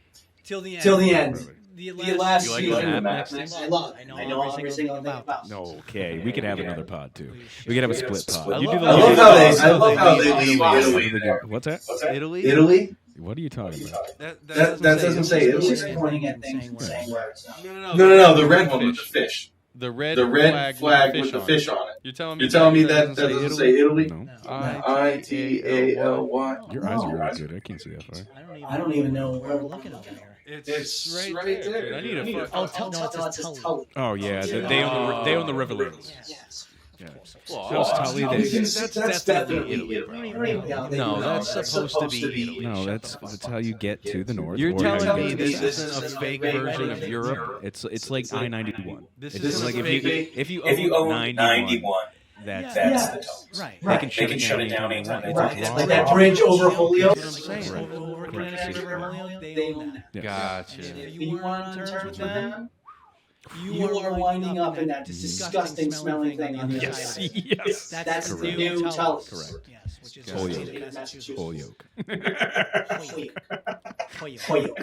Till the end. The last You like season. that? I love it. I know every single thing about. No, okay. We could have another pod too. We could have a split pod. I You do love the I love how they leave Italy. What's that? Italy? Italy? What are you talking about? That doesn't say Italy. Just pointing at things and saying words. No, the red one with the fish. The red flag with the fish on it. You're telling me that doesn't say Italy? No. I-T-A-L-Y. Your eyes are really good. I can't see that far. I don't even know where where we're looking at here. It's right there. I need a fuck. No, it says Tully. Oh yeah, they own the Riverlands. Yes. Yeah. Well, Those Tully, that's definitely Italy. No, that's supposed to be Italy. No, that's how you get to the north. You're or how telling you me get to this the south. isn't a fake version of Europe? It's like I-91. This It's is like if you own 91, that's the toll. Right. They can shut it down anytime. It's Right. a Like that bridge over Holyoke. That's what I'm saying. Over Connecticut River, Holyoke, they own that. Yeah. Gotcha. If you weren't on terms with them, You are winding up in that disgusting smelling thing on the other Yes. side. Yes. That's the the new Tully. Correct. Yes, which is Holyoke. located in Massachusetts. Holyoke. Holyoke.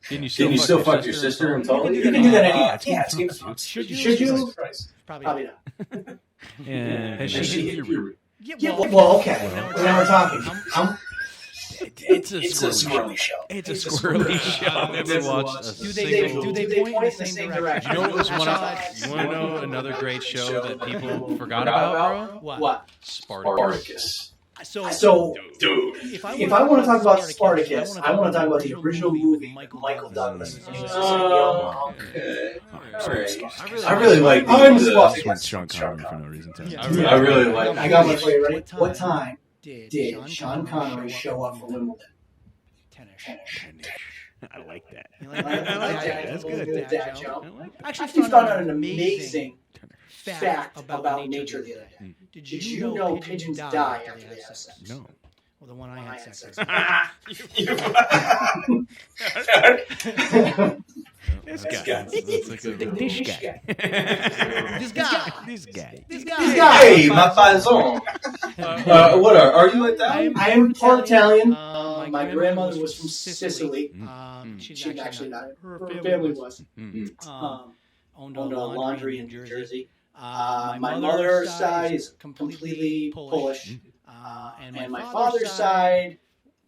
Can you still fuck your sister and Tully? You can do that anytime. Yeah, it's Game of Thrones. Should you? Should you? Probably not. Probably not. And Has she hit you? Yeah, well, okay. Now we're talking. it's a It's a squirrely show. It's a squirrely show. I've never watched a Do single. they point in the same direction? You know what was one of? You want to know another great show that people forgot about, bro? What? Spartacus. So, dude, if I want to talk about Spartacus, I want to talk about the original movie with Michael Douglas. Okay. I really like This went Sean Connery for no reason. I really like I got one for you. Ready? What time did Sean Connery show up for Wimbledon? I like that. You like I that? like that. That's Good good. dad joke. I Actually found out an amazing fact about nature the other day. Did Did you know pigeons die after they have sex? No. Well, the one I had sex with. This guy. That's a good one. This guy. This guy. This guy. This guy. Hey, my faison. What are you Italian? I am part Italian. My grandmother was from Sicily. She's She's actually not. Her Her family family was. was. Owned Owned a a laundry in New Jersey. My mother's side is completely Polish. And my father's side,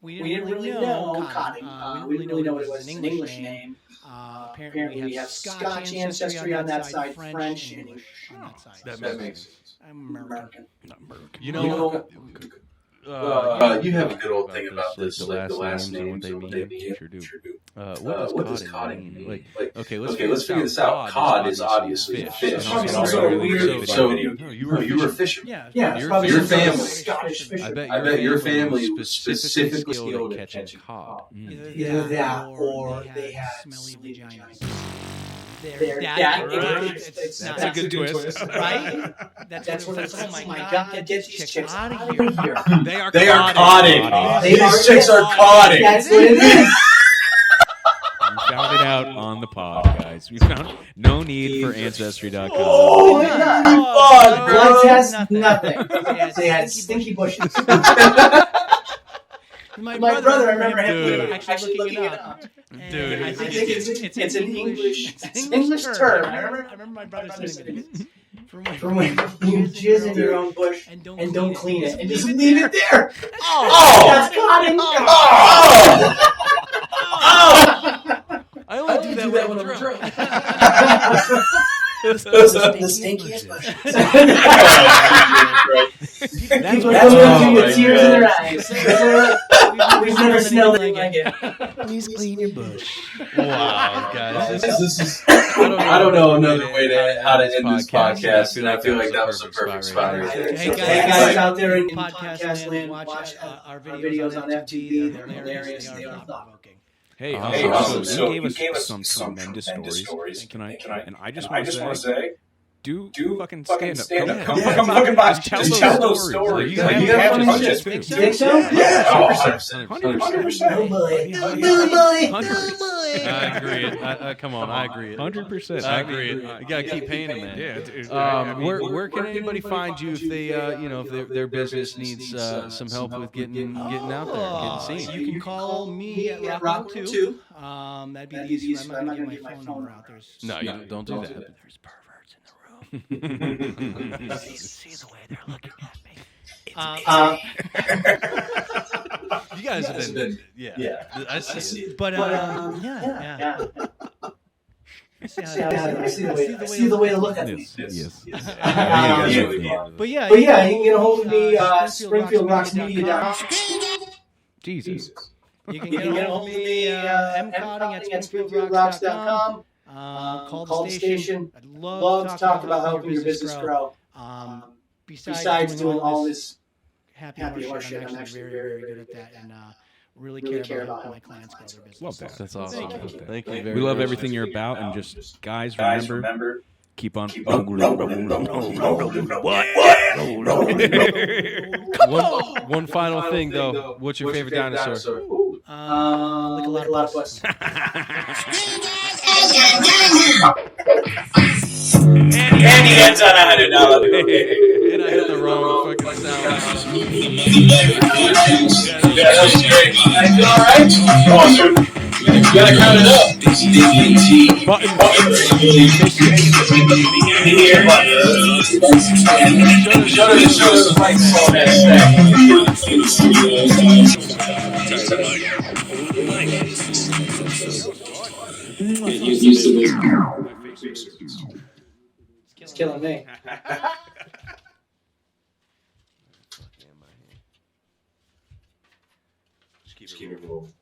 we didn't really know cotton. We didn't really know what it was an English name. Apparently we have Scotch ancestry on that side, French and English on that side. That makes sense. I'm American. You know, you have a good old thing about this, like the last names and what they mean. Sure do. Sure What does cotton mean? Like, okay, let's figure this out. Cod is obviously fish. And Also, so you were fishing. Yeah, Yeah, probably your some family. Scottish I fishermen. bet your family was specifically skilled at catching cod. Either that or they had smelly vaginas. It's not That's a good twist. right? That's what it's. Oh my God! Get these chicks out of here. They are cotting. They These chicks are cotting. That's what it is. We found it out on the pod, guys. We found no need for Ancestry.com. Oh my God, Blood bro. test, nothing. They had stinky bushes. My brother, I remember him Dude. actually looking it up. Dude, I think it's an English term. I remember my brother saying it. From when you jizz in your own bush and don't clean it and just leave it there. Oh. That's cotton. I only do that when I'm drunk. The stinkiest bush. That's People what come it's up to you with right tears there. in their eyes. We've never smelled anything like it. Please clean your bush. Wow, guys. This is I don't know another way to how to end this podcast, and I feel like that was a perfect spot right there. Hey, Hey guys out there in podcast land, watch our videos on FTV. They're hilarious. They are thought-provoking. Hey, So you gave us some tremendous stories. Can I? And I just I want just to want to say, say, do fucking fucking stand up. Come Come fucking by. Just tell those stories. Like, You you have have fun fun shit. shit. Think so? Yeah, 100%. 100%. I agree. Come on, I agree. 100%. I agree. You gotta keep paying them, man. Yeah, dude. Where can anybody find you if they, if their business needs some help with getting out there, getting seen? You can call me at Rock 2. That'd be the easiest. I'm not gonna get my phone number out. No, you don't do that. There's perverts in the room. see the way they're looking at me. You guys have been, yeah. I see it. But yeah. I see the way to look at me. Yes. But yeah, you can get a hold of me, SpringfieldRocksMedia.com. Jesus. You can get a hold of me, mcotting at SpringfieldRocks.com. Call the station. I'd love to talk about helping your business grow. Besides doing all this happy horse shit, I'm actually very, very good at that, and really care about helping my clients grow their business. Love that. That's awesome. Thank you very We love much. everything you're about, and just guys, remember, keep on. One final thing though. What's your favorite dinosaur? Like a lot of bus. Andy gets on $100. And I hit the wrong fucking sound. Yeah, that was great. You doing all right? Awesome. You gotta count it up. Show the microphone that It's killing me. Just keep it moving.